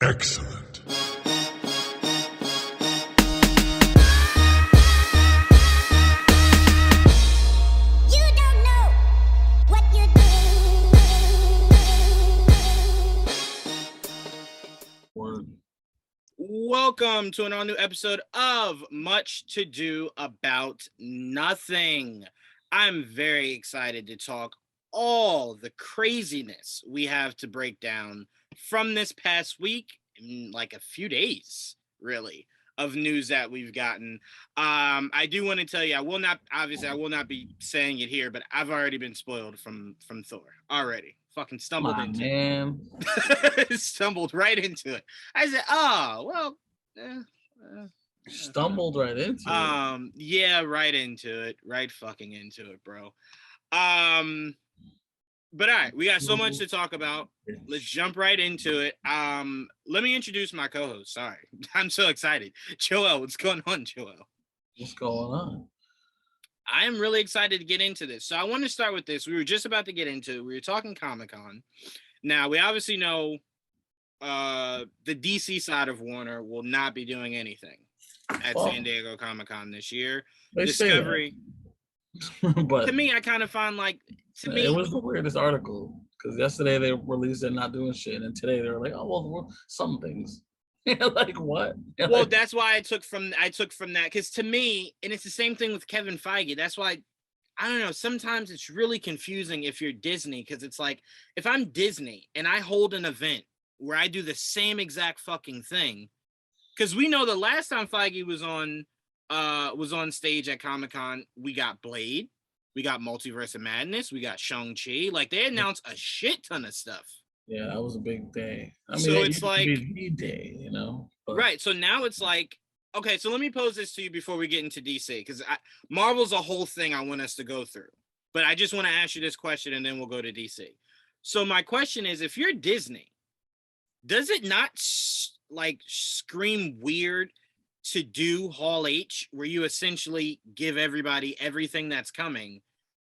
Excellent. You don't know what you're doing. Welcome to an all-new episode of Much to Do About Nothing. I'm very excited to talk all the craziness we have to break down from this past week, in like a few days, really, of news that we've gotten. I do want to tell you, I will not be saying it here, but I've already been spoiled from Thor already. Fucking stumbled into it. Stumbled right into it. I said, oh, well, stumbled right into it. Yeah, right into it. Right fucking into it, bro. But all right, we got so much to talk about. Let's jump right into it. Let me introduce my co-host. Sorry. I'm so excited. Joel, what's going on, Joel? What's going on? I am really excited to get into this. So I want to start with this. We were just about to get into it. We were talking Comic-Con. Now, we obviously know the DC side of Warner will not be doing anything at San Diego Comic-Con this year. Discovery. But to me, I kind of find like, it was the weirdest article because yesterday they released they're not doing shit, and today they're like, oh well, some things. Like what? Well, that's why I took from that, because to me, and it's the same thing with Kevin Feige. That's why I don't know. Sometimes it's really confusing if you're Disney, because it's like if I'm Disney and I hold an event where I do the same exact fucking thing, because we know the last time Feige was on stage at Comic-Con, we got Blade, we got Multiverse of Madness, we got Shang-Chi. Like they announced a shit ton of stuff. Yeah, that was a big day. I mean, so it's like the day, you know. But. Right. So now it's like, okay. So let me pose this to you before we get into DC, because Marvel's a whole thing I want us to go through. But I just want to ask you this question, and then we'll go to DC. So my question is, if you're Disney, does it not scream weird to do Hall H, where you essentially give everybody everything that's coming,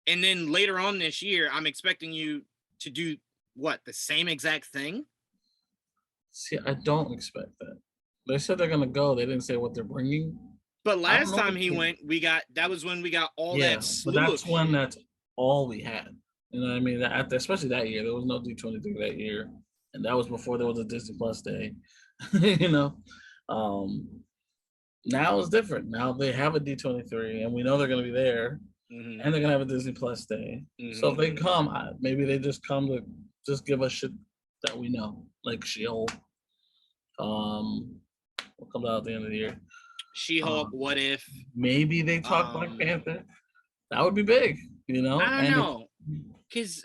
and then later on this year, I'm expecting you to do what, the same exact thing? See, I don't expect that. They said they're gonna go. They didn't say what they're bringing. But last time he went, that was when we got all that. But that's when that's all we had. You know what I mean? Especially that year, there was no D23 that year, and that was before there was a Disney Plus day. You know, now it's different. Now they have a D23, and we know they're gonna be there, and they're gonna have a Disney Plus day. So if they come, maybe they just come to just give us shit that we know, like She-Hulk. What comes out at the end of the year? She-Hulk. What If? Maybe they talk Black Panther. That would be big, you know. I don't know, because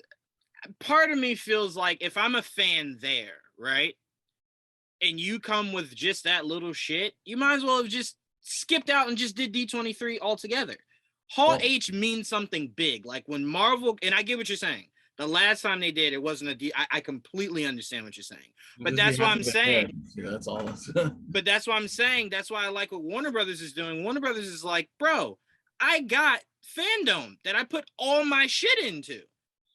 part of me feels like if I'm a fan there, right, and you come with just that little shit, you might as well have just skipped out and just did D23 altogether. Hall H means something big, like when Marvel, and I get what you're saying. The last time they did, it wasn't a D. I completely understand what you're saying, but that's what I'm saying. Yeah, that's all. But that's what I'm saying. That's why I like what Warner Brothers is doing. Warner Brothers is like, bro, I got fandom that I put all my shit into.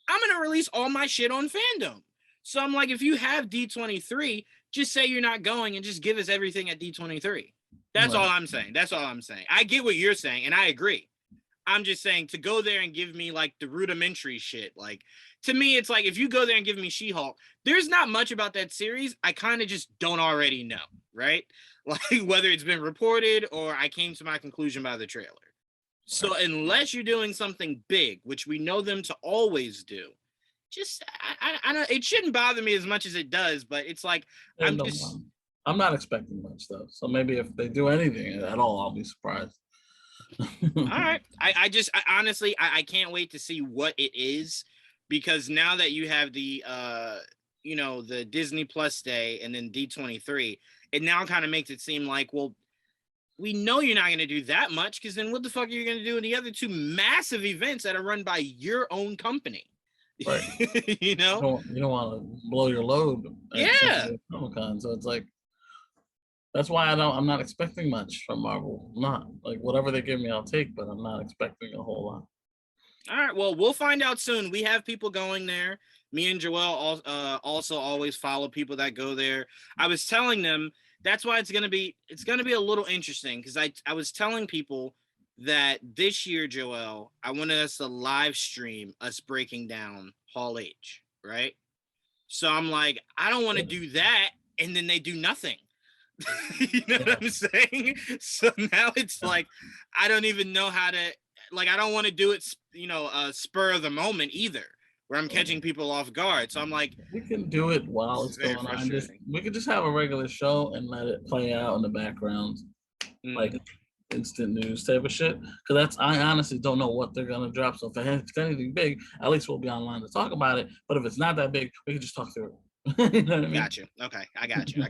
I'm gonna release all my shit on fandom. So I'm like, if you have D23, just say you're not going and just give us everything at D23. That's all I'm saying. That's all I'm saying. I get what you're saying, and I agree. I'm just saying to go there and give me like the rudimentary shit. Like to me, it's like if you go there and give me She-Hulk, there's not much about that series I kind of just don't already know, right? Like whether it's been reported or I came to my conclusion by the trailer. So unless you're doing something big, which we know them to always do, just I don't. It shouldn't bother me as much as it does, but it's like I'm not expecting much though. So maybe if they do anything at all, I'll be surprised. All right. I honestly can't wait to see what it is, because now that you have the the Disney Plus day and then D23, it now kind of makes it seem like, well, we know you're not going to do that much, because then what the fuck are you going to do in the other two massive events that are run by your own company? Right. You know? You don't want to blow your load. Yeah. Comic-Con, so it's like, that's why I'm not expecting much from Marvel. I'm not. Like, whatever they give me, I'll take, but I'm not expecting a whole lot. All right. Well, we'll find out soon. We have people going there. Me and Joel also always follow people that go there. I was telling them that's why it's gonna be a little interesting because I was telling people that this year, Joel, I wanted us to live stream us breaking down Hall H, right? So I'm like, I don't want to do that, and then they do nothing. You know what I'm saying? So now it's like I don't even know how to like. I don't want to do it, spur of the moment either, where I'm catching people off guard. So I'm like, we can do it while it's going on. We could just have a regular show and let it play out in the background, like instant news type of shit. Because I honestly don't know what they're gonna drop. So if it's anything big, at least we'll be online to talk about it. But if it's not that big, we can just talk through it. You know what I mean? Got you. Okay, I got you.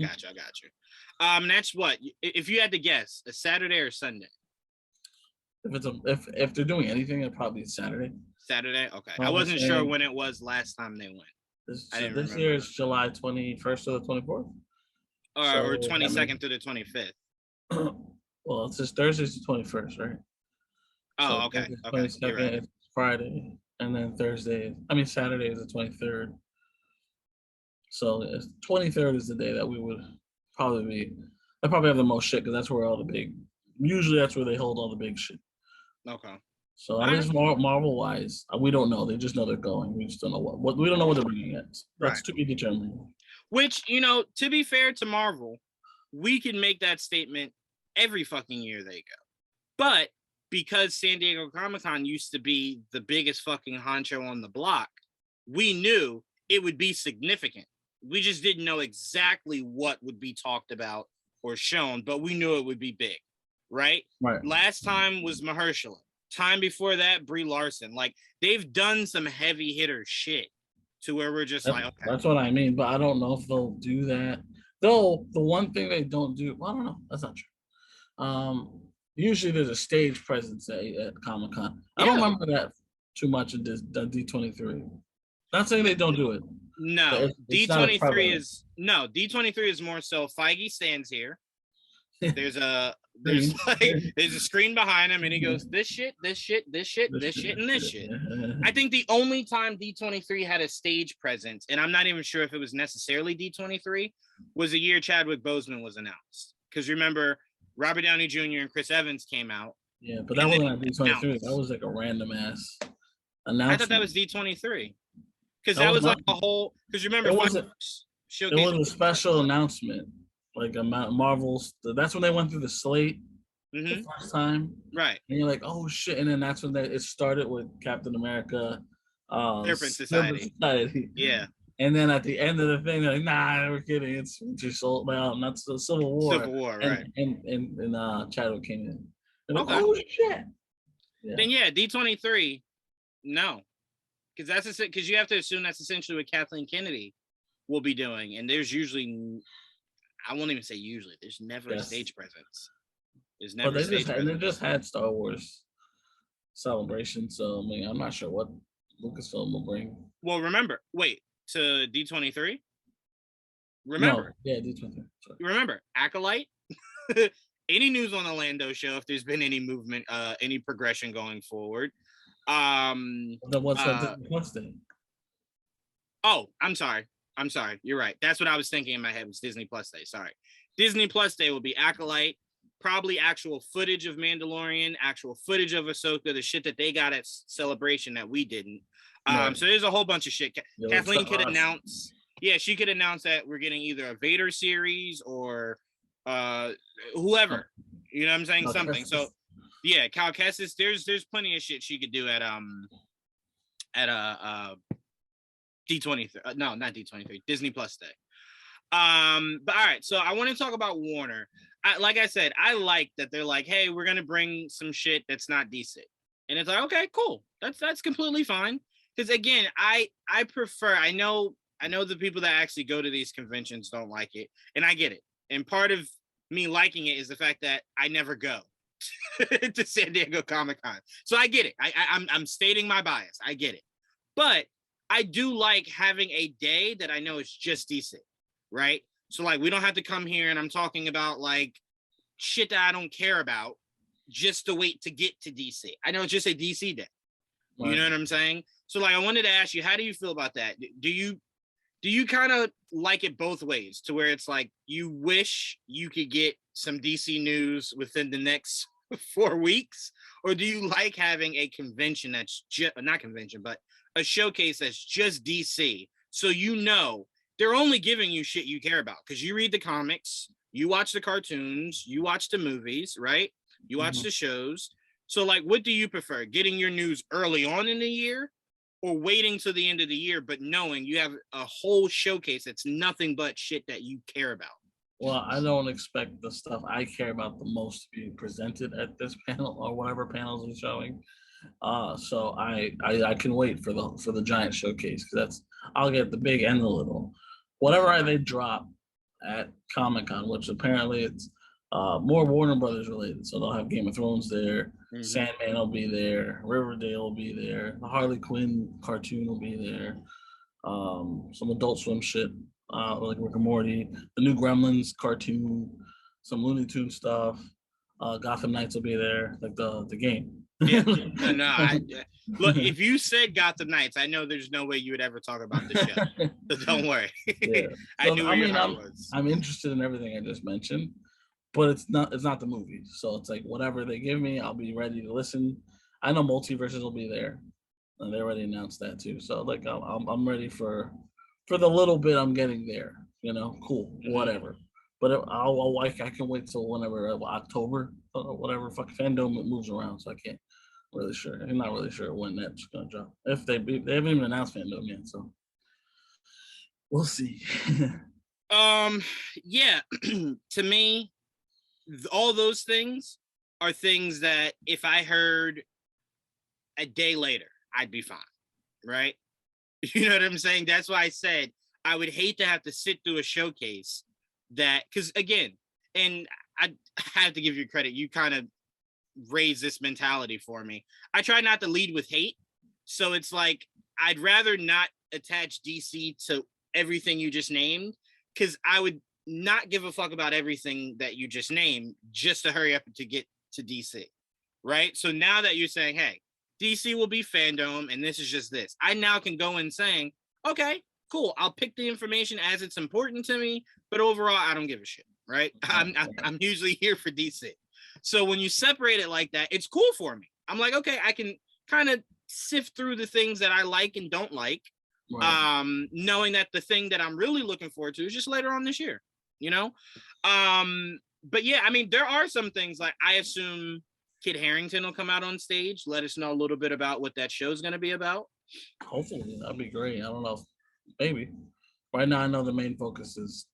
That's what. If you had to guess, a Saturday or Sunday? If they're doing anything, it'd probably be Saturday. Saturday. Okay, I wasn't sure when it was last time they went. This year is July 21st to the 24th, or 22nd to the 25th. Well, it's just Thursday's the 21st, right? Oh, okay. 22nd right. Is Friday, and then Saturday is the 23rd. So 23rd is the day that we would probably be. They probably have the most shit because that's where all the big. Usually, that's where they hold all the big shit. Okay. So at least Marvel wise, we don't know. They just know they're going. We just don't know what we don't know what they're bringing yet. That's to be determined. Which, to be fair to Marvel, we can make that statement every fucking year they go. But because San Diego Comic-Con used to be the biggest fucking honcho on the block, we knew it would be significant. We just didn't know exactly what would be talked about or shown, but we knew it would be big, right? Last time was Mahershala. Time before that, Brie Larson. Like, they've done some heavy hitter shit to where we're just okay. That's what I mean, but I don't know if they'll do that. Though, the one thing they don't do, well, I don't know. That's not true. Usually there's a stage presence at Comic-Con. I don't remember that too much in this D23. Not saying they don't do it. No, D23 is more so Feige stands here. There's a screen behind him and he goes, this shit, and this shit. I think the only time D23 had a stage presence, and I'm not even sure if it was necessarily D23, was the year Chadwick Boseman was announced. Because remember, Robert Downey Jr. and Chris Evans came out. Yeah, but that wasn't D23. That was like a random ass announcement. I thought that was D23. Because that was like a whole. Because remember, it was a special announcement, like a Marvel's. That's when they went through the slate the first time, right? And you're like, oh shit! And then that's when it started with Captain America, Serpent Society. Yeah. And then at the end of the thing, they're like, nah, we're kidding. It's not Civil War. Civil War, right? And Chadwick came in. Like, okay. Oh shit! Yeah. Then D23, no. Because you have to assume that's essentially what Kathleen Kennedy will be doing. And there's usually, I won't even say usually, there's never a stage presence. There's never they just had Star Wars Celebration. So, I'm not sure what Lucasfilm will bring. Well, to D23? Remember. No, yeah, D23. Sorry. Remember, Acolyte? Any news on the Lando show, if there's been any movement, any progression going forward. What's that Disney Plus Day? Oh, I'm sorry. You're right. That's what I was thinking in my head was Disney Plus Day. Sorry. Disney Plus Day will be Acolyte, probably actual footage of Mandalorian, actual footage of Ahsoka, the shit that they got at Celebration that we didn't. So there's a whole bunch of shit. Kathleen could announce. Yeah, she could announce that we're getting either a Vader series or whoever. You know what I'm saying? Something. So yeah, Cal Kestis, there's plenty of shit she could do at D23. No, not D23. Disney Plus Day. But all right, so I want to talk about Warner. Like I said, I like that they're like, hey, we're gonna bring some shit that's not DC, and it's like, okay, cool. That's completely fine. Because again, I prefer. I know the people that actually go to these conventions don't like it, and I get it. And part of me liking it is the fact that I never go to San Diego Comic-Con. So I get it. I'm stating my bias. I get it. But I do like having a day that I know is just DC, right? So like we don't have to come here and I'm talking about like shit that I don't care about just to wait to get to DC. I know it's just a DC day. You know what I'm saying? So like, I wanted to ask you, how do you feel about that? Do you kind of like it both ways, to where it's like you wish you could get some DC news within the next 4 weeks, or do you like having a convention that's not convention, but a showcase that's just DC? So they're only giving you shit you care about because you read the comics, you watch the cartoons, you watch the movies, right? You watch the shows. So like, what do you prefer? Getting your news early on in the year, or waiting till the end of the year, but knowing you have a whole showcase that's nothing but shit that you care about? Well, I don't expect the stuff I care about the most to be presented at this panel or whatever panels are showing. So I can wait for the giant showcase, because I'll get the big and the little. Whatever they drop at Comic-Con, which apparently it's more Warner Brothers related. So they'll have Game of Thrones there, Sandman will be there, Riverdale will be there, the Harley Quinn cartoon will be there, some Adult Swim shit, like Rick and Morty, the new Gremlins cartoon, some Looney Tunes stuff. Gotham Knights will be there, like the game. Yeah, look, if you said Gotham Knights, I know there's no way you would ever talk about the show. So don't worry. Yeah. I knew where your heart was. I'm interested in everything I just mentioned, but it's not the movie. So it's like whatever they give me, I'll be ready to listen. I know Multiverses will be there, and they already announced that too. So like I'm ready for the little bit I'm getting there. Cool, whatever. But I can wait till whenever, October, whatever fucking fandom moves around. So I can't really sure. I'm not really sure when that's gonna drop. If they haven't even announced fandom yet, so we'll see. Yeah. To me, all those things are things that if I heard a day later, I'd be fine, right? You know what I'm saying? That's why I said I would hate to have to sit through a showcase that, because again, and I have to give you credit, you kind of raised this mentality for me. I try not to lead with hate, so it's like I'd rather not attach DC to everything you just named, because I would not give a fuck about everything that you just named just to hurry up to get to DC, right? So now that you're saying, hey, DC will be fandom and this is just this, I now can go in saying, okay, cool, I'll pick the information as it's important to me, but overall, I don't give a shit, right? I'm usually here for DC. So when you separate it like that, it's cool for me. I'm like, okay, I can kind of sift through the things that I like and don't like, knowing that the thing that I'm really looking forward to is just later on this year, But yeah, I mean, there are some things, like I assume Kid Harington will come out on stage, let us know a little bit about what that show is going to be about. Hopefully, that'd be great. I don't know. Maybe. Right now, I know the main focus is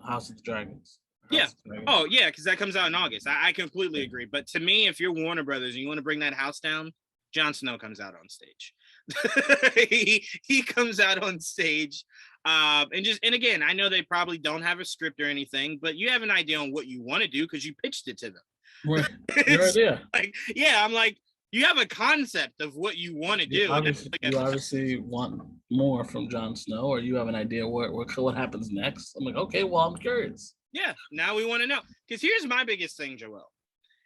House of the Dragons. Oh, yeah, because that comes out in August. I completely agree. But to me, if you're Warner Brothers and you want to bring that house down, Jon Snow comes out on stage. he comes out on stage. And again, I know they probably don't have a script or anything, but you have an idea on what you want to do because you pitched it to them. Right. Your idea. Like, yeah, I'm like, you have a concept of what you want to do. You obviously want more from Jon Snow, or you have an idea what happens next. I'm like, okay, well, I'm curious. Yeah, now we want to know. Because here's my biggest thing, Joel.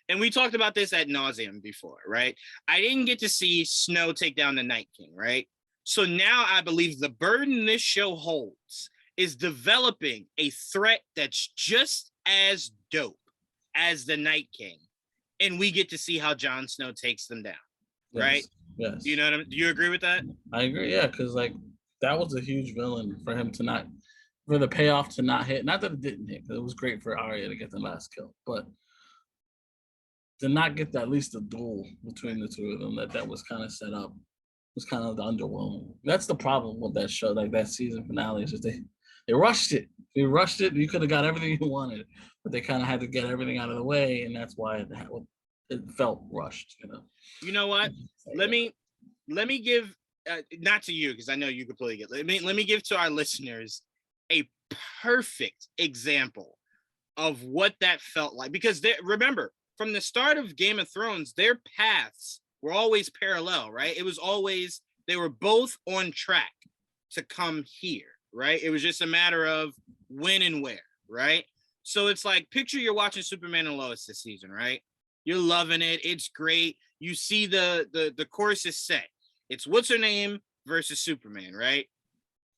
And we talked about this ad nauseum before, right? I didn't get to see Snow take down the Night King, right? So now I believe the burden this show holds is developing a threat that's just as dope as the Night King. And we get to see how Jon Snow takes them down, right? Yes. You know what I mean? Do you agree with that? I agree, yeah, because like that was a huge villain for him to not, for the payoff to not hit. Not that it didn't hit, because it was great for Arya to get the last kill, but to not get at least a duel between the two of them that was kind of set up was kind of underwhelming. That's the problem with that show, like that season finale, is just they rushed it. They rushed it. You could have got everything you wanted, but they kind of had to get everything out of the way, and that's why it felt rushed. You know what? Let me give not to you, because I know you completely get. Let me give to our listeners a perfect example of what that felt like, because remember, from the start of Game of Thrones, their paths were always parallel, right? It was always, they were both on track to come here, right? It was just a matter of when and where, right? So it's like, picture you're watching Superman and Lois this season, right? You're loving it. It's great. You see the course is set. It's what's her name versus Superman, right?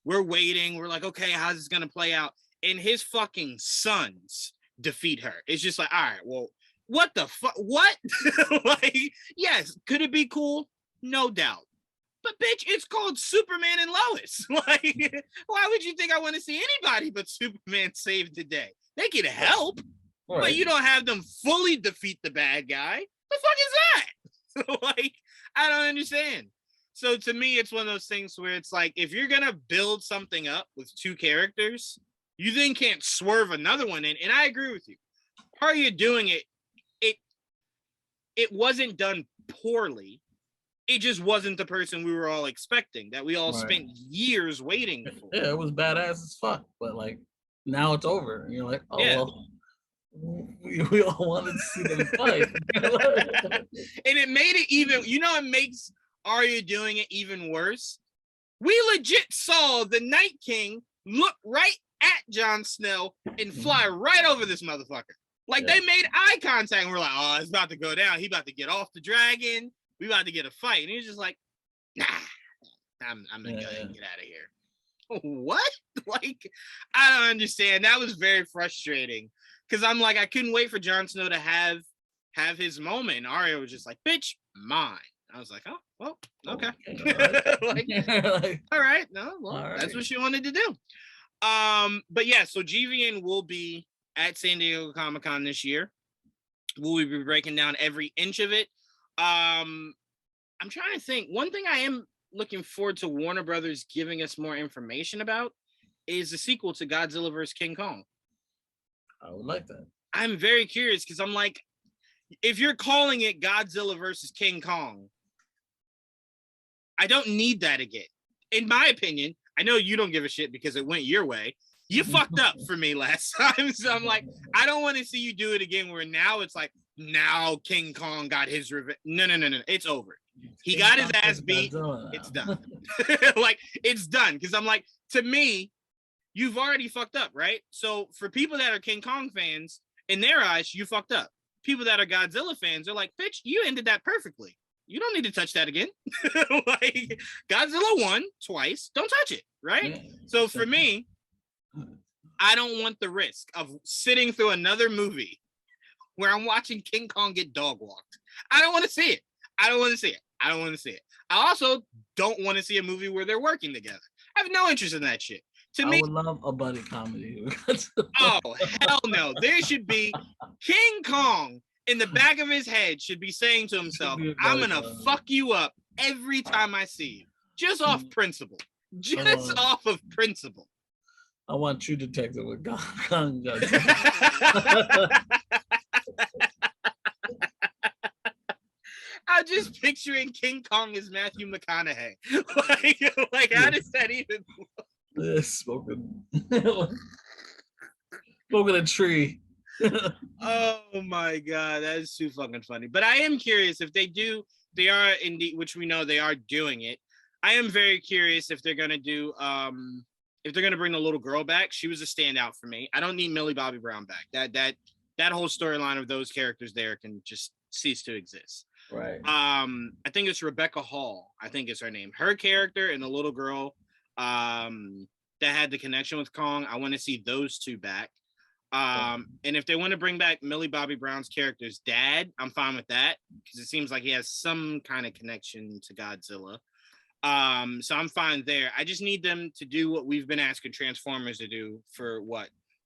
We're waiting. We're like, okay, how's this gonna play out? And his fucking sons defeat her. It's just like, all right, well, what the fuck? What? Like, yes, could it be cool? No doubt. But bitch, it's called Superman and Lois. Like, why would you think I want to see anybody but Superman save the day? They can help, right, but you don't have them fully defeat the bad guy. The fuck is that? Like, I don't understand. So to me, it's one of those things where it's like, if you're gonna build something up with two characters, you then can't swerve another one in. And I agree with you. How you're doing it, it wasn't done poorly. It just wasn't the person we were all expecting, that we all spent years waiting for. Yeah, it was badass as fuck, but like now it's over. And you're like, oh well, we all wanted to see them fight. And it made it even, it makes Arya doing it even worse. We legit saw the Night King look right at Jon Snow and fly right over this motherfucker. Like, they made eye contact and we're like, oh, it's about to go down. He about to get off the dragon. We about to get a fight. And he's just like, nah, I'm gonna go ahead and get out of here. What? Like, I don't understand. That was very frustrating. Because I'm like, I couldn't wait for Jon Snow to have his moment. And Arya was just like, bitch, mine. I was like, oh, well, okay. Like, all right. No, well, that's what she wanted to do. But yeah, so GVN will be at San Diego Comic-Con this year. We'll be breaking down every inch of it. I'm trying to think. One thing I am looking forward to Warner Brothers giving us more information about is the sequel to Godzilla vs. King Kong. I would like that. I'm very curious because I'm like, if you're calling it Godzilla versus King Kong, I don't need that again. In my opinion, I know you don't give a shit because it went your way. You fucked up for me last time. So I'm like, I don't want to see you do it again where now it's like, now King Kong got his revenge. No. It's over. He got his ass beat. It's done. Like, it's done. Because I'm like, to me, you've already fucked up, right? So for people that are King Kong fans, in their eyes, you fucked up. People that are Godzilla fans are like, bitch, you ended that perfectly. You don't need to touch that again. Like, Godzilla won twice. Don't touch it, right? Yeah. So for me, I don't want the risk of sitting through another movie where I'm watching King Kong get dog walked. I don't want to see it. I I also don't want to see a movie where they're working together. I have no interest in that shit. I would love a buddy comedy. Oh, hell no. There should be King Kong in the back of his head should be saying to himself, I'm going to fuck you up every time I see you. Just off principle. Off of principle. I want True Detective with Kong. I'm just picturing King Kong as Matthew McConaughey. like how does that even look? Smoking a tree. Oh my god, that is too fucking funny. But I am curious if they are indeed, which we know they are doing it. I am very curious if they're gonna do if they're gonna bring the little girl back. She was a standout for me. I don't need Millie Bobby Brown back. That whole storyline of those characters there can just cease to exist. Right. I think it's Rebecca Hall. I think it's her name. Her character and the little girl that had the connection with Kong. I want to see those two back. And if they want to bring back Millie Bobby Brown's character's dad, I'm fine with that because it seems like he has some kind of connection to Godzilla. So I'm fine there. I just need them to do what we've been asking Transformers to do for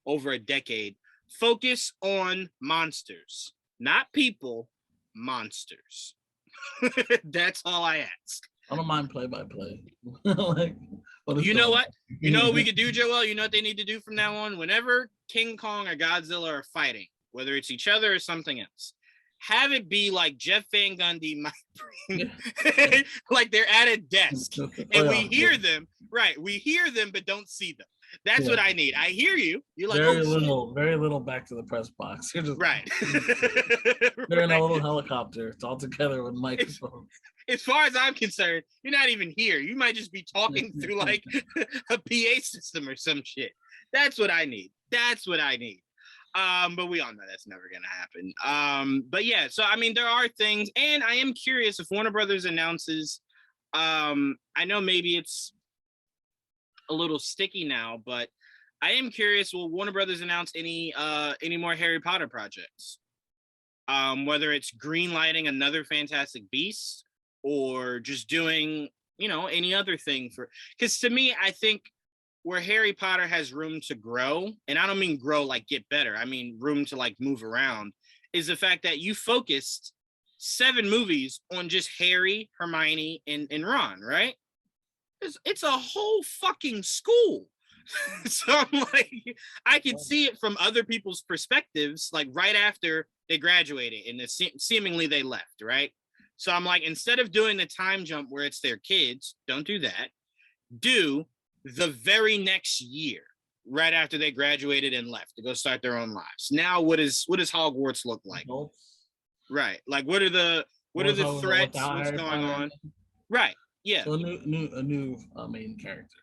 over a decade. Focus on monsters, not people, monsters. That's all I ask. I don't mind play-by-play. You know what? You know what we could do, Joel? You know what they need to do from now on? Whenever King Kong or Godzilla are fighting, whether it's each other or something else, have it be like Jeff Van Gundy might bring, like they're at a desk and we hear them, right? We hear them, but don't see them. That's what I need. I hear you. You're like, very little back to the press box. You're just, right. They're in a little helicopter. It's all together with microphones. As far as I'm concerned, you're not even here. You might just be talking through like a PA system or some shit. That's what I need. But we all know that's never gonna happen. But yeah, so I mean, there are things, and I am curious if Warner Brothers announces I know maybe it's a little sticky now, but I am curious, will Warner Brothers announce any more Harry Potter projects? Whether it's green lighting another Fantastic Beasts or just doing, any other thing because to me, I think where Harry Potter has room to grow, and I don't mean grow like get better, I mean room to like move around, is the fact that you focused 7 movies on just Harry, Hermione, and Ron, right? It's a whole fucking school. So I'm like, I could see it from other people's perspectives, like right after they graduated and seemingly they left, right? So I'm like, instead of doing the time jump where it's their kids, don't do that. Do the very next year, right after they graduated and left to go start their own lives. Now, what does Hogwarts look like? Right. Like, what are the threats? What's going on? Right. Yeah. So a new main character.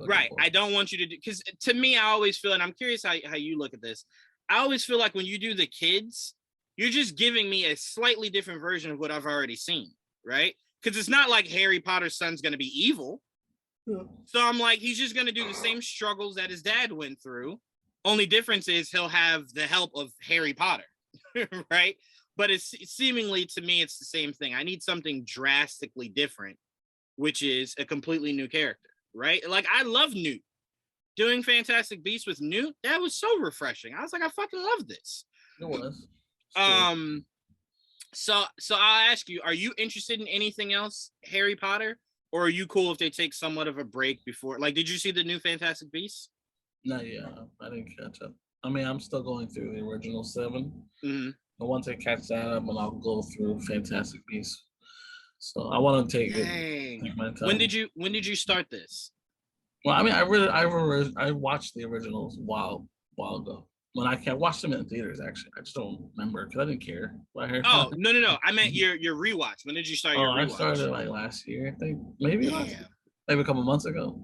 Right. I don't want you to do, because to me, I always feel, and I'm curious how you look at this. I always feel like when you do the kids, you're just giving me a slightly different version of what I've already seen, right? Because it's not like Harry Potter's son's going to be evil. Yeah. So I'm like, he's just going to do the same struggles that his dad went through. Only difference is he'll have the help of Harry Potter, right? But it's seemingly, to me, it's the same thing. I need something drastically different, which is a completely new character, right? Like, I love Newt. Doing Fantastic Beasts with Newt, that was so refreshing. I was like, I fucking love this. It was. So I'll ask you, are you interested in anything else Harry Potter, or are you cool if they take somewhat of a break before? Like, did you see the new Fantastic Beasts? No, yeah, I didn't catch up. I mean, I'm still going through the original 7. Mm-hmm. And once I catch that up, and I'll go through Fantastic Beasts. So I want to take my time. When did you start this? Well, I mean, I watched the originals a while ago. When I watched them in theaters, actually, I just don't remember because I didn't care. Oh, no! I meant your rewatch. When did you start your rewatch? I started like last year, I think, maybe a couple months ago.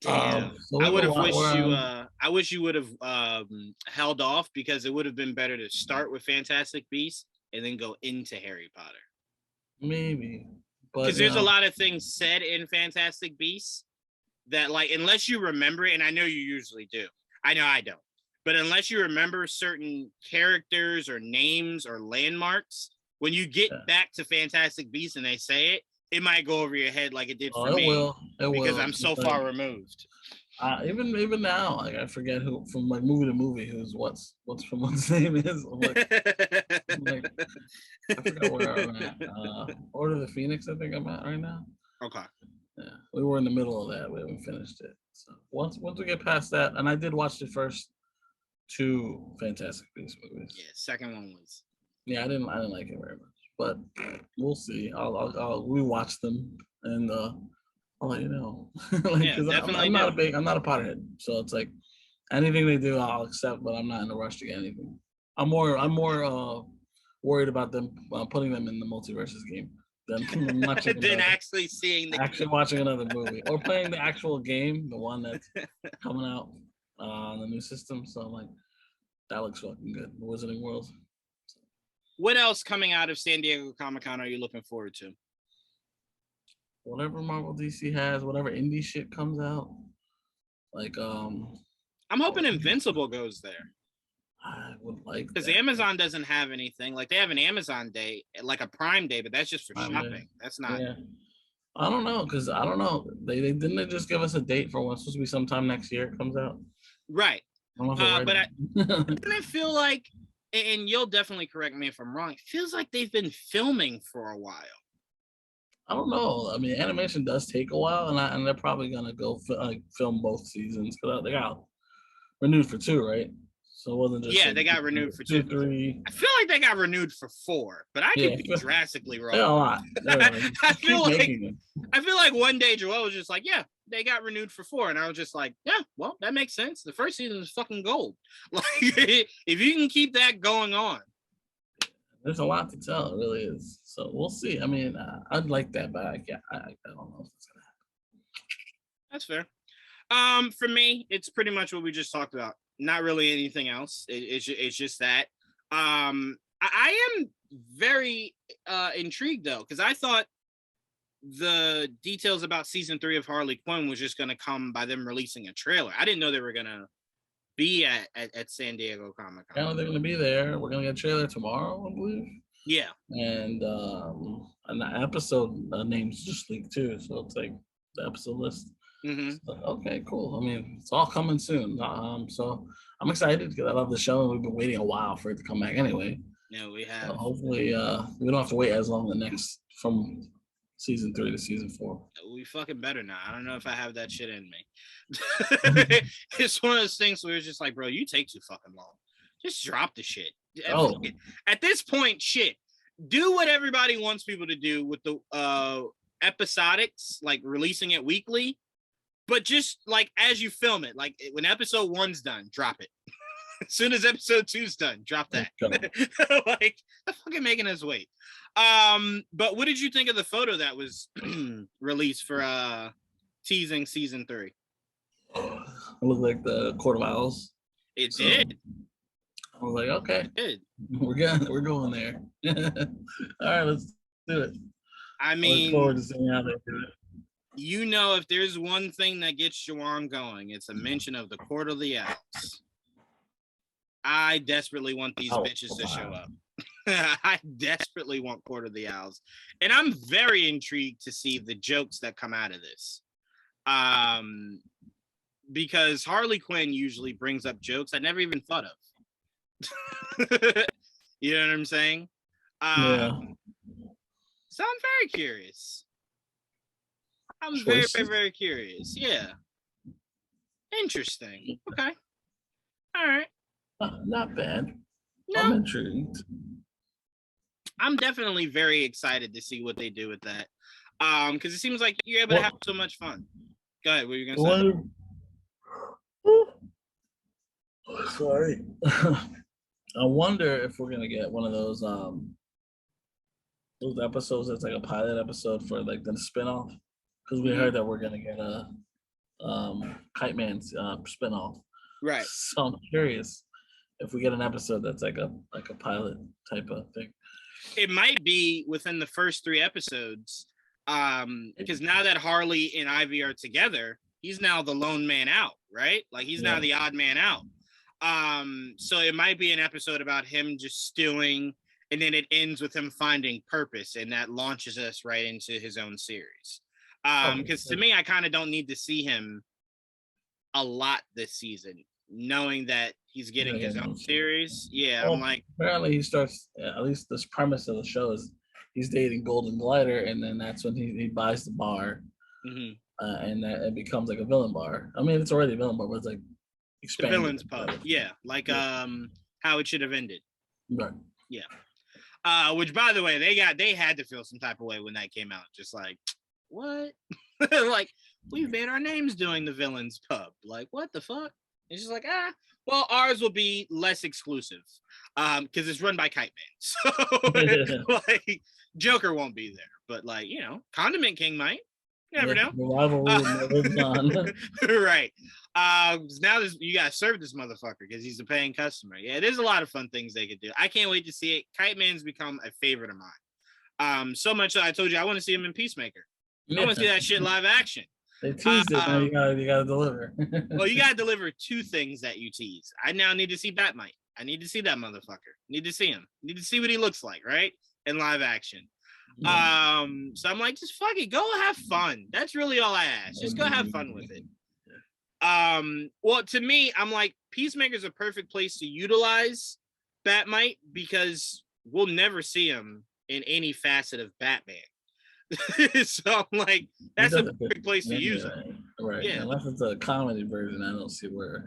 Damn. So I would have wished you. I wish you would have held off, because it would have been better to start with Fantastic Beasts and then go into Harry Potter. Maybe, because there's a lot of things said in Fantastic Beasts that, like, unless you remember it, and I know you usually do. I know I don't. But unless you remember certain characters or names or landmarks, when you get back to Fantastic Beasts and they say it, it might go over your head like it did for me. Because I'm so far removed. Even now, like, I forget who from like movie to movie who's what's his name is. I forgot where I'm at. Order of the Phoenix, I think I'm at right now. Okay. Yeah, we were in the middle of that. We haven't finished it. So once we get past that, and I did watch the first 2 Fantastic Beasts movies. Yeah, second one was. Yeah, I didn't like it very much, but we'll see. I'll rewatch them, and I'll let you know. I'm not a Potterhead, so it's like anything they do, I'll accept, but I'm not in a rush to get anything. I'm more worried about them putting them in the multiverses game than actually seeing watching another movie or playing the actual game, the one that's coming out on the new system. So I'm like, that looks fucking good. The Wizarding World. What else coming out of San Diego Comic-Con are you looking forward to? Whatever Marvel DC has, whatever indie shit comes out. Like I'm hoping Invincible goes there. I would like, because Amazon doesn't have anything. Like, they have an Amazon Day, like a Prime Day, but that's just for shopping. That's not. Yeah. I don't know, because I don't know. They didn't just give us a date for when it's supposed to be sometime next year it comes out. Right. But I feel like, and you'll definitely correct me if I'm wrong, it feels like they've been filming for a while. I don't know. I mean, animation does take a while, and they're probably gonna go film both seasons, because they got renewed for 2, right? So it wasn't just they got renewed for 2, 3. I feel like they got renewed for 4, but I could be drastically wrong. They're a lot. I feel like one day Joel was just like, yeah, they got renewed for 4, and I was just like, yeah, well, that makes sense. The first season is fucking gold. Like, if you can keep that going on, there's a lot to tell. It really is. So we'll see. I mean, I'd like that, but I don't know if it's gonna happen. That's fair. For me, it's pretty much what we just talked about. Not really anything else. It's just that. I am very intrigued, though, because I thought the details about season 3 of Harley Quinn was just going to come by them releasing a trailer. I didn't know they were going to be at San Diego Comic-Con. I know they're going to be there. We're going to get a trailer tomorrow, I believe. Yeah. And an episode names just leaked too, so it's like the episode list. Mm-hmm. So, okay, cool. I mean, it's all coming soon. So I'm excited because I love the show, and we've been waiting a while for it to come back anyway. Yeah, we have. So hopefully, we don't have to wait as long from season 3 to season 4. We fucking better not. I don't know if I have that shit in me. It's one of those things where it's just like, bro, you take too fucking long. Just drop the shit. Oh. At this point, shit. Do what everybody wants people to do with the episodics, like releasing it weekly. But just like as you film it, like when episode 1's done, drop it. As soon as episode 2's done, drop that. Like, they're fucking making us wait. But what did you think of the photo that was released for teasing season 3? It looked like the Court of Owls. It did. I was like, okay, it did. We're going there. All right, let's do it. I mean, look forward to seeing how they do it. You know, if there's one thing that gets Juwaan going, it's a mention of the Court of the Owls. I desperately want these bitches to show up. I desperately want Court of the Owls. And I'm very intrigued to see the jokes that come out of this. Because Harley Quinn usually brings up jokes I never even thought of. You know what I'm saying? Yeah. So I'm very curious. I'm very, very, very curious. Yeah. Interesting. Okay. All right. Not bad. No. I'm intrigued. I'm definitely very excited to see what they do with that. Because it seems like you're able to have so much fun. Go ahead. What are you gonna say? Sorry. I wonder if we're gonna get one of those episodes that's like a pilot episode for like the spinoff. Because we heard that we're gonna get a Kite Man's spinoff. Right. So I'm curious if we get an episode that's like a pilot type of thing. It might be within the first 3 episodes. Because now that Harley and Ivy are together, he's now the lone man out, right? Like he's now the odd man out. So it might be an episode about him just stewing, and then it ends with him finding purpose, and that launches us right into his own series. Because to me, I kind of don't need to see him a lot this season, knowing that he's getting his own series. Yeah, well, I'm like, apparently he starts, at least this premise of the show is he's dating Golden Glider, and then that's when he buys the bar, and that it becomes like a villain bar. I mean, it's already a villain bar, but it's like the villain's pub. Yeah, like how it should have ended. Right. Yeah. Which, by the way, they had to feel some type of way when that came out. Just like, what? Like, we've made our names doing the villain's pub. Like, what the fuck? It's just like, well, ours will be less exclusive because it's run by Kite Man. So, like, Joker won't be there. But, like, you know, Condiment King might. You never know. The rivalry lives on. Right. Now you got to serve this motherfucker because he's a paying customer. Yeah, there's a lot of fun things they could do. I can't wait to see it. Kite Man's become a favorite of mine. So much that I told you I want to see him in Peacemaker. I want to see that shit live action. They teased it. Now you gotta deliver. Well, you gotta deliver 2 things that you tease. I now need to see Batmite. I need to see that motherfucker. Need to see him. Need to see what he looks like, right? In live action. Yeah. So I'm like, just fuck it. Go have fun. That's really all I ask. Just go have fun with it. Well, to me, I'm like, Peacemaker's a perfect place to utilize Batmite because we'll never see him in any facet of Batman. So I'm like, that's a perfect place to use it. Right. Yeah. Unless it's a comedy version, I don't see where.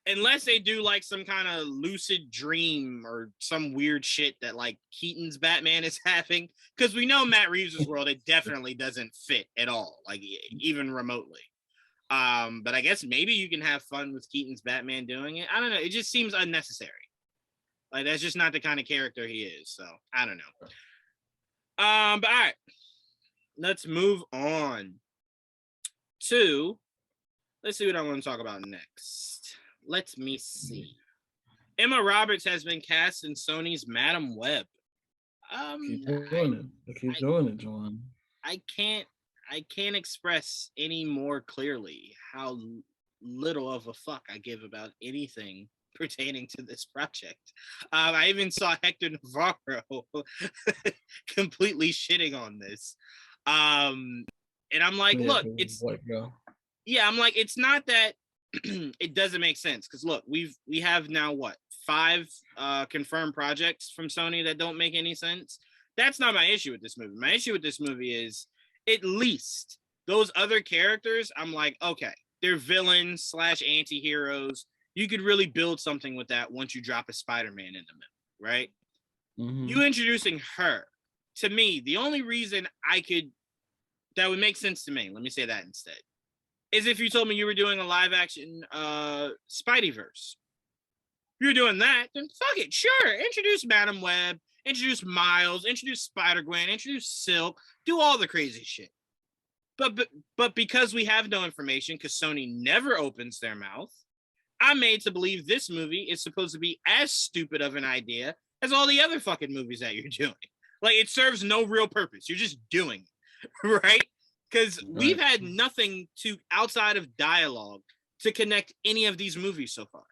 Unless they do like some kind of lucid dream or some weird shit that like Keaton's Batman is having. Because we know Matt Reeves' world, it definitely doesn't fit at all, like even remotely. But I guess maybe you can have fun with Keaton's Batman doing it. I don't know. It just seems unnecessary. Like that's just not the kind of character he is. So I don't know. But all right, let's move on to, let's see what I want to talk about next. Let me see. Emma Roberts has been cast in Sony's Madam Web. Keep doing it. Keep doing it, Juwaan. I can't express any more clearly how little of a fuck I give about anything pertaining to this project. I even saw Hector Navarro completely shitting on this. And I'm like, look, it's I'm like, it's not that it doesn't make sense, because look, we have now what, 5 confirmed projects from Sony that don't make any sense. That's not my issue with this movie. My issue with this movie is at least those other characters, I'm like, okay, they're villains / anti-heroes. You could really build something with that once you drop a Spider-Man in the middle, right? Mm-hmm. You introducing her, to me, the only reason that would make sense to me, let me say that instead, is if you told me you were doing a live action Spideyverse. If you're doing that, then fuck it, sure. Introduce Madam Web, introduce Miles, introduce Spider-Gwen, introduce Silk, do all the crazy shit. But because we have no information, because Sony never opens their mouth, I'm made to believe this movie is supposed to be as stupid of an idea as all the other fucking movies that you're doing. Like, it serves no real purpose. You're just doing it, right? Because we've had nothing outside of dialogue to connect any of these movies so far.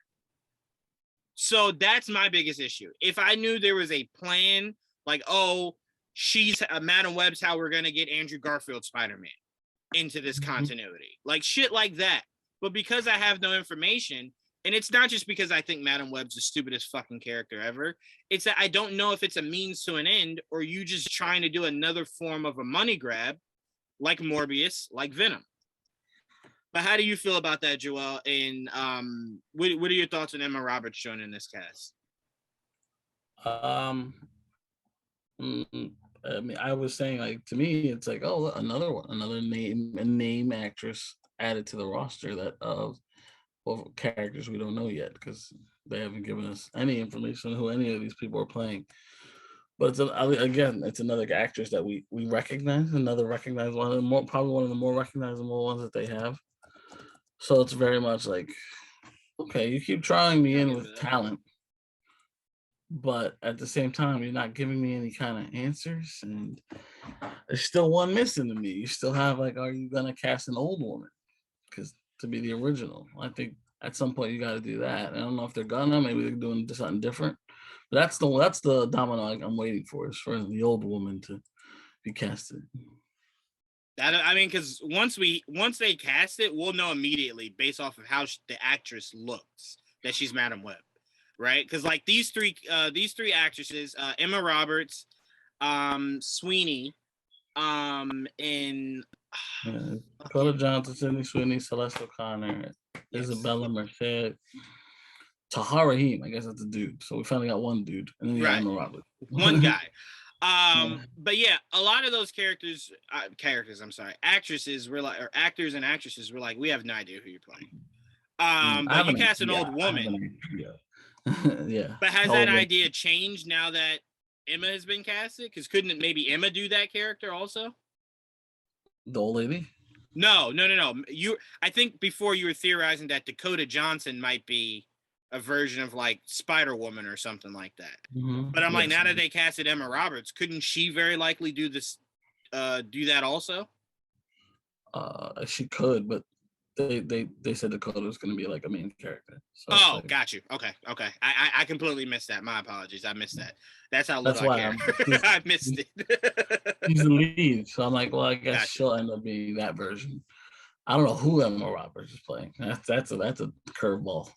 So that's my biggest issue. If I knew there was a plan, like, oh, she's Madam Web's how we're gonna get Andrew Garfield Spider-Man into this continuity, like shit like that. But because I have no information, and it's not just because I think Madam Web's the stupidest fucking character ever, it's that I don't know if it's a means to an end, or you just trying to do another form of a money grab, like Morbius, like Venom. But how do you feel about that, Joel? And what are your thoughts on Emma Roberts shown in this cast? I mean, I was saying, like, to me, it's like, oh, another name actress added to the roster that of characters we don't know yet, because they haven't given us any information on who any of these people are playing. But it's another actress that we recognize, another recognized one, probably one of the more recognizable ones that they have. So it's very much like, okay, you keep trying me in with talent, but at the same time, you're not giving me any kind of answers, and there's still one missing to me. You still have, like, are you gonna cast an old woman? Because to be the original, I think at some point you got to do that. I don't know if they're gonna. Maybe they're doing something different. But that's the domino I'm waiting for, is for the old woman to be casted. I mean, because once they cast it, we'll know immediately based off of how the actress looks that she's Madam Web, right? Because like these three actresses, Emma Roberts, Sweeney, and Dakota Johnson, Sydney Sweeney, Celeste O'Connor, Isabella Merced, Tahar Rahim. I guess that's a dude. So we finally got one dude, and then Emma Roberts, one guy. But yeah, a lot of those actresses were like, or actors and actresses were like, we have no idea who you're playing. But you cast an old woman. Yeah. But has that idea changed now that Emma has been casted? Because couldn't maybe Emma do that character also? The old lady? No. I think before you were theorizing that Dakota Johnson might be a version of like Spider-Woman or something like that. Mm-hmm. But I'm like, now that they casted Emma Roberts, couldn't she very likely do this, do that also? She could, but they said Dakota was going to be like a main character. So got you. Okay. I completely missed that. My apologies. I missed that. That's how little I care. I missed it. He's the lead, so I'm like, well, I guess she'll end up being that version. I don't know who Emma Roberts is playing. That's a curveball.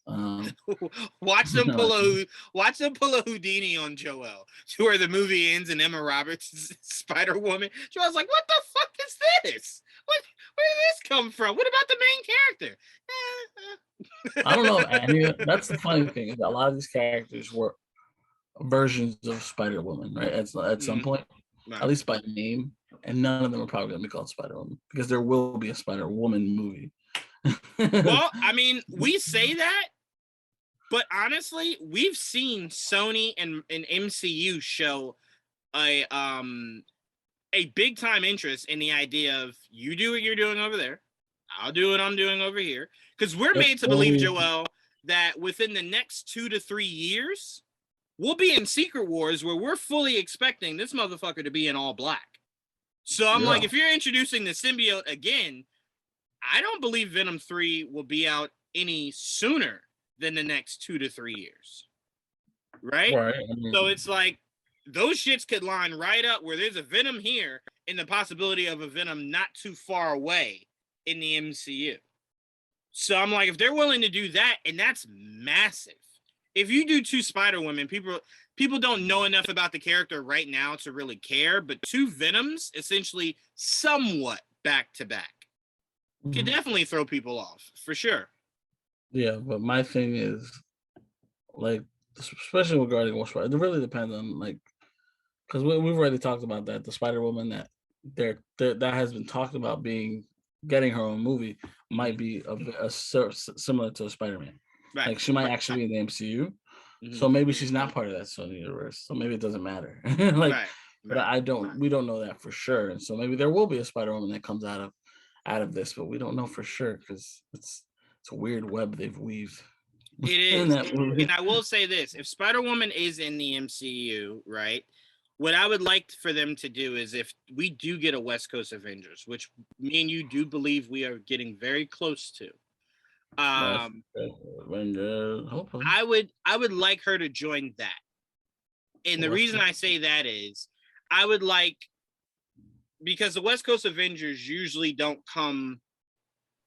Watch them pull a Houdini on Joel, to where the movie ends and Emma Roberts is Spider-Woman. Joel's like, what the fuck is this? Where did this come from? What about the main character? I don't know. That's the funny thing, is that a lot of these characters were versions of Spider-Woman, right? At some point, at least by name. And none of them are probably going to be called Spider-Woman, because there will be a Spider-Woman movie. Well, I mean, we say that, but honestly, we've seen Sony and MCU show a big time interest in the idea of, you do what you're doing over there, I'll do what I'm doing over here. Because we're made to believe, Joel, that within the next 2 to 3 years, we'll be in Secret Wars, where we're fully expecting this motherfucker to be in all black. So I'm like, if you're introducing the symbiote again, I don't believe Venom 3 will be out any sooner than the next 2 to 3 years. Right? So it's like those shits could line right up where there's a Venom here and the possibility of a Venom not too far away in the MCU. So I'm like, if they're willing to do that, and that's massive. If you do 2 Spider-Women, people don't know enough about the character right now to really care, but 2 Venoms, essentially somewhat back to back, could definitely throw people off, for sure. Yeah, but my thing is, like, especially regarding what Spider, it really depends on, like, because we've already talked about that, the Spider-Woman that has been talked about getting her own movie might be similar to a Spider-Man. Right. Like, she might actually be in the MCU. So maybe she's not part of that Sony universe. So maybe it doesn't matter. But we don't know that for sure. And so maybe there will be a Spider-Woman that comes out of this, but we don't know for sure because it's a weird web they've weaved. It is. And I will say this, if Spider-Woman is in the MCU, right, what I would like for them to do is if we do get a West Coast Avengers, which me and you do believe we are getting very close to, I would like her to join that. And the reason I say that is I would like, because the West Coast Avengers usually don't come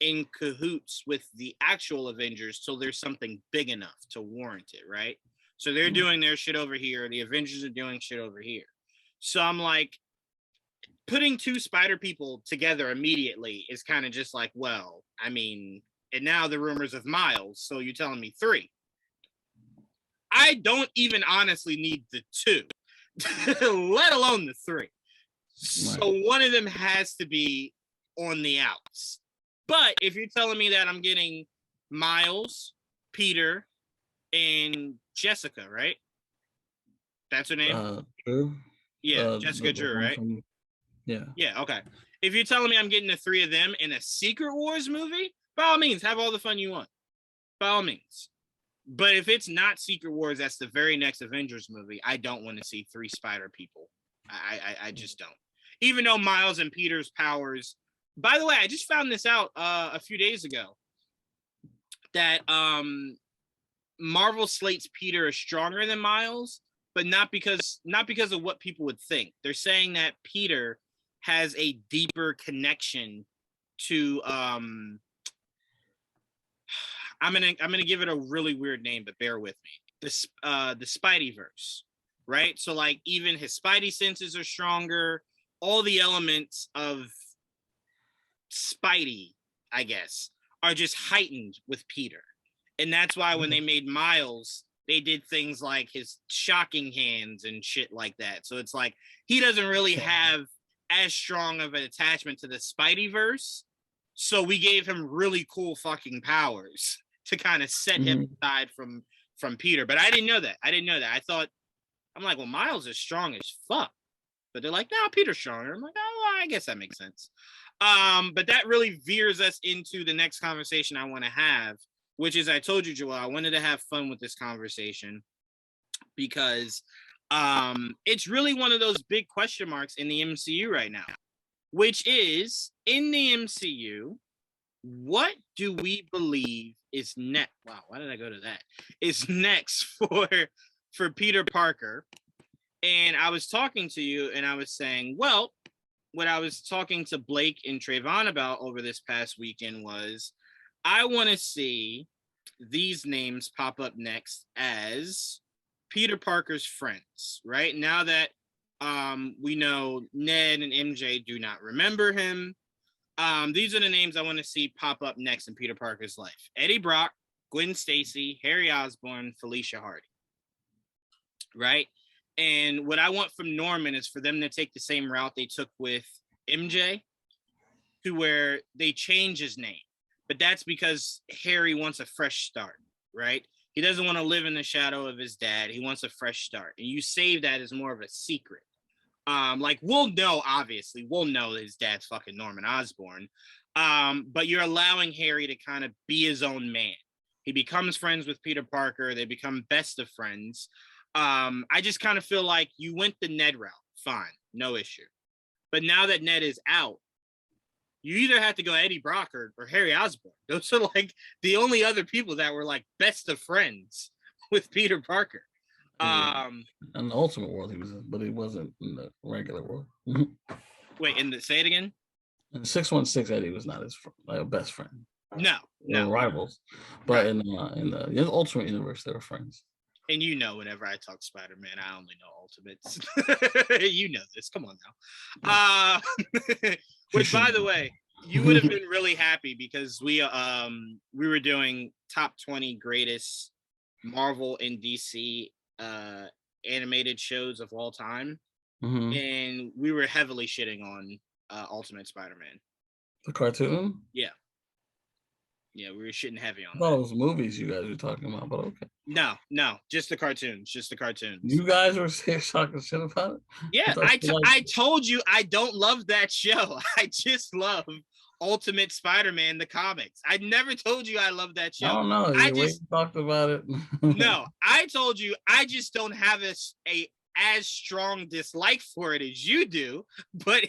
in cahoots with the actual Avengers till there's something big enough to warrant it, right? So they're doing their shit over here. The Avengers are doing shit over here. So I'm like, putting 2 Spider people together immediately is kind of just like, well, I mean, and now the rumors of Miles. So you're telling me 3. I don't even honestly need the 2, let alone the 3. So one of them has to be on the outs. But if you're telling me that I'm getting Miles, Peter, and Jessica, right? That's her name? Drew. Yeah, Jessica Drew, right? Yeah. Yeah, okay. If you're telling me I'm getting the 3 of them in a Secret Wars movie, by all means, have all the fun you want. By all means. But if it's not Secret Wars, that's the very next Avengers movie, I don't want to see 3 Spider people. I just don't. Even though Miles and Peter's powers... By the way, I just found this out a few days ago that Marvel slates Peter as stronger than Miles, but not because of what people would think. They're saying that Peter has a deeper connection to I'm gonna give it a really weird name, but bear with me. The Spideyverse, right? So like even his Spidey senses are stronger. All the elements of Spidey, I guess, are just heightened with Peter. And that's why when they made Miles, they did things like his shocking hands and shit like that. So it's like he doesn't really have as strong of an attachment to the Spideyverse. So we gave him really cool fucking powers to kind of set him aside from Peter. But I didn't know that. I thought, I'm like, well, Miles is strong as fuck. But they're like, no, Peter's stronger. I'm like, oh, well, I guess that makes sense. But that really veers us into the next conversation I want to have, which is, I told you, Joel, I wanted to have fun with this conversation because it's really one of those big question marks in the MCU right now, which is, in the MCU, what do we believe is next? Wow, why did I go to that? Is next for Peter Parker? And I was talking to you and I was saying, well, what I was talking to Blake and Trevon about over this past weekend was, I want to see these names pop up next as Peter Parker's friends, right? Now that we know Ned and MJ do not remember him, these are the names I want to see pop up next in Peter Parker's life. Eddie Brock, Gwen Stacy, Harry Osborn, Felicia Hardy, right? And what I want from Norman is for them to take the same route they took with MJ, to where they change his name. But that's because Harry wants a fresh start, right? He doesn't want to live in the shadow of his dad. He wants a fresh start. And you save that as more of a secret. Like, we'll know his dad's fucking Norman Osborn. But you're allowing Harry to kind of be his own man. He becomes friends with Peter Parker. They become best of friends. I just kind of feel like you went the Ned route. Fine. No issue. But now that Ned is out, you either have to go Eddie Brock or Harry Osborn. Those are like the only other people that were like best of friends with Peter Parker. In the Ultimate world, he was, but he wasn't in the regular world. Wait, say it again. In 616, Eddie was not his best friend. No, they were rivals. But in the Ultimate universe, they were friends. And whenever I talk Spider-Man, I only know Ultimates. You know this. Come on now. Which, by the way, you would have been really happy because we were doing top 20 greatest Marvel and DC animated shows of all time, and we were heavily shitting on Ultimate Spider-Man. The cartoon? Yeah, we were shitting heavy on. I thought it was movies you guys were talking about, but okay. No, just the cartoons. You guys were talking shit about it? Yeah, I told you I don't love that show. I just love Ultimate Spider-Man, the comics. I never told you I love that show. I don't know. I just talked about it. No, I told you I just don't have a as strong dislike for it as you do. But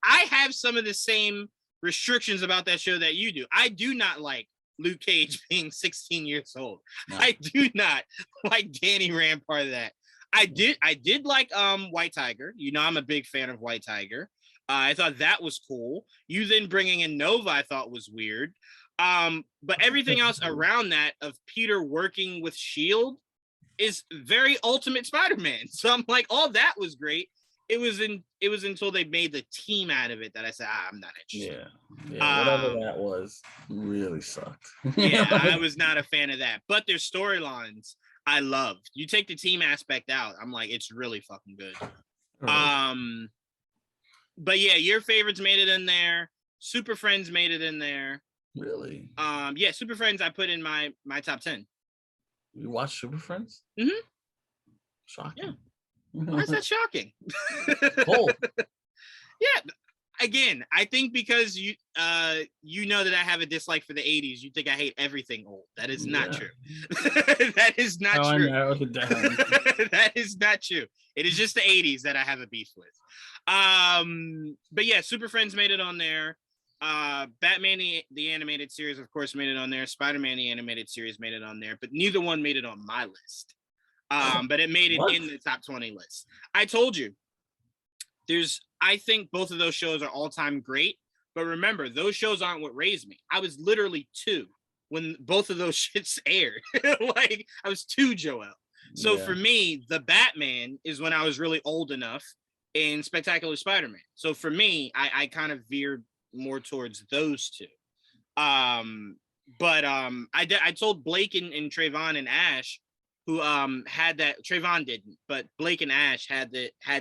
I have some of the same restrictions about that show that you do. I do not like Luke Cage being 16 years old. No. I do not like Danny Rand part of that. I did like White Tiger. You know, I'm a big fan of White Tiger. I thought that was cool. You then bringing in Nova, I thought was weird. But everything else around that of Peter working with S.H.I.E.L.D. is very Ultimate Spider-Man. So I'm like, all that was great. It was until they made the team out of it that I said, I'm not interested. Yeah, whatever that was really sucked. Yeah, I was not a fan of that. But their storylines, I loved. You take the team aspect out, I'm like, it's really fucking good. Right. But yeah, your favorites made it in there. Super Friends made it in there. Really? Yeah, Super Friends I put in my top 10. You watch Super Friends? Mm-hmm. Shocking. Yeah. Why is that shocking? Cool. Yeah. Again, I think because you know that I have a dislike for the 80s, you think I hate everything old. That is not true. That is not true. I narrowed it down. That is not true. It is just the 80s that I have a beef with. But yeah, Super Friends made it on there. Batman the animated series, of course, made it on there. Spider-Man the animated series made it on there, but neither one made it on my list. But it made it in the top 20 list. I told you, I think both of those shows are all-time great, but remember, those shows aren't what raised me. I was literally 2 when both of those shits aired. Like, I was 2, Joel. So for me, the Batman is when I was really old enough in Spectacular Spider-Man. So for me, I kind of veered more towards those 2. But I told Blake and Trevon and Ash, who had that. Trevon didn't, but Blake and Ash had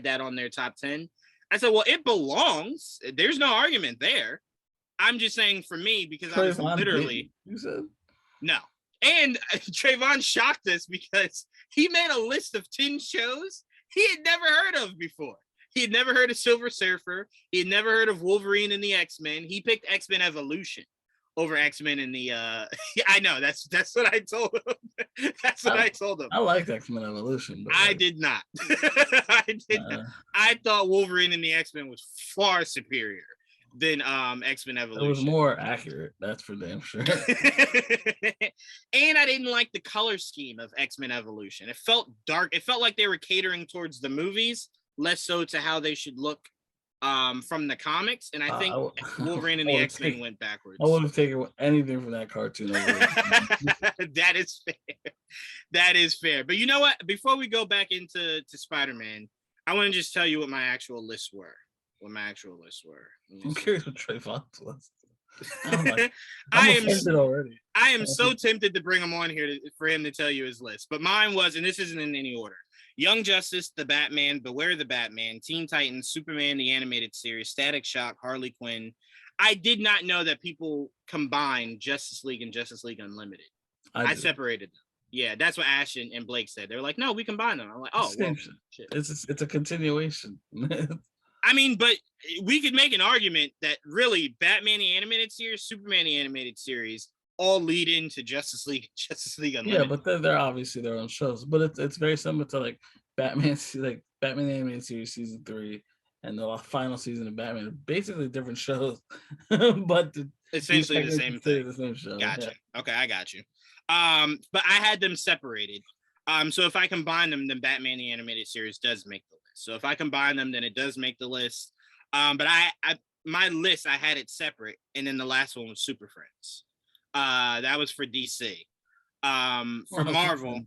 that on their top 10. I said, well, it belongs. There's no argument there. I'm just saying for me, because Trevon I was literally you said no. And Trevon shocked us because he made a list of 10 shows he had never heard of before. He had never heard of Silver Surfer. He had never heard of Wolverine and the X-Men. He picked X-Men Evolution over X-Men in the I know that's what I told him. That's what I told him. I liked X-Men Evolution, but I did not. I did not. I thought Wolverine and the X-Men was far superior than X-Men Evolution. It was more accurate, that's for damn sure. And I didn't like the color scheme of X-Men Evolution. It felt dark. It felt like they were catering towards the movies, less so to how they should look from the comics, and I think Wolverine and the X-Men went backwards. I would have taken anything from that cartoon. That is fair. That is fair. But you know what? Before we go back into Spider-Man, I want to just tell you what my actual lists were. I'm curious what Trayvon's list. I am so tempted to bring him on here for him to tell you his list, but mine was, and this isn't in any order: Young Justice, The Batman, Beware the Batman, Teen Titans, Superman the Animated Series, Static Shock, Harley Quinn. I did not know that people combined Justice League and Justice League Unlimited. I separated them. Yeah, that's what Ash and Blake said. They're like, no, we combined them. I'm like, oh, well, shit. It's a continuation. I mean, but we could make an argument that really Batman the Animated Series, Superman the Animated Series all lead into Justice League Unlimited. Yeah, but they're obviously their own shows. But it's very similar to like Batman the Animated Series season 3 and the final season of Batman are basically different shows, but essentially the same thing. The same show. Gotcha. Yeah. Okay, I got you. But I had them separated. So if I combine them, then Batman the Animated Series does make the list. So if I combine them, then it does make the list. But my list, I had it separate, and then the last one was Super Friends. That was for DC. For Marvel,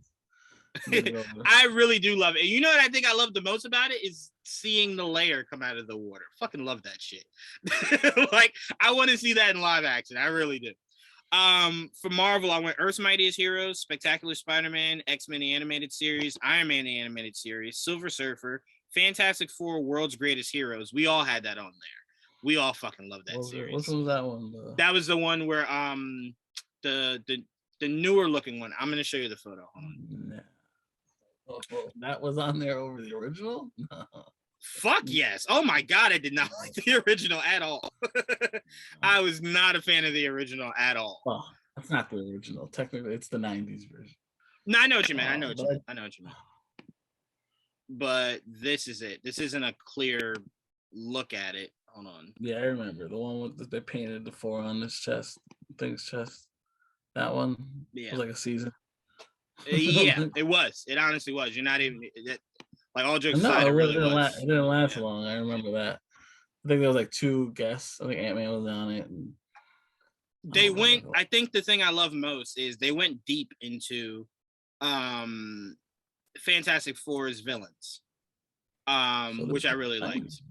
I really do love it. And you know what I think I love the most about it is seeing the layer come out of the water. Fucking love that shit. Like, I want to see that in live action. I really do. For Marvel, I went Earth's Mightiest Heroes, Spectacular Spider-Man, X-Men the Animated Series, Iron Man the Animated Series, Silver Surfer, Fantastic Four, World's Greatest Heroes. We all had that on there. We all fucking love that series. Which one was that one? That was the one where the newer looking one. I'm gonna show you the photo. Oh, that was on there over the original? No. Fuck yes. Oh my god, I did not like the original at all. I was not a fan of the original at all. Well, that's not the original. Technically, it's the 90s version. No, I know what you meant. I know what you meant. But this is it. This isn't a clear look at it. Hold on. Yeah, I remember the one with they painted the 4 on his chest, Thing's chest. That one was like a season. Yeah, it was. It honestly was. You're not even like all jokes aside. It really was. It didn't last long. I remember that. I think there was like 2 guests. I think Ant-Man was on it. And they went. I think the thing I love most is they went deep into Fantastic Four's villains, which I really liked.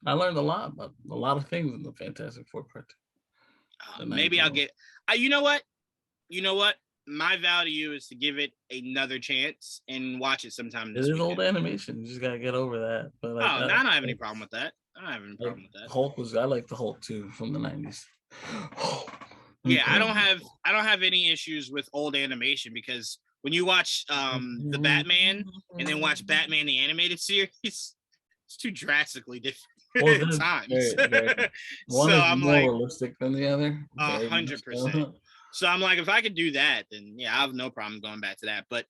I learned a lot about a lot of things in the Fantastic Four cartoon. Maybe I'll get. You know what? My vow to you is to give it another chance and watch it sometime this weekend. It is old animation. You just gotta get over that. But like, I don't have any problem with that. I like the Hulk too from the 90s. Yeah, I don't have any issues with old animation because when you watch the Batman and then watch Batman the Animated Series, it's too drastically different times. One is more realistic than the other. 100%. So I'm like, if I could do that, then yeah, I have no problem going back to that. But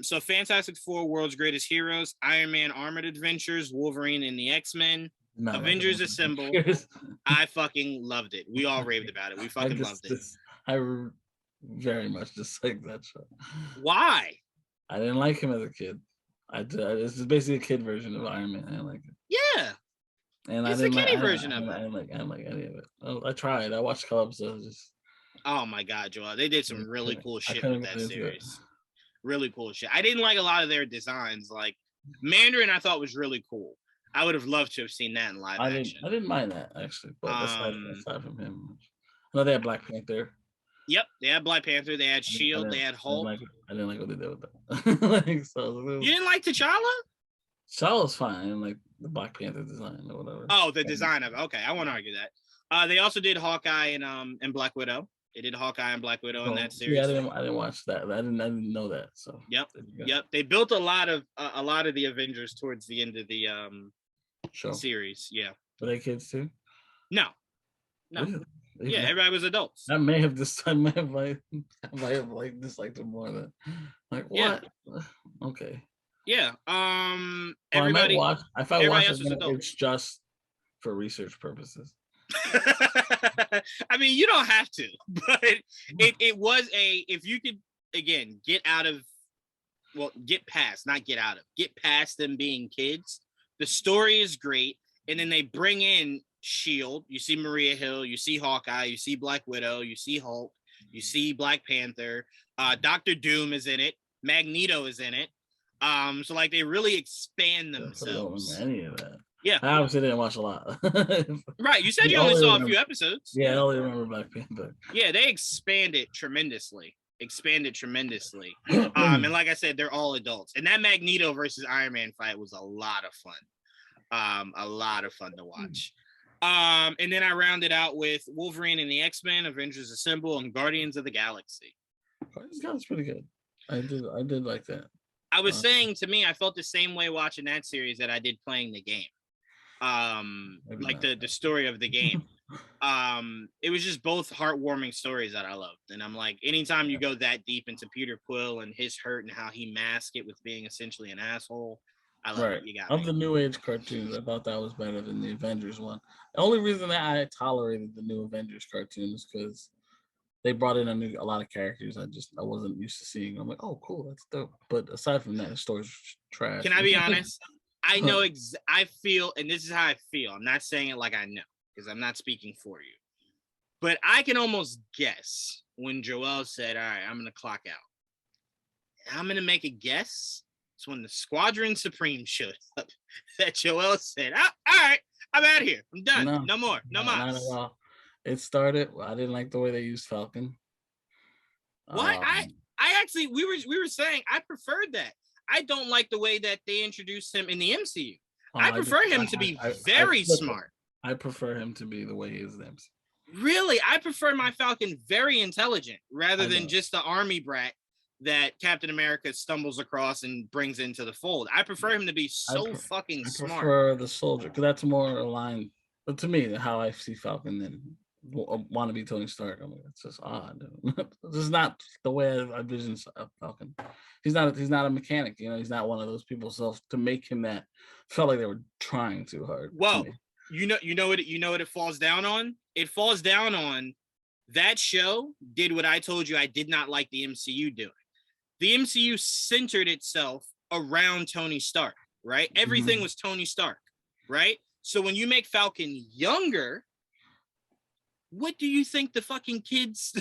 so Fantastic Four, World's Greatest Heroes, Iron Man Armored Adventures, Wolverine and the X-Men, Avengers Assemble. I fucking loved it. We all raved about it. We fucking loved it. I very much dislike that show. Why? I didn't like him as a kid. This is basically a kid version of Iron Man. I didn't like it. Yeah. And it's a kiddie version of it. I didn't like any of it. I tried. I watched clubs. So just. Oh my god, Joel! They did some really cool shit with that series. Really cool shit. I didn't like a lot of their designs. Like Mandarin, I thought was really cool. I would have loved to have seen that in live action. I didn't mind that actually, but aside from him, no, they had Black Panther. Yep, they had Black Panther. They had Shield. They had Hulk. I didn't like what they did with that. You didn't like T'Challa? T'Challa's fine. I didn't like the Black Panther design or whatever. Oh, the design of it. Okay, I won't argue that. They also did Hawkeye and Black Widow. They did Hawkeye and Black Widow in that series. Yeah, I didn't watch that. I didn't know that. So yep. They built a lot of the Avengers towards the end of the series. Yeah. Were they kids too? No. Really? Yeah, everybody was adults. I may have disliked them more than like what? Yeah. Okay. Yeah. Everybody. If I watch it, it's just for research purposes. I mean, you don't have to, but it was if you could again get past them being kids. The story is great, and then they bring in Shield. You see Maria Hill, you see Hawkeye, you see Black Widow, you see Hulk, you see Black Panther. Dr. Doom is in it. Magneto is in it. So like they really expand themselves. I don't remember any of that. Yeah, I obviously didn't watch a lot. Right, you said you only saw a few episodes. Yeah, I only remember Black Panther. Yeah, they expanded tremendously. And like I said, they're all adults. And that Magneto versus Iron Man fight was a lot of fun. A lot of fun to watch. And then I rounded out with Wolverine and the X-Men, Avengers Assemble, and Guardians of the Galaxy. That's pretty good. I did like that. I was saying to me, I felt the same way watching that series that I did playing the game. Like the story of the game. It was just both heartwarming stories that I loved. And I'm like, anytime you go that deep into Peter Quill and his hurt and how he masked it with being essentially an asshole, I love it. You got Of me. the New Age cartoons, I thought that was better than the Avengers one. The only reason that I tolerated the new Avengers cartoon is because they brought in a lot of characters I wasn't used to seeing. I'm like, oh, cool, that's dope. But aside from that, the story's trash. Can I be honest? I know. I feel, and this is how I feel. I'm not saying it like I know because I'm not speaking for you. But I can almost guess when Joel said, all right, I'm going to clock out. I'm going to make a guess. It's when the Squadron Supreme showed up that Joel said, all right, I'm out of here. I'm done. No more. No more. Not at all. It started. I didn't like the way they used Falcon. What? I actually, we were saying I preferred that. I don't like the way that they introduced him in the MCU. I prefer him to be very smart. I prefer him to be the way he is in the MCU. Really, I prefer my Falcon very intelligent rather than just the army brat that Captain America stumbles across and brings into the fold. I prefer him to be fucking smart. I prefer the soldier because that's more aligned. But to me, how I see Falcon than want to be Tony Stark. I mean, it's just odd. This is not the way I envision Falcon. He's not a mechanic. You know, he's not one of those people. So to make him that, felt like they were trying too hard. Well, you know what it falls down on? It falls down on that show did what I told you I did not like the MCU doing. The MCU centered itself around Tony Stark, right? Everything was Tony Stark, right? So when you make Falcon younger, what do you think the fucking kids,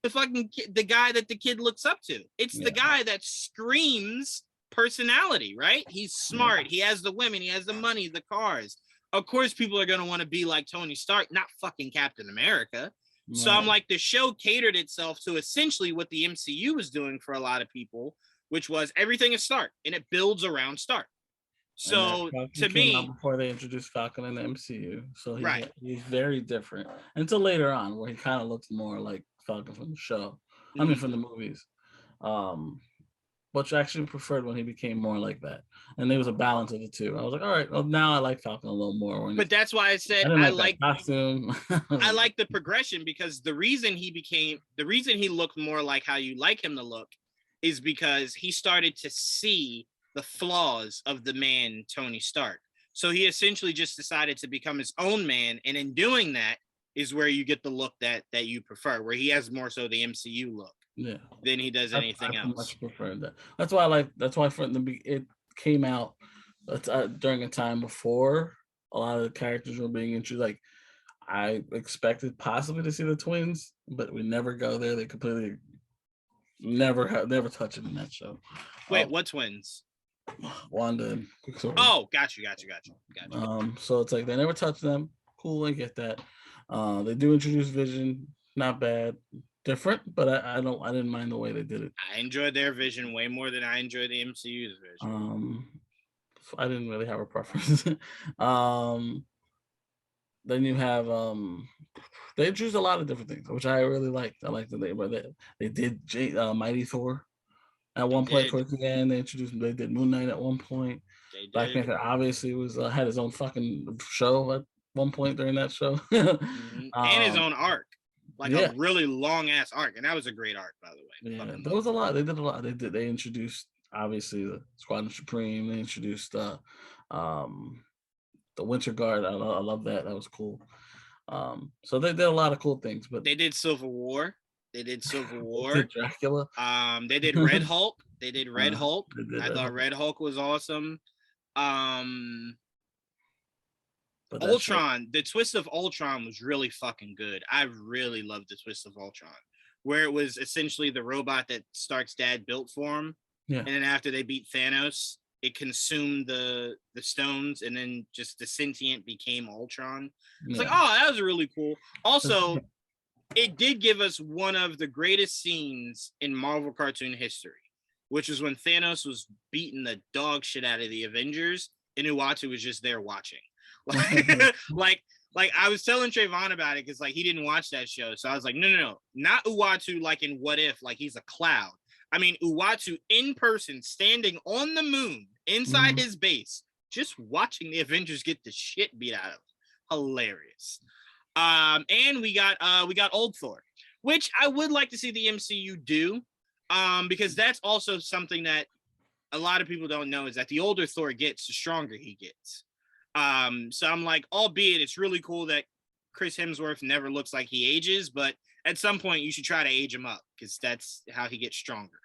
the guy that the kid looks up to? It's the guy that screams personality, right? He's smart. He has the women. He has the money, the cars. Of course, people are going to want to be like Tony Stark, not fucking Captain America. Right. So I'm like, the show catered itself to essentially what the MCU was doing for a lot of people, which was everything is Stark and it builds around Stark. So to me, before they introduced Falcon in the MCU, so he's very different until later on where he kind of looks more like Falcon from the show. I mean, from the movies. But I actually preferred when he became more like that. And there was a balance of the two. I was like, all right, well, now I like Falcon a little more. But that's why I said I like costume. I like the progression because the reason he looked more like how you like him to look is because he started to see the flaws of the man, Tony Stark. So he essentially just decided to become his own man. And in doing that is where you get the look that you prefer, where he has more so the MCU look. Yeah, than he does anything else. I much prefer that. That's why it came out during a time before a lot of the characters were being introduced. Like I expected possibly to see the twins, but we never go there. They completely never touch it in that show. Wait, what twins? Wanda and Quicksilver. Oh, got you. So it's like they never touch them. Cool, I get that. They do introduce Vision, not bad. Different, but I didn't mind the way they did it. I enjoyed their Vision way more than I enjoyed the MCU's Vision. I didn't really have a preference. Then you have they introduced a lot of different things, which I really liked. I liked that they did Mighty Thor at one point towards the end. They did Moon Knight at one point. Black Panther obviously was had his own fucking show at one point during that show. And his own arc. Like a really long ass arc, and that was a great arc, by the way. Yeah, there was a lot. They did a lot. They introduced obviously the Squadron Supreme. They introduced the Winter Guard. I love that. That was cool. So they did a lot of cool things. But they did Civil War. They did Dracula. They did Red Hulk. Hulk. I thought Red Hulk was awesome. Ultron, the twist of Ultron was really fucking good. I really loved the twist of Ultron, where it was essentially the robot that Stark's dad built for him. Yeah. And then after they beat Thanos, it consumed the stones, and then just the sentient became Ultron. It's like, oh, that was really cool. Also, it did give us one of the greatest scenes in Marvel cartoon history, which is when Thanos was beating the dog shit out of the Avengers, and Uatu was just there watching. like I was telling Trevon about it because like he didn't watch that show, so I was like, no, not Uatu like in What If, like he's a cloud. I mean Uatu in person, standing on the moon inside his base, just watching the Avengers get the shit beat out of him. Hilarious. And we got old Thor, which I would like to see the MCU do, because that's also something that a lot of people don't know is that the older Thor gets, the stronger he gets. So I'm like, albeit it's really cool that Chris Hemsworth never looks like he ages, but at some point you should try to age him up because that's how he gets stronger.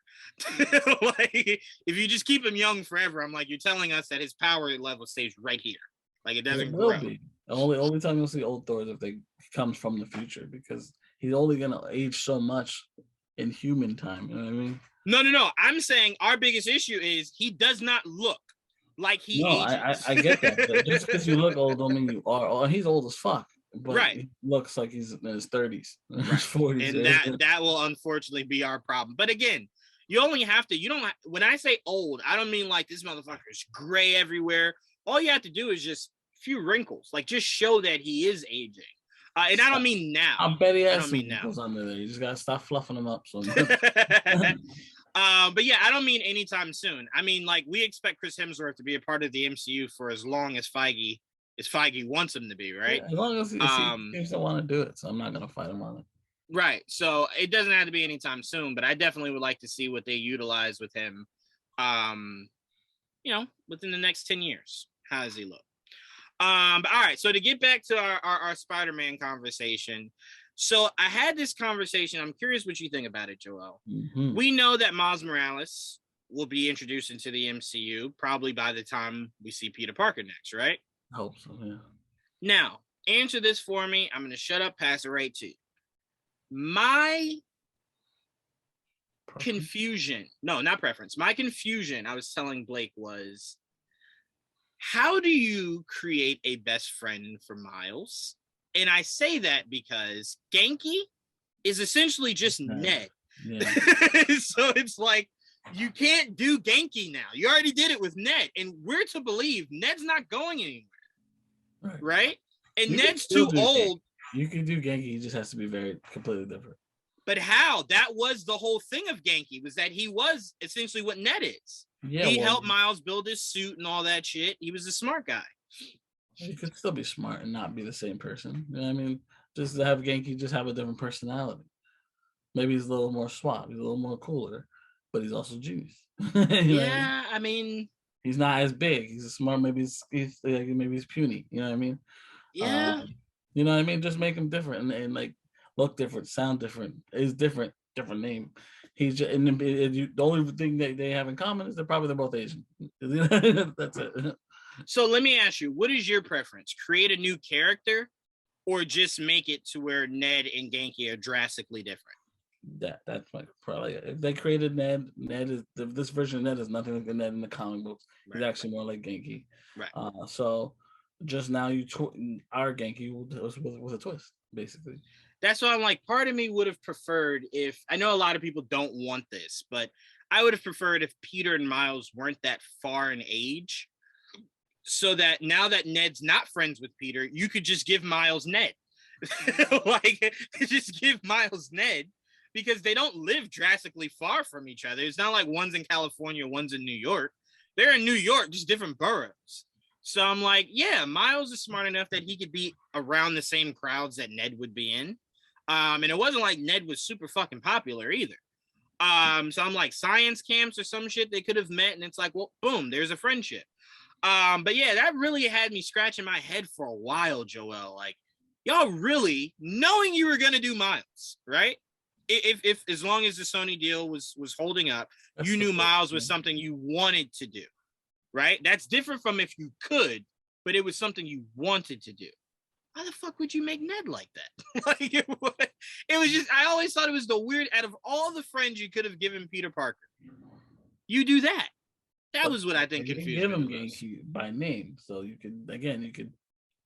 Like, if you just keep him young forever, I'm like, you're telling us that his power level stays right here. Like, it doesn't grow. Be. The only time you'll see old Thor is if he comes from the future, because he's only gonna age so much in human time. You know what I mean? No. I'm saying our biggest issue is he does not look like he ages. I get that. But just because you look old don't mean you are. Oh, he's old as fuck. But right. He looks like he's in his 30s, right. 40s. And that will unfortunately be our problem. But again, you only have to, when I say old, I don't mean like this motherfucker's gray everywhere. All you have to do is just a few wrinkles, like just show that he is aging. And I don't mean now. I bet he has some wrinkles under there. You just gotta stop fluffing them up. So. But yeah, I don't mean anytime soon. I mean, like, we expect Chris Hemsworth to be a part of the MCU for as long as Feige wants him to be, right? Yeah, as long as he seems to want to do it, so I'm not gonna fight him on it. Right. So it doesn't have to be anytime soon, but I definitely would like to see what they utilize with him. Within the next 10 years. How does he look? But all right. So to get back to our Spider-Man conversation. So I had this conversation. I'm curious what you think about it, Joel. Mm-hmm. We know that Miles Morales will be introduced into the MCU probably by the time we see Peter Parker next, right? I hope so, yeah. Now, answer this for me. I'm going to shut up, pass it right to you. My confusion, no, not preference. My confusion, I was telling Blake, was how do you create a best friend for Miles? And I say that because Genki is essentially just Ned. Yeah. So it's like, you can't do Genki now. You already did it with Ned. And we're to believe Ned's not going anywhere. Right? And Ned's too old. You can do Genki, he just has to be completely different. But how? That was the whole thing of Genki, was that he was essentially what Ned is. Yeah, he helped Miles build his suit and all that shit. He was a smart guy. He could still be smart and not be the same person. You know what I mean? Just to have Genki just have a different personality. Maybe he's a little more suave, he's a little more cooler, but he's also genius. Yeah, I mean, he's not as big. He's smart. Maybe he's puny. You know what I mean? Yeah. You know what I mean? Just make him different and like look different, sound different. Is different name. He's just, the only thing that they have in common is they're both Asian. That's it. So let me ask you, what is your preference? Create a new character, or just make it to where Ned and Genki are drastically different? That's like probably if they created Ned is this version of Ned is nothing like the Ned in the comic books. Right. He's actually more like Genki. Right. So just now our Genki with a twist, basically. That's why I'm like, part of me would have preferred if, I know a lot of people don't want this, but I would have preferred if Peter and Miles weren't that far in age, so that now that Ned's not friends with Peter, you could just give Miles Ned. Like, just give Miles Ned, because they don't live drastically far from each other. It's not like one's in California, one's in New York. They're in New York, just different boroughs. So I'm like, yeah, Miles is smart enough that he could be around the same crowds that Ned would be in. And it wasn't like Ned was super fucking popular either. So I'm like, science camps or some shit, they could have met, and it's like, well, boom, there's a friendship. But yeah, that really had me scratching my head for a while, Joel. Like, y'all really, knowing you were gonna do Miles, right? If as long as the Sony deal was holding up, you knew Miles was something you wanted to do, right? That's different from if you could, but it was something you wanted to do. Why the fuck would you make Ned like that? Like, it was just, I always thought it was the weird, out of all the friends you could have given Peter Parker, you do that. That was what I think confused me. Give him Genki by name, so you could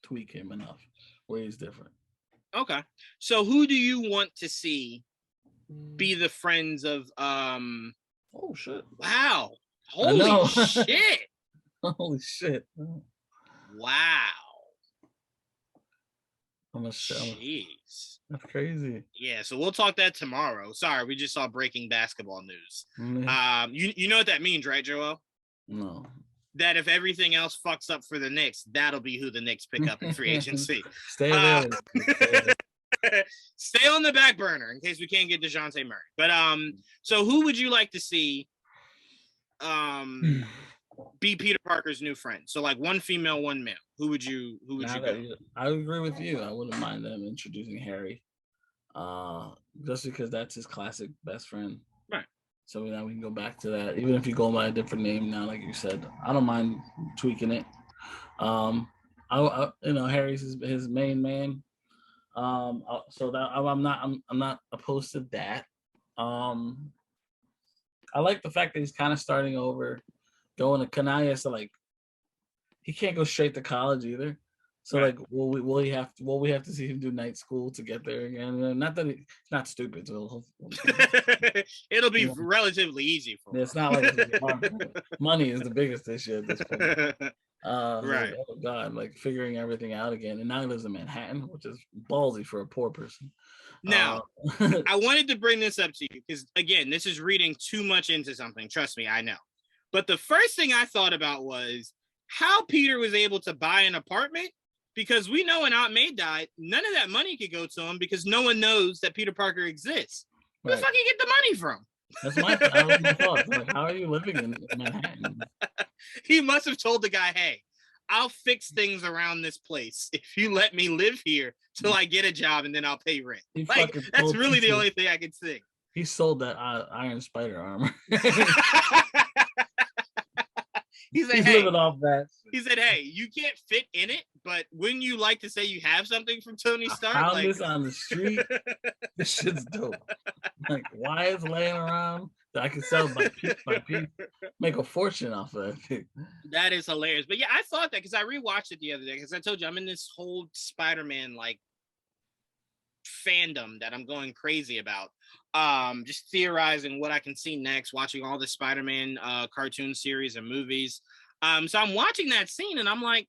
tweak him enough where he's different. Okay. So who do you want to see be the friends of oh shit. Wow. Holy shit. Holy shit. Wow. Jeez. That's crazy. Yeah, so we'll talk that tomorrow. Sorry, we just saw breaking basketball news. Mm-hmm. You know what that means, right, Joel? No. That if everything else fucks up for the Knicks, that'll be who the Knicks pick up in free agency. Stay there. Stay on the back burner in case we can't get DeJounte Murray. But so who would you like to see be Peter Parker's new friend? So like one female, one male. Who would you go? I agree with you. I wouldn't mind them introducing Harry. Just because that's his classic best friend. Right. So now we can go back to that. Even if you go by a different name now, like you said, I don't mind tweaking it. Harry's his main man. So that I'm not opposed to that. I like the fact that he's kind of starting over, going to Kanaya. So like, he can't go straight to college either. So right. Like, will we have to see him do night school to get there again? Not that he's not stupid. So it'll be relatively easy for him. It's not like money is the biggest issue at this point. Right. Like, oh God, like figuring everything out again. And now he lives in Manhattan, which is ballsy for a poor person. Now, I wanted to bring this up to you because, again, this is reading too much into something. Trust me, I know. But the first thing I thought about was how Peter was able to buy an apartment, because we know when Aunt May died, none of that money could go to him because no one knows that Peter Parker exists. Where the fuck you get the money from? That was my thought. Like, how are you living in Manhattan? He must have told the guy, hey, I'll fix things around this place if you let me live here till I get a job and then I'll pay rent. Like, that's really the only thing I can think. He sold that Iron Spider armor. He's living off that. He said, hey, you can't fit in it, but wouldn't you like to say you have something from Tony Stark? I found this on the street. This shit's dope. Like, why is laying around that I can sell by piece, make a fortune off of that. That is hilarious. But yeah, I thought that because I rewatched it the other day, because I told you I'm in this whole Spider-Man like fandom that I'm going crazy about. Just theorizing what I can see next, watching all the Spider-Man cartoon series and movies. So I'm watching that scene and I'm like,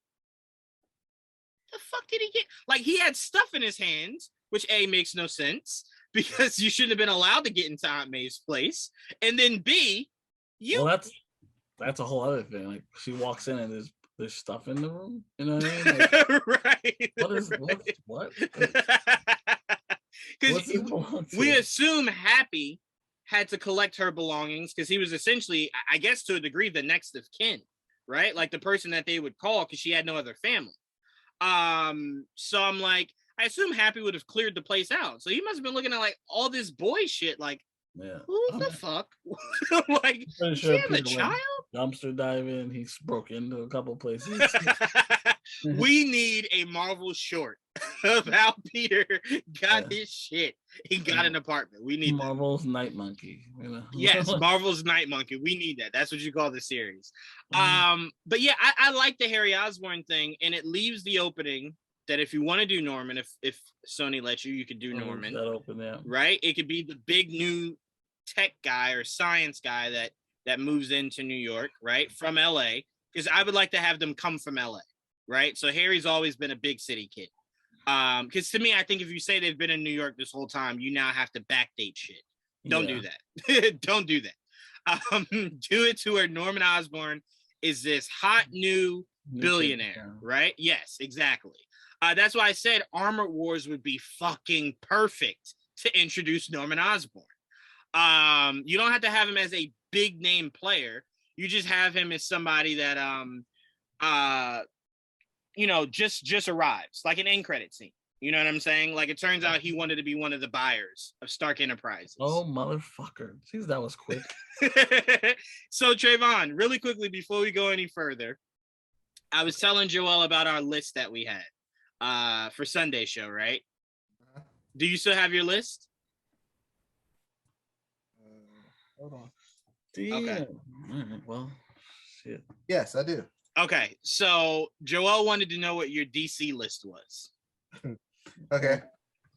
the fuck did he get? Like, he had stuff in his hands, which A, makes no sense because you shouldn't have been allowed to get into Aunt May's place. And then B, well, that's a whole other thing. Like, she walks in and there's stuff in the room. You know what I mean? Like, right. What? Because we assume Happy had to collect her belongings because he was essentially, I guess to a degree, the next of kin, right? Like the person that they would call because she had no other family. So I'm like, I assume Happy would have cleared the place out. So he must have been looking at like all this boy shit, like, who the fuck? Like, she have a child? Dumpster diving, he's broke into a couple places. We need a Marvel short of how Peter got his shit. He got an apartment. We need Marvel's Night Monkey. You know? Yes, Marvel's Night Monkey. We need that. That's what you call the series. But yeah, I like the Harry Osborn thing, and it leaves the opening that if you want to do Norman, if Sony lets you, you could do Norman. That open, yeah. Right? It could be the big new tech guy or science guy that moves into New York, right? From LA. Because I would like to have them come from LA, right? So Harry's always been a big city kid. Because to me, I think if you say they've been in New York this whole time, you now have to backdate shit. Don't do that. Don't do that. Do it to where Norman Osborn is this hot new billionaire, right? Yes, exactly. That's why I said Armored Wars would be fucking perfect to introduce Norman Osborn. You don't have to have him as a big name player. You just have him as somebody that just arrives, like an end credit scene. You know what I'm saying? Like, it turns out he wanted to be one of the buyers of Stark Enterprises. Oh, motherfucker. Jeez, that was quick. So, Trevon, really quickly before we go any further, I was telling Joel about our list that we had for Sunday show, right? Do you still have your list? Hold on. Okay. Well, shit. Yes, I do. Okay, so Joel wanted to know what your DC list was. Okay.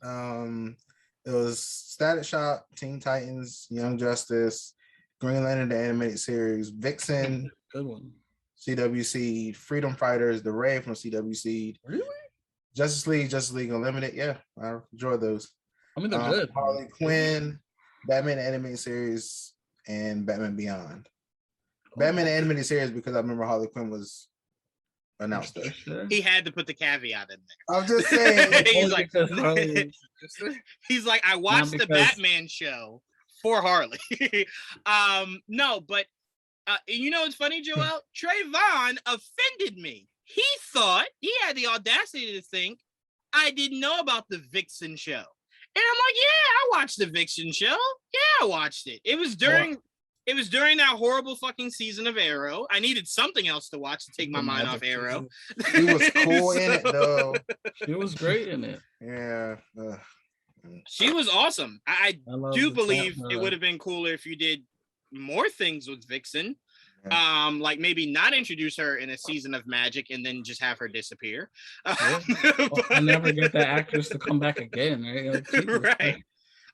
It was Static Shock, Teen Titans, Young Justice, Green Lantern, the animated series, Vixen, good one, CWC, Freedom Fighters, The Ray from CWC. Really? Justice League Unlimited. Yeah, I enjoyed those. I mean, they're good. Harley Quinn, Batman animated series, and Batman Beyond. Batman animated series because I remember Harley Quinn was announced there. Sure. He had to put the caveat in there. I'm just saying. he's like, I watched the Batman show for Harley. No, but You know what's funny, Joel? Trevon offended me. He thought, he had the audacity to think I didn't know about the Vixen show. And I'm like, yeah, I watched the Vixen show. Yeah, I watched it. It was during that horrible fucking season of Arrow. I needed something else to watch to take my mind off Arrow. She was cool in it though. She was great in it. Yeah. She was awesome. I do believe it would have been cooler if you did more things with Vixen. Yeah. Like maybe not introduce her in a season of Magic and then just have her disappear. Yeah. I never get that actress to come back again, right? Like, right.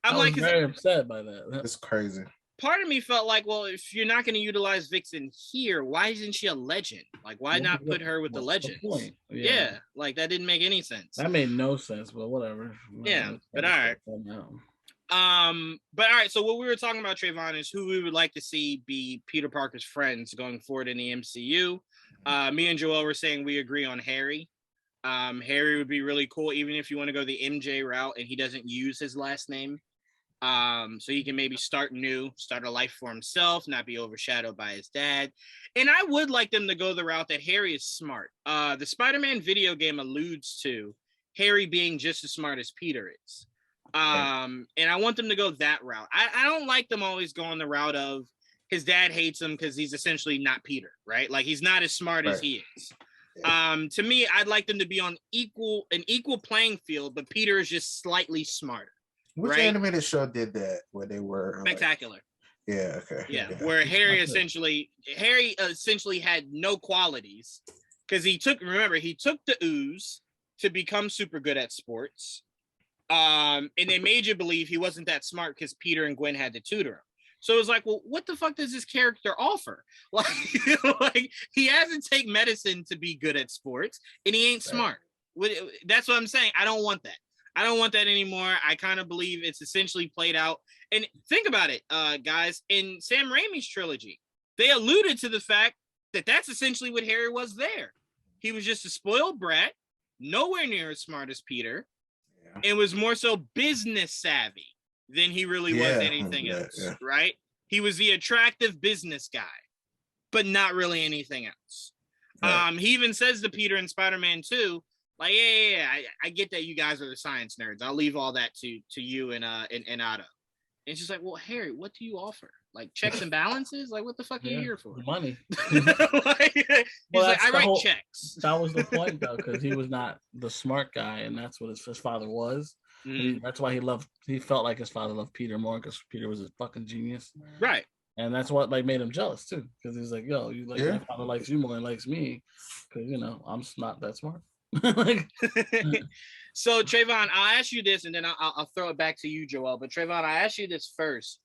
I was very upset by that. It's crazy. Part of me felt like, well, if you're not going to utilize Vixen here, why isn't she a legend? Like, why not put her with the legends? Yeah, like that didn't make any sense. That made no sense, but whatever. Yeah, but all right. But all right, so what we were talking about, Trevon, is who we would like to see be Peter Parker's friends going forward in the MCU. Me and Joel were saying we agree on Harry. Harry would be really cool, even if you want to go the MJ route and he doesn't use his last name. So he can maybe start a life for himself, not be overshadowed by his dad. And I would like them to go the route that Harry is smart. The Spider-Man video game alludes to Harry being just as smart as Peter is. And I want them to go that route. I don't like them always going the route of his dad hates him because he's essentially not Peter, right? Like he's not as smart as he is. To me, I'd like them to be on an equal playing field, but Peter is just slightly smarter. Which animated show did that where they were Spectacular? Yeah, okay. Yeah, where Harry essentially had no qualities because he took the ooze to become super good at sports. And they made you believe he wasn't that smart because Peter and Gwen had to tutor him. So it was like, well, what the fuck does this character offer? Like, like he hasn't taken medicine to be good at sports, and he ain't smart. That's what I'm saying. I don't want that. I don't want that anymore. I kind of believe it's essentially played out. And think about it, guys. In Sam Raimi's trilogy, they alluded to the fact that that's essentially what Harry was there. He was just a spoiled brat, nowhere near as smart as Peter, and was more so business savvy than he really was anything else, right? He was the attractive business guy, but not really anything else. Right. He even says to Peter in Spider-Man 2, like, I get that you guys are the science nerds. I'll leave all that to you and Otto. And it's just like, well, Harry, what do you offer? Like checks and balances? Like, what the fuck are you here for? Money. He's like, I write checks. That was the point, though, because he was not the smart guy, and that's what his father was. That's why he felt like his father loved Peter more because Peter was a fucking genius. Right. And that's what made him jealous too, because he's like, yo, my father likes you more than likes me, because I'm not that smart. So Trevon, I'll ask you this, and then I'll throw it back to you, Joel. But Trevon, I ask you this first.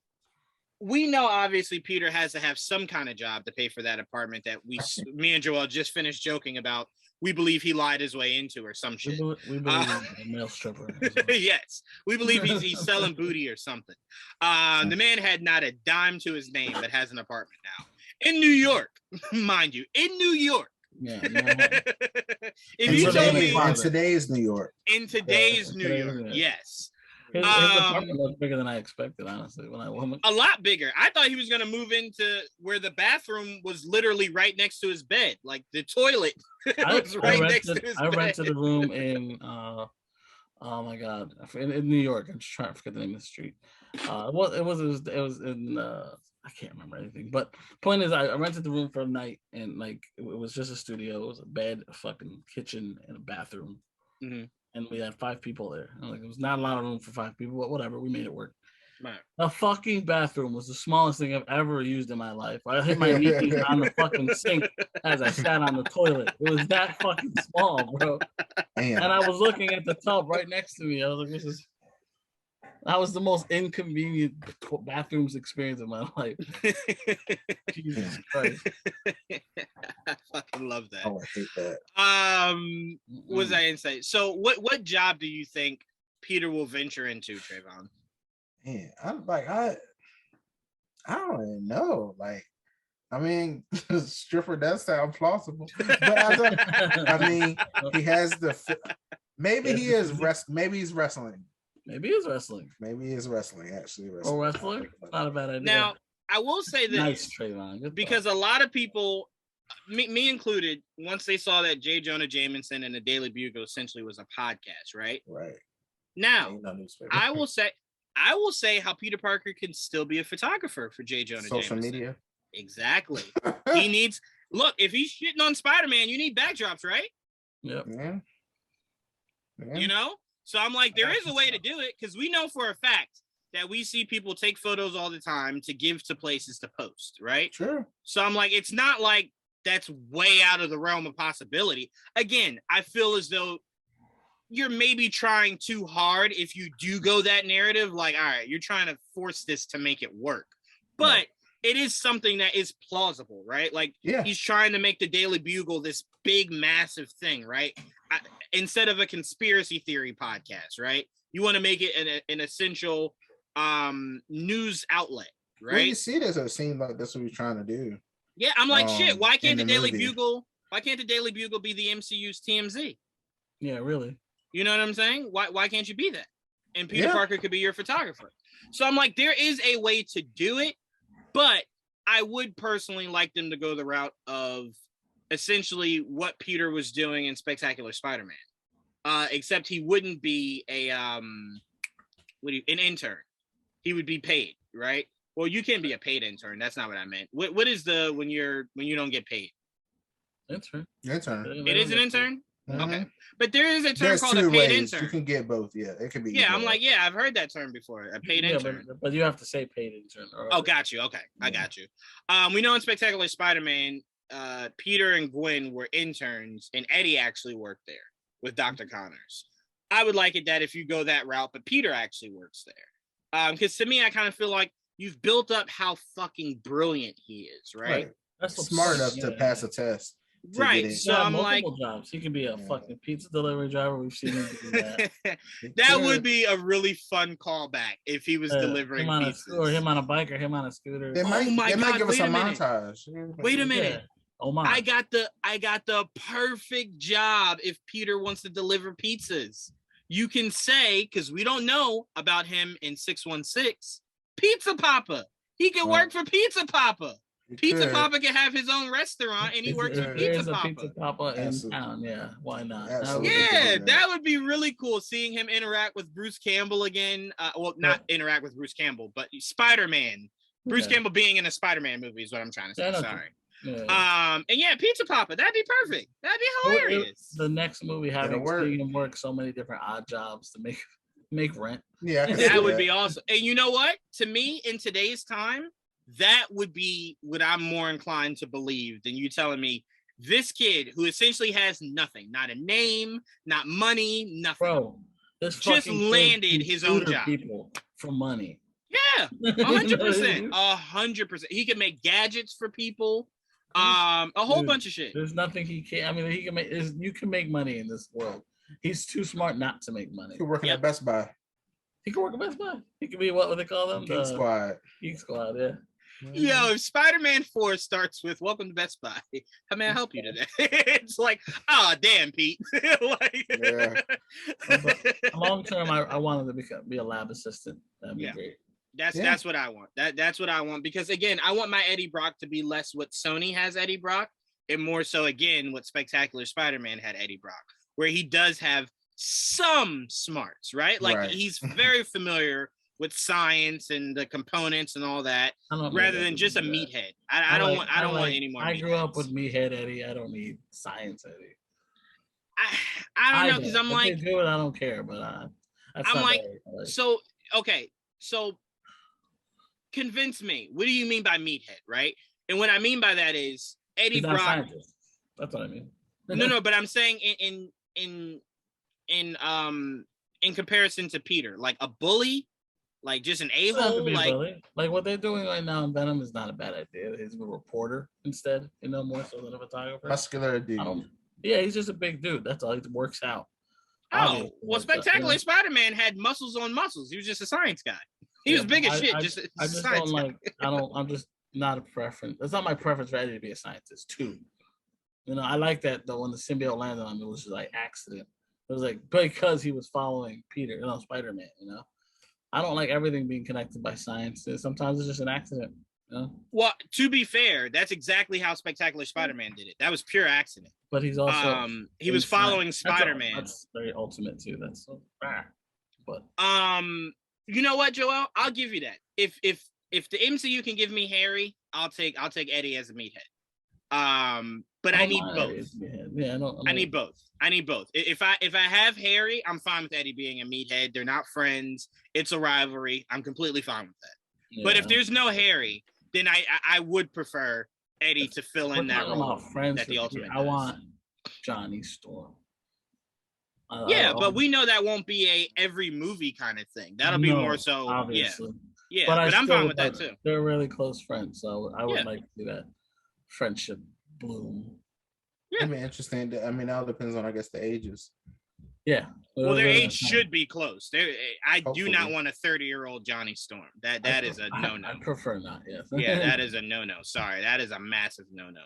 We know obviously Peter has to have some kind of job to pay for that apartment that me and Joel just finished joking about. We believe he lied his way into or some shit. We believe he's a male stripper. Yes, we believe he's selling booty or something. The man had not a dime to his name, but has an apartment now in New York, mind you, in New York. Yeah. If you told me in today's New York. Yes. His apartment looks bigger than I expected, honestly. When I went, a lot bigger. I thought he was gonna move into where the bathroom was literally right next to his bed, like the toilet was next to his bed. I rented a room in oh my god, in New York. I'm just trying to forget the name of the street. It was in I can't remember anything, but point is, I rented the room for a night, and like it was just a studio. It was a bed, a fucking kitchen, and a bathroom, and we had 5 people there. And, like, it was not a lot of room for 5 people, but whatever, we made it work. Right. The fucking bathroom was the smallest thing I've ever used in my life. I hit my knees on the fucking sink as I sat on the toilet. It was that fucking small, bro. Damn. And I was looking at the tub right next to me. I was like, that was the most inconvenient bathrooms experience of my life. Jesus Christ. I fucking love that. Oh, I hate that. What was I insane? So what job do you think Peter will venture into, Trevon? Man, I don't even know. Like, I mean, stripper, that sounds plausible. But I mean, he has maybe he is maybe he's wrestling. Maybe he's wrestling. Maybe he's wrestling, actually. Wrestling? Not a bad idea. Now, I will say this. Nice, Trevon. Because a lot of people, me included, once they saw that J. Jonah Jameson and the Daily Bugle essentially was a podcast, right? Right. Now, I will say how Peter Parker can still be a photographer for J. Jonah Jameson. Social media. Exactly. He needs, look, if he's shitting on Spider-Man, you need backdrops, right? Yep. Yeah. You know? So I'm like, there is a way to do it, because we know for a fact that we see people take photos all the time to give to places to post, right? Sure. So I'm like, it's not like that's way out of the realm of possibility. Again, I feel as though you're maybe trying too hard if you do go that narrative. Like, all right, you're trying to force this to make it work. But it is something that is plausible, right? Like, he's trying to make the Daily Bugle this big, massive thing, right? Instead of a conspiracy theory podcast, right? You want to make it an essential news outlet, right? When you see this, it seems like that's what we're trying to do. Yeah, I'm like, shit, why can't the Daily movie. Bugle be the MCU's TMZ? Yeah, really. You know what I'm saying? Why can't you be that? And Peter Parker could be your photographer. So I'm like, there is a way to do it, but I would personally like them to go the route of essentially what Peter was doing in Spectacular Spider-Man. Except he wouldn't be an intern. He would be paid, right? Well, you can't be a paid intern. That's not what I meant. What is the when you don't get paid? Intern. It is an intern? Mm-hmm. Okay. But there is a term There's called two a paid ways. intern. You can get both. Yeah, it could be. Yeah, I'm like, I've heard that term before. A paid intern. But you have to say paid intern. Oh, got you. Okay, I got you. We know in Spectacular Spider-Man, Peter and Gwen were interns, and Eddie actually worked there with Dr. Connors. I would like it that if you go that route, but Peter actually works there. Because to me, I kind of feel like you've built up how fucking brilliant he is, right? That's smart enough to pass a test. Right. So I'm like, jobs. He can be a fucking pizza delivery driver. We've seen him do that. That would be a really fun callback if he was delivering pizzas. Or him on a bike or him on a scooter. They might give us a montage. Wait a minute. Yeah. Oh my. I got the perfect job if Peter wants to deliver pizzas. You can say, because we don't know about him in 616, Pizza Papa. He can work for Pizza Papa. Pizza Papa can have his own restaurant, and he works for Pizza Papa. Pizza Papa in town, yeah. Why not? That would be really cool. Seeing him interact with Bruce Campbell again. Well, not interact with Bruce Campbell, but Spider-Man. Bruce Campbell being in a Spider-Man movie is what I'm trying to say. Sorry. Yeah. And Pizza Papa. That'd be perfect. That'd be hilarious. The next movie having seen him work so many different odd jobs to make rent. Yeah, that would be awesome. And you know what? To me, in today's time, that would be what I'm more inclined to believe than you telling me this kid who essentially has nothing, not a name, not money, nothing. Bro, this just landed his own job. People for money. Yeah, 100%. 100%. He can make gadgets for people. A whole bunch of shit. There's nothing he can't. I mean, he can make. You can make money in this world. He's too smart not to make money. He's working at Best Buy. He can work at Best Buy. He can be what they call them? Geek Squad. Geek Squad, yeah. Yo, if Spider-Man 4 starts with "Welcome to Best Buy," how may I help you today? It's like, oh damn, Pete. Long term, I wanted to be a lab assistant. That'd be great. That's what I want. That's what I want, because again, I want my Eddie Brock to be less what Sony has Eddie Brock, and more so again what Spectacular Spider-Man had Eddie Brock, where he does have some smarts, right? Like he's very familiar with science and the components and all that, rather than just a meathead. I don't want any more. I grew up with meathead Eddie. I don't need science Eddie. I don't know, because I'm like, do it. I don't care, but I'm like, so okay, so convince me. What do you mean by meathead, right? And what I mean by that is Eddie Brock. That's what I mean. No, but I'm saying in comparison to Peter, like a bully. Like just an a-hole, like what they're doing right now in Venom is not a bad idea. He's a reporter instead, more so than a photographer. Muscular dude. Yeah, he's just a big dude. That's all. He works out. Oh, well, Spectacular Spider-Man had muscles on muscles. He was just a science guy. He was big as shit. I just don't like. I'm just not a preference. It's not my preference for Eddie to be a scientist too. I like that though. When the symbiote landed on him, it was just like accident. It was like because he was following Peter, Spider-Man. I don't like everything being connected by science. Sometimes it's just an accident. Yeah. Well, to be fair, that's exactly how Spectacular Spider-Man did it. That was pure accident. But he's also he was following Spider-Man. That's very ultimate too. That's so rare. But you know what, Joel? I'll give you that. If the MCU can give me Harry, I'll take Eddie as a meathead. But I need both. Yeah, I need both. If I have Harry, I'm fine with Eddie being a meathead. They're not friends. It's a rivalry. I'm completely fine with that. Yeah. But if there's no Harry, then I would prefer Eddie to fill in that role. That the Ultimate I want Johnny Storm. But we know that won't be a every movie kind of thing. That'll be more so. Obviously. Yeah. But I'm fine with that too. They're really close friends, so I would like to see that friendship bloom. Yeah, I mean, interesting. I mean, now it depends on, I guess, the ages. Yeah. Well, their age should be close. I do not want a 30-year-old Johnny Storm. That is a no-no. I prefer not. Yes. Yeah, that is a no-no. Sorry, that is a massive no-no.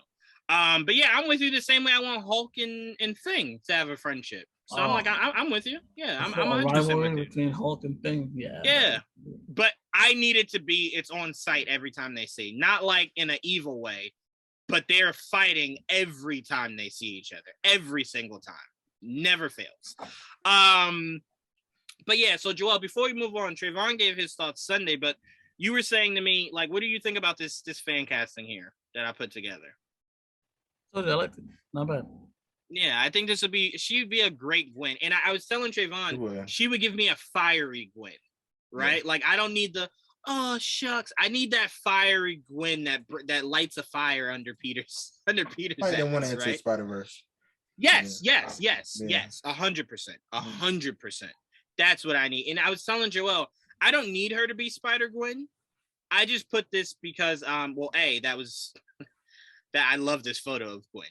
But yeah, I'm with you the same way I want Hulk and Thing to have a friendship. So I'm like, I'm with you. Yeah, I'm 100% with you. Between Hulk and Thing. Yeah. Yeah, but I need it to be it's on site every time they see, not like in an evil way, but they're fighting every time they see each other, every single time. Never fails. But yeah, so Joel, before we move on, Trevon gave his thoughts Sunday, but you were saying to me, like, what do you think about this fan casting here that I put together? I liked it. Not bad. Yeah, I think she'd be a great Gwen. And I was telling Trevon, she would give me a fiery Gwen, right? Yeah. Like, I don't need the, oh shucks, I need that fiery Gwen that lights a fire under Peter's I didn't want to enter Spider-Verse. Yes, 100%. 100%. That's what I need. And I was telling Joel, I don't need her to be Spider-Gwen. I just put this because, that was that I love this photo of Gwen.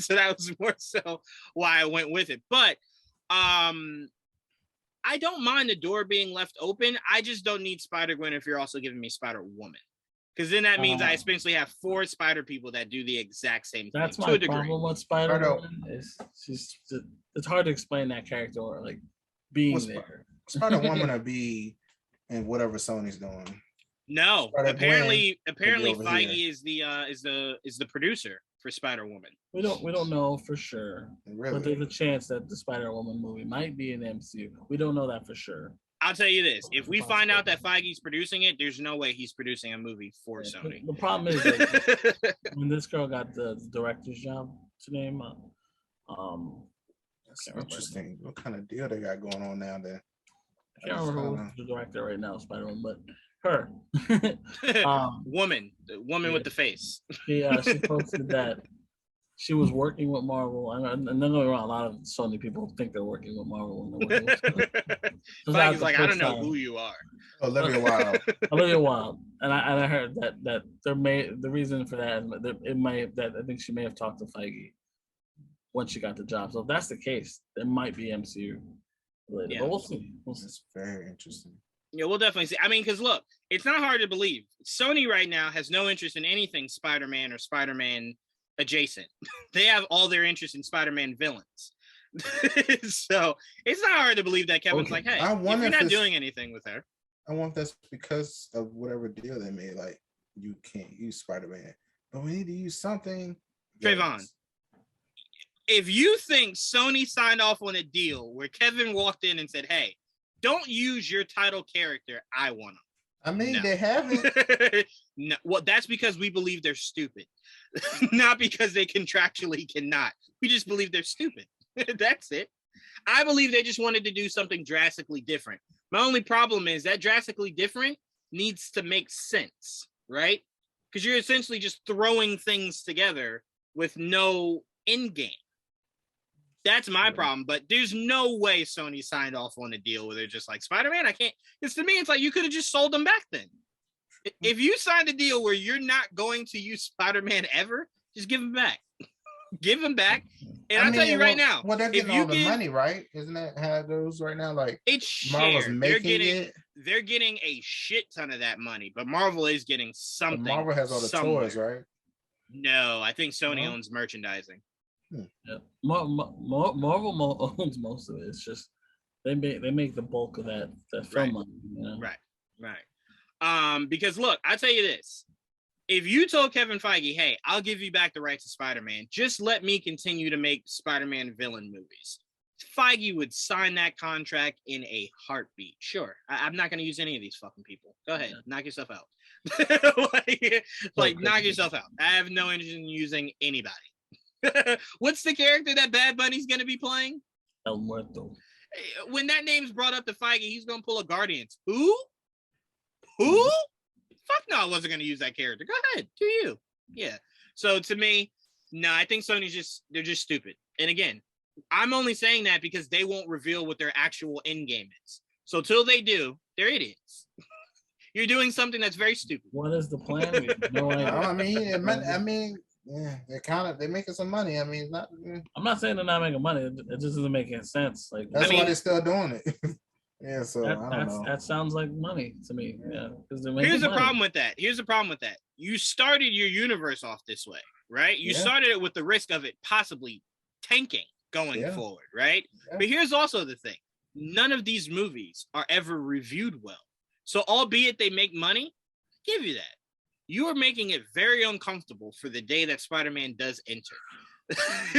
So that was more so why I went with it. But I don't mind the door being left open. I just don't need Spider-Gwen if you're also giving me Spider-Woman. Because then that means I essentially have 4 spider people that do the exact same thing. That's my problem with Spider-Woman. It's hard to explain that character or like being there. Spider-Woman to be in whatever Sony's doing. No, apparently Feige is the producer for Spider-Woman. We don't know for sure, really? But there's a chance that the Spider-Woman movie might be in the MCU. We don't know that for sure. I'll tell you this: if we find out that Feige's producing it, there's no way he's producing a movie for Sony. The problem is that when this girl got the director's job, to name that's interesting. What kind of deal they got going on now? There, I can't remember who's the director right now, Spider-Man, but her woman with the face. She posted that she was working with Marvel, and then there were a lot of Sony people think they're working with Marvel. Feige's like, I don't know who you are. Olivia Wilde, and I heard that the reason for that I think she may have talked to Feige once she got the job. So if that's the case, there might be MCU related, but we'll see. It's very interesting. Yeah, we'll definitely see. I mean, because look, it's not hard to believe. Sony right now has no interest in anything Spider-Man or Spider-Man adjacent. They have all their interest in Spider-Man villains. So it's not hard to believe that Kevin's like, hey, if you're not doing anything with her. I want that's because of whatever deal they made. Like, you can't use Spider-Man, but we need to use something. Trevon, if you think Sony signed off on a deal where Kevin walked in and said, hey, don't use your title character, I want them. I mean, they haven't. No, well, that's because we believe they're stupid. Not because they contractually cannot. We just believe they're stupid. That's it. I believe they just wanted to do something drastically different. My only problem is that drastically different needs to make sense, right? Because you're essentially just throwing things together with no end game. That's my problem, but there's no way Sony signed off on a deal where they're just like, Spider-Man, I can't. Because to me, it's like you could have just sold them back then. If you signed a deal where you're not going to use Spider-Man ever, just give him back. Give him back. And I'll tell you right now. Well, they're getting all the money, right? Isn't that how it goes right now? Like, it's Marvel's shared. making They're getting a shit ton of that money, but Marvel is getting something. But Marvel has all the toys, right? No, I think Sony owns merchandising. Yeah. Marvel owns most of it. It's just they make the bulk of that film money. You know? Right. Because look, I'll tell you this: If you told Kevin Feige, hey, I'll give you back the rights to Spider-Man, just let me continue to make Spider-Man villain movies, Feige would sign that contract in a heartbeat. Sure. I'm not going to use any of these fucking people. Go ahead. Knock yourself out. like knock yourself out. I have no interest in using anybody. What's the character that Bad Bunny's going to be playing? El Muerto. When that name's brought up to Feige, he's going to pull a Guardians. Who? Fuck no, I wasn't going to use that character. Go ahead. Do you? Yeah. So to me, no, I think Sony's they're just stupid. And again, I'm only saying that because they won't reveal what their actual end game is. So till they do, they're idiots. You're doing something that's very stupid. What is the plan? No idea. I mean, yeah, they're making some money. I mean, I'm not saying they're not making money. It just isn't making sense. Like that's why they're still doing it. Yeah, so I don't know. That sounds like money to me. Yeah, here's the problem with that. You started your universe off this way, right? You started it with the risk of it possibly tanking going forward, right? Yeah. But here's also the thing. None of these movies are ever reviewed well. So albeit they make money, I'll give you that. You are making it very uncomfortable for the day that Spider-Man does enter.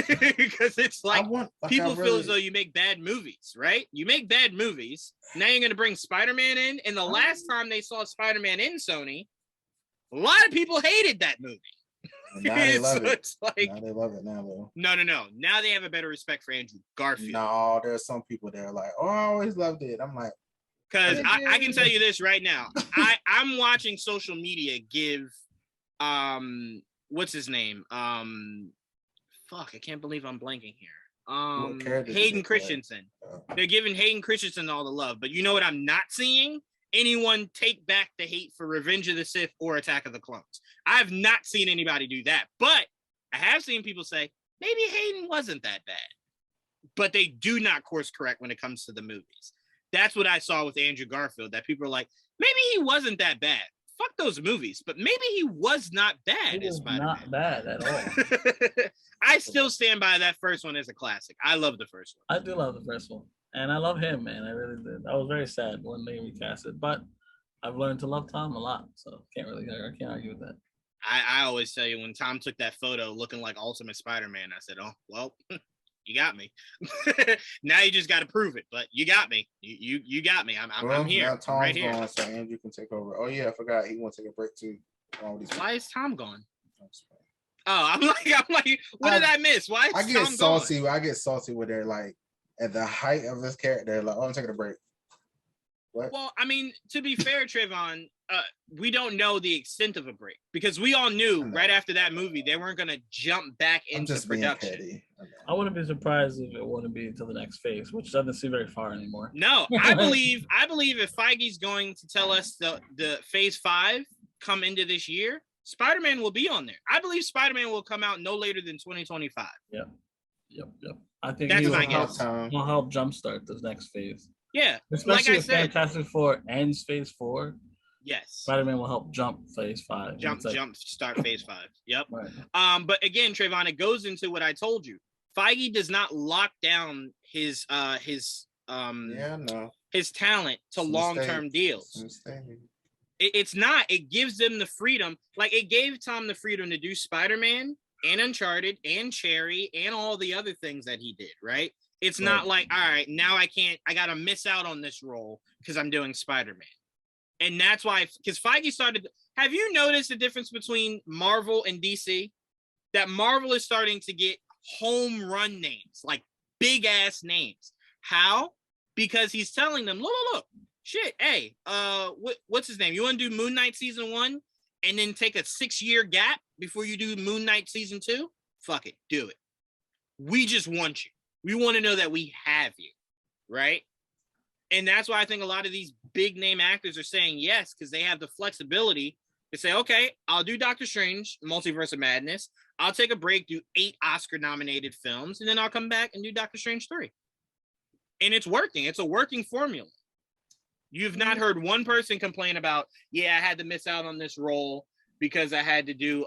Because it's like people feel as though you make bad movies, right? You make bad movies. Now you're going to bring Spider-Man in. And the last time they saw Spider-Man in Sony, a lot of people hated that movie. Now they love it. Now they love it now, though. No. Now they have a better respect for Andrew Garfield. No, there's some people that are like, oh, I always loved it. I'm like, because I can tell you this right now. I'm watching social media give what's his name? Fuck, I can't believe I'm blanking here. Hayden Christensen. They're giving Hayden Christensen all the love, but you know what I'm not seeing? Anyone take back the hate for Revenge of the Sith or Attack of the Clones. I've not seen anybody do that, but I have seen people say, maybe Hayden wasn't that bad. But they do not course correct when it comes to the movies. That's what I saw with Andrew Garfield, that people are like, maybe he wasn't that bad. Fuck those movies, but maybe he was not bad as Spider-Man. Not bad at all. I still stand by that first one as a classic. I love the first one. I do love the first one. And I love him, man. I really did. I was very sad when they recast it, but I've learned to love Tom a lot, so I can't argue with that. I always tell you, when Tom took that photo looking like Ultimate Spider-Man, I said, oh, well, you got me. Now you just got to prove it, but you got me. You got me. I'm here. Now Tom's I'm right here. Gone, so Andrew can take over. Oh yeah, I forgot he wants to take a break too. Why is Tom gone? Oh, I'm like, what did I miss? Why is I get Tom salty. gone? I get salty when they're like at the height of this character. They're like, oh, I'm taking a break. What? Well, I mean, to be fair, Trevon, we don't know the extent of a break because we all knew right after that movie they weren't going to jump back into production. I wouldn't be surprised if it wouldn't be until the next phase, which doesn't seem very far anymore. No, I believe if Feige's going to tell us the phase 5 come into this year, Spider-Man will be on there. I believe Spider-Man will come out no later than 2025. Yep. I think that's my guess. Will help jumpstart this next phase. Yeah, especially if Fantastic Four ends phase 4. Yes, Spider-Man will help jump phase 5. Jump start phase 5. Yep. Right. But again, Trevon, it goes into what I told you. Feige does not lock down his talent to long-term deals. It's not. It gives them the freedom. Like it gave Tom the freedom to do Spider-Man and Uncharted and Cherry and all the other things that he did, right? It's not like, all right, now I got to miss out on this role because I'm doing Spider-Man. And that's why, because Feige started, have you noticed the difference between Marvel and DC? That Marvel is starting to get home run names, like big ass names. How? Because he's telling them, look, shit, hey, what's his name? You want to do Moon Knight season 1 and then take a 6-year gap before you do Moon Knight season 2? Fuck it, do it. We just want you. We want to know that we have you, right? And that's why I think a lot of these big name actors are saying yes, because they have the flexibility to say, okay, I'll do Doctor Strange, Multiverse of Madness. I'll take a break, do 8 Oscar-nominated films, and then I'll come back and do Doctor Strange 3. And it's working. It's a working formula. You've not heard one person complain about, yeah, I had to miss out on this role because I had to do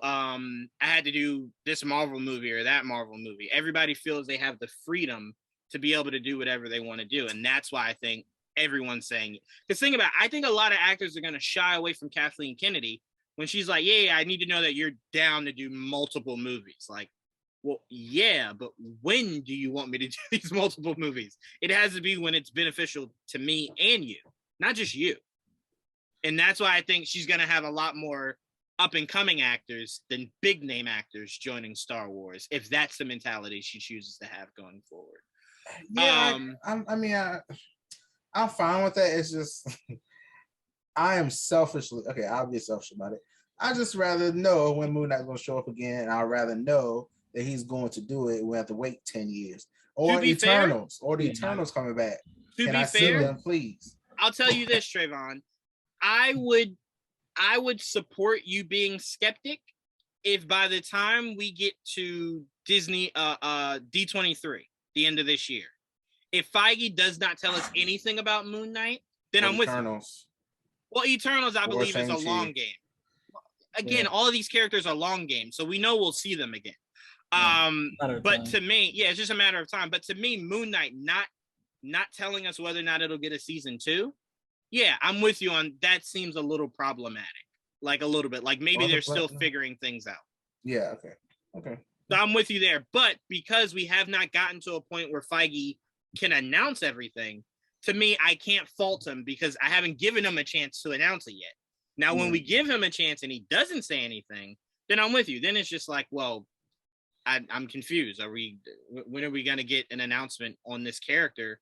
this Marvel movie or that Marvel movie. Everybody feels they have the freedom to be able to do whatever they want to do. And that's why I think everyone's saying, because think about it, I think a lot of actors are going to shy away from Kathleen Kennedy when she's like, yeah, I need to know that you're down to do multiple movies. Like, well, yeah, but when do you want me to do these multiple movies? It has to be when it's beneficial to me and you, not just you. And that's why I think she's going to have a lot more up-and-coming actors than big-name actors joining Star Wars, if that's the mentality she chooses to have going forward. Yeah, I'm fine with that. It's just, I am selfishly, okay, I'll be selfish about it. I just rather know when Moon Knight's going to show up again. I'd rather know that he's going to do it. We have to wait 10 years. Or Eternals. Or the Eternals coming back. Can I see them, please? I'll tell you this, Trevon. I would support you being skeptic if by the time we get to Disney D23, the end of this year, if Feige does not tell us anything about Moon Knight, then I'm with you. Well, Eternals, I believe, is a long game. Again, all of these characters are long games, so we know we'll see them again. But to me, it's just a matter of time. But to me, Moon Knight not telling us whether or not it'll get a season 2, yeah, I'm with you on that. Seems a little problematic, like a little bit, like maybe they're still figuring things out. Yeah, okay. So I'm with you there. But because we have not gotten to a point where Feige can announce everything, to me, I can't fault him because I haven't given him a chance to announce it yet. Now, when we give him a chance and he doesn't say anything, then I'm with you. Then it's just like, well, I'm confused. When are we going to get an announcement on this character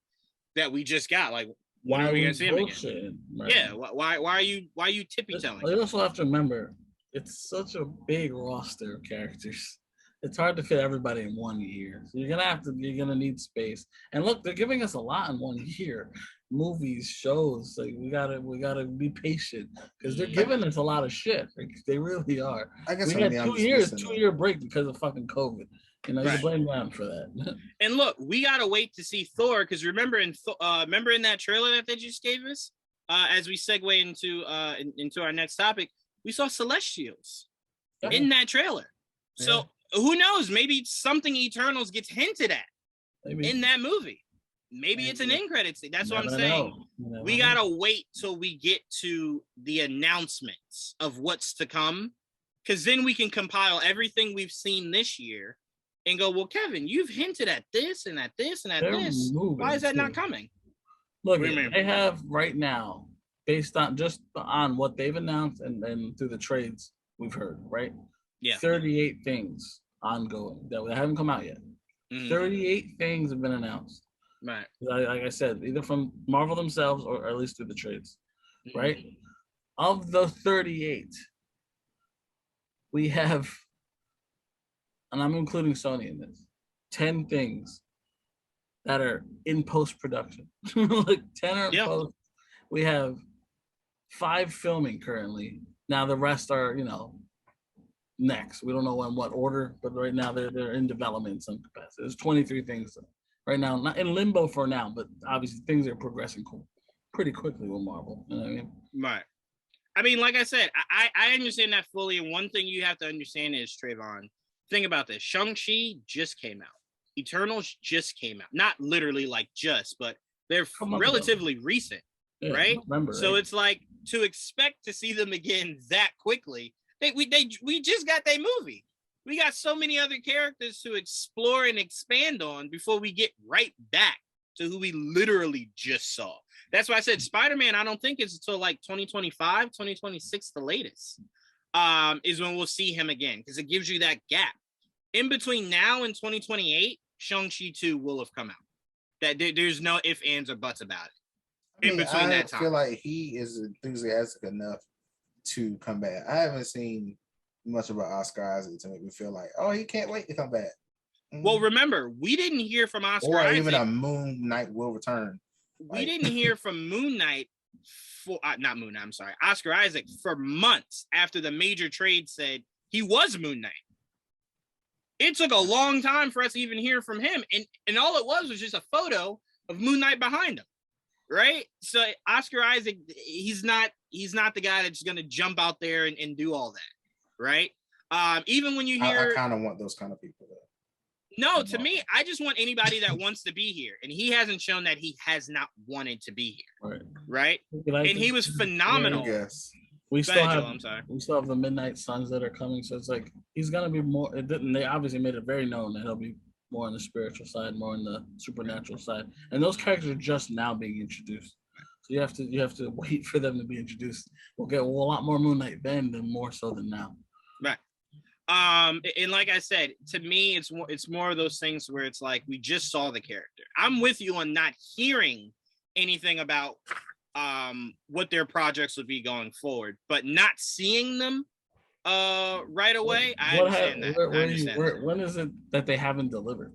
that we just got? Like, why are we going to see him again? Right. Yeah. Why are you tippy telling? You also have to remember, it's such a big roster of characters. It's hard to fit everybody in 1 year. So you're gonna need space. And look, they're giving us a lot in 1 year. Movies, shows. Like we gotta be patient because they're giving us a lot of shit. Like, they really are. I guess we had 2 years, 2-year break because of fucking COVID. You know, you blame them for that. And look, we gotta wait to see Thor because remember in that trailer that they just gave us. As we segue into our next topic, we saw Celestials in that trailer. Yeah. So who knows? Maybe something Eternals gets hinted at in that movie. Maybe it's an end credits thing. That's what I'm saying. We gotta wait till we get to the announcements of what's to come, because then we can compile everything we've seen this year and go, well, Kevin, you've hinted at this and at this and at this. Why is that not coming? Look, they have right now, based on just on what they've announced and through the trades we've heard, right? Yeah. 38 things ongoing that haven't come out yet. 38 things have been announced. Right. Like I said, either from Marvel themselves or at least through the trades. Right? Of the 38, we have, and I'm including Sony in this, 10 things that are in post-production. Like 10 are in post. We have 5 filming currently. Now the rest are, next. We don't know in what order, but right now they're in development in some capacity. There's 23 things right now, not in limbo for now, but obviously things are progressing pretty quickly with Marvel. You know what I mean? Right. I mean, like I said, I understand that fully. And one thing you have to understand is, Trevon, think about this. Shang-Chi just came out. Eternals just came out. Not literally like just, but they're relatively recent, right? November, so it's like to expect to see them again that quickly. We just got that movie. We got so many other characters to explore and expand on before we get right back to who we literally just saw. That's why I said Spider-Man, I don't think it's until like 2025, 2026, the latest, is when we'll see him again, because it gives you that gap. In between now and 2028, Shang-Chi 2 will have come out. That there's no ifs, ands, or buts about it. In between that time. I feel like he is enthusiastic enough to come back. I haven't seen much about Oscar Isaac to make me feel like, oh, he can't wait to come back. Well, remember, we didn't hear from Oscar Isaac. Or even a Moon Knight will return. We didn't hear from Moon Knight Oscar Isaac for months after the major trade said he was Moon Knight. It took a long time for us to even hear from him. And all it was just a photo of Moon Knight behind him. Right? So Oscar Isaac, he's not the guy that's going to jump out there and do all that. Right? Even when you hear... I kind of want those kind of people, though. No, to me, I just want anybody that wants to be here. And he hasn't shown that he has not wanted to be here. Right? And he was phenomenal. We still have. Joel, I'm sorry. We still have the Midnight Suns that are coming, so it's like he's gonna be more. It didn't. They obviously made it very known that he'll be more on the spiritual side, more on the supernatural side, and those characters are just now being introduced. So you have to wait for them to be introduced. We'll get a lot more Moon Knight then, than more so than now. Right. And like I said, to me, it's more of those things where it's like we just saw the character. I'm with you on not hearing anything about what their projects would be going forward, but not seeing them right away. I understand that. When is it that they haven't delivered?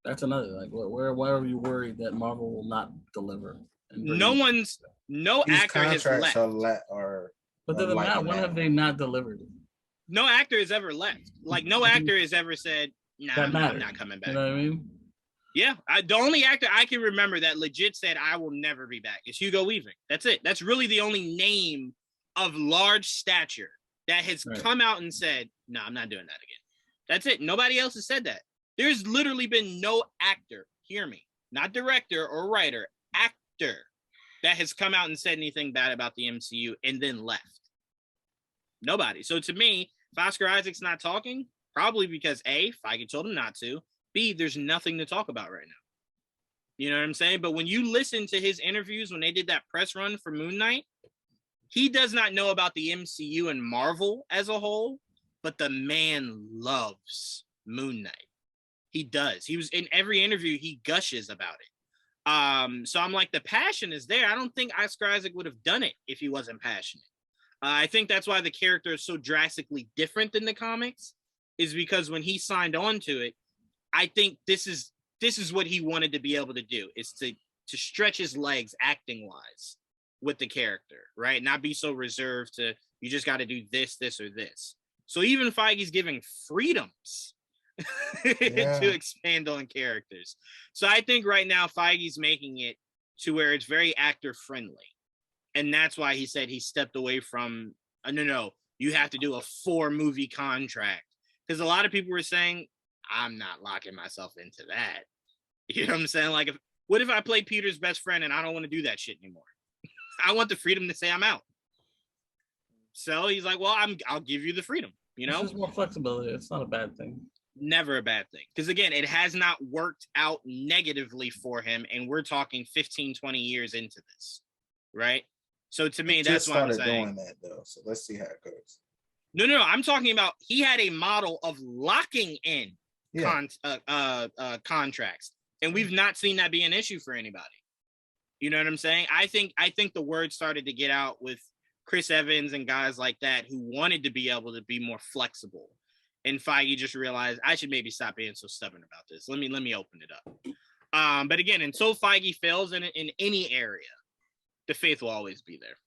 That's another, like, where are you worried that Marvel will not deliver? No actor has left. But doesn't matter. When have they not delivered? No actor has ever left. Like, no actor has ever said, "Nah, I'm not coming back." You know what I mean? Yeah, the only actor I can remember that legit said, "I will never be back," is Hugo Weaving. That's it. That's really the only name of large stature that has come out and said, "No, I'm not doing that again." That's it. Nobody else has said that. There's literally been no actor, hear me, not director or writer, actor that has come out and said anything bad about the MCU and then left. Nobody. So to me, if Oscar Isaac's not talking, probably because A, Feige told him not to, B, there's nothing to talk about right now. You know what I'm saying? But when you listen to his interviews, when they did that press run for Moon Knight, he does not know about the MCU and Marvel as a whole, but the man loves Moon Knight. He does. He was in every interview, he gushes about it. So I'm like, the passion is there. I don't think Oscar Isaac would have done it if he wasn't passionate. I think that's why the character is so drastically different than the comics, is because when he signed on to it, I think this is what he wanted to be able to do, is to stretch his legs acting wise with the character, right? Not be so reserved to, you just got to do this, this, or this. So even Feige's giving freedoms to expand on characters. So I think right now Feige's making it to where it's very actor friendly. And that's why he said he stepped away from, no, you have to do a 4-movie contract. Because a lot of people were saying, I'm not locking myself into that. You know what I'm saying? Like, what if I play Peter's best friend and I don't want to do that shit anymore? I want the freedom to say I'm out. So he's like, well, I'll give you the freedom, you know? It's just more flexibility. It's not a bad thing. Never a bad thing. Because again, it has not worked out negatively for him. And we're talking 15, 20 years into this, right? So to me, that's what I'm saying. Doing that though, so let's see how it goes. No. I'm talking about he had a model of locking in contracts, and we've not seen that be an issue for anybody. You know what I'm saying? I think the word started to get out with Chris Evans and guys like that who wanted to be able to be more flexible, and Feige just realized I should maybe stop being so stubborn about this. Let me open it up. But again, until Feige fails in any area, the faith will always be there.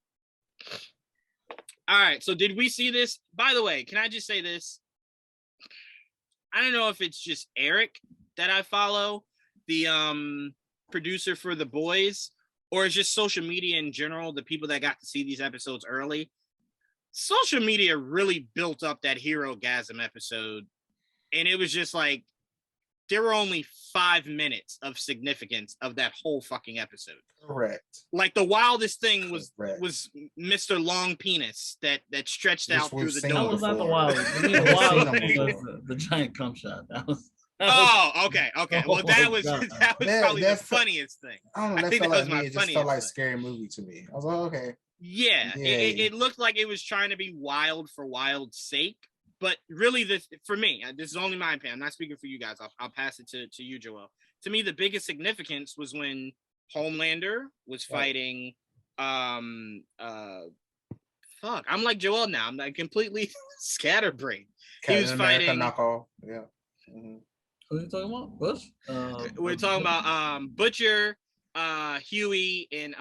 All right. So did we see this? By the way, can I just say this? I don't know if it's just Eric that I follow, the producer for The Boys, or it's just social media in general, the people that got to see these episodes early. Social media really built up that Hero-gasm episode. And it was just like, there were only 5 minutes of significance of that whole fucking episode. Correct. Like the wildest thing was Mr. Long Penis that stretched out through the door. That was not the wildest. The wildest was the giant cum shot. That was okay. Well, that was probably the funniest thing. I don't know. I think that was my funniest. It just felt like a scary movie to me. I was like, okay. Yeah. It looked like it was trying to be wild for wild's sake. But really, for me, this is only my opinion. I'm not speaking for you guys. I'll pass it to you, Joel. To me, the biggest significance was when Homelander was fighting. I'm like Joel now. I'm like completely scatterbrained. He was fighting. Knockoff. Yeah. Mm-hmm. Who are you talking about? Bush? We're talking about Butcher, Huey, and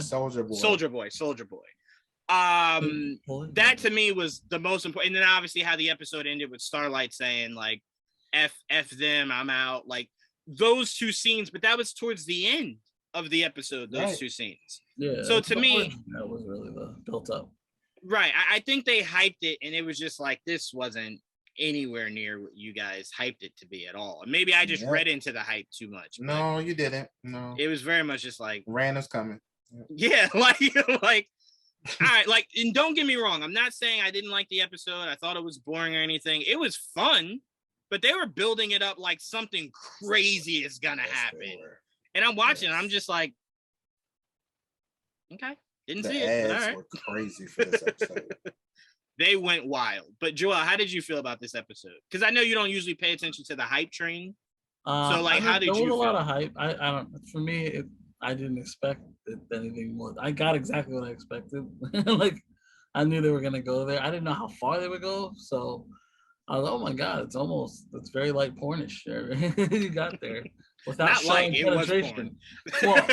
Soldier Boy. That to me was the most important. And then obviously how the episode ended with Starlight saying like F them, I'm out, like those two scenes, but that was towards the end of the episode, those two scenes. Yeah. So to me, that was really the built up. Right. I think they hyped it and it was just like, this wasn't anywhere near what you guys hyped it to be at all. And maybe I just read into the hype too much. No, you didn't. No. It was very much just like Random's coming. Yeah, like All right, like, and don't get me wrong. I'm not saying I didn't like the episode. I thought it was boring or anything. It was fun, but they were building it up like something crazy is gonna happen. And I'm watching, and I'm just like, okay, didn't see it. But all right. Were crazy for this episode. They went wild. But Joel, how did you feel about this episode? Because I know you don't usually pay attention to the hype train. So, like, how did you feel? There was a lot of hype. I don't. For me, I didn't expect anything more. I got exactly what I expected. Like, I knew they were gonna go there. I didn't know how far they would go. So I was, oh my god, it's very light pornish. You got there without not showing like penetration. Well,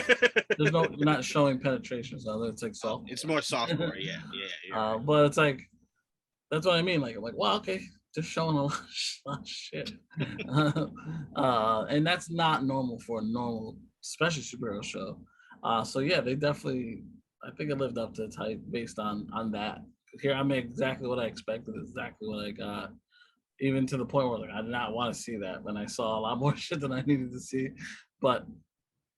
you're not showing penetration, so it's like soft. It's more softcore, yeah. Right. But it's like, that's what I mean. Like, I'm like, wow, okay, just showing a lot of shit. And that's not normal for a normal, especially superhero show. So yeah, they definitely, I think it lived up to its hype based on that. Here, I made exactly what I expected, exactly what I got. Even to the point where, like, I did not want to see that when I saw a lot more shit than I needed to see. But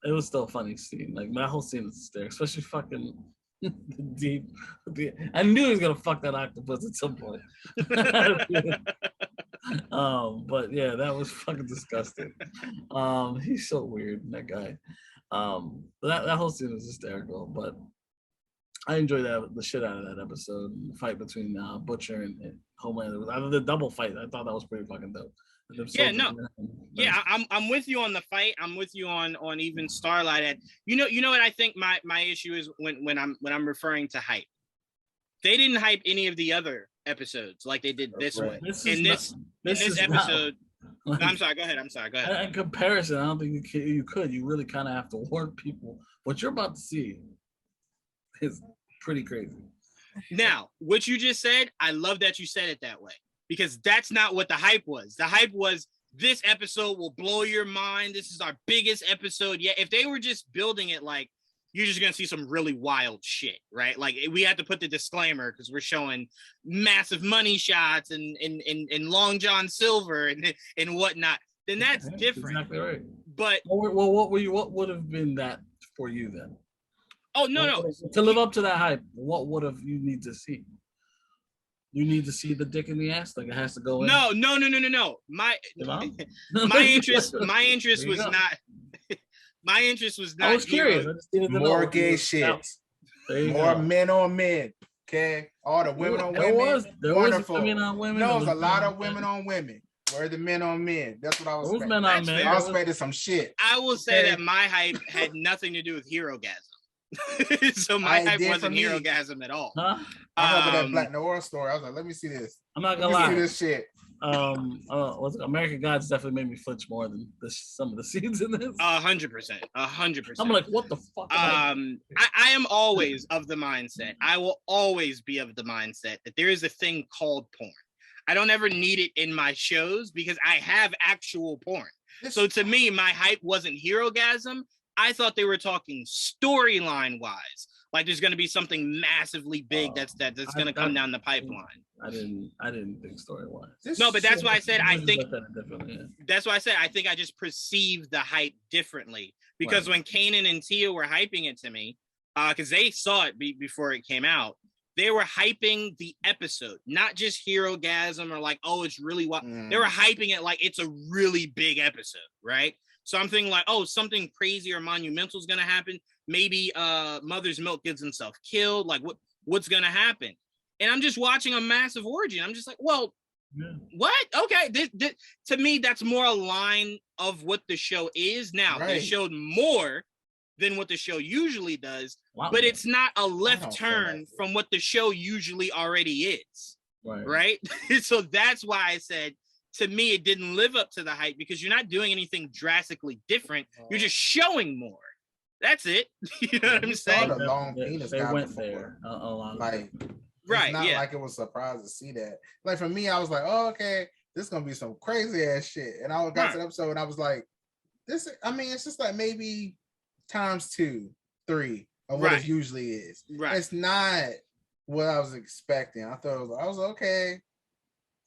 it was still a funny scene. Like, that whole scene is there, especially fucking deep. I knew he was gonna fuck that octopus at some point. But yeah, that was fucking disgusting. He's so weird, that guy. But that whole scene was hysterical. But I enjoyed the shit out of that episode. The fight between Butcher and Homelander. The double fight. I thought that was pretty fucking dope. Yeah, no. Yeah, I'm with you on the fight. I'm with you on even Starlight. And you know what I think my issue is when I'm referring to hype. They didn't hype any of the other episodes like they did this one. In this episode. Like, no, I'm sorry. Go ahead. In comparison, I don't think you could. You really kind of have to warn people. What you're about to see is pretty crazy. Now, what you just said, I love that you said it that way, because that's not what the hype was. The hype was, this episode will blow your mind. This is our biggest episode yet. If they were just building it like, you're just going to see some really wild shit, right? Like, we had to put the disclaimer because we're showing massive money shots and Long John Silver and whatnot. Then that's different. Exactly right. But well, what would have been that for you then? Oh, no. To live up to that hype, what would have you need to see? You need to see the dick in the ass, like it has to go in. No. My interest was not. My interest was not. I was curious. More gay shit. More men on men. Okay, all the women on women. There wonderful. Was women on women. No, it was a lot of women on women. Where the men on men? That's what I was expecting. Men on men. I was expecting some shit. I will say that my hype had nothing to do with Herogasm. So my hype wasn't Herogasm at all. Huh? I remember that Black Noir story. I was like, let me see this. I'm not gonna lie. See this shit. American Gods definitely made me flinch more than some of the scenes in this. 100%. I'm like, what the fuck? I am always of the mindset. I will always be of the mindset that there is a thing called porn. I don't ever need it in my shows because I have actual porn. So to me, my hype wasn't Herogasm. I thought they were talking storyline wise. Like, there's going to be something massively big that's going to come down the pipeline. I didn't think story-wise. No, but that's why I said I think. That's why I said I think I just perceived the hype differently, because when Kanan and Tia were hyping it to me, because they saw it before it came out, they were hyping the episode, not just Herogasm or like, oh, it's really what they were hyping it like it's a really big episode, right? So I'm thinking like, oh, something crazy or monumental is going to happen. Maybe Mother's Milk gets himself killed. Like, what's going to happen? And I'm just watching a massive orgy. I'm just like, well, what? Okay. This, to me, that's more a line of what the show is. Now, they showed more than what the show usually does, but it's not a left turn from what the show usually already is. Right? So that's why I said, to me, it didn't live up to the hype, because you're not doing anything drastically different. You're just showing more. That's it. You know what I'm saying? The long penis they went before. there a lot. Like, it's not like it was a surprise to see that. Like, for me, I was like, oh, okay, this is gonna be some crazy ass shit. And I got to the episode and I was like, this. I mean, it's just like maybe times 2, 3 of what it usually is. It's not what I was expecting. I thought I was okay.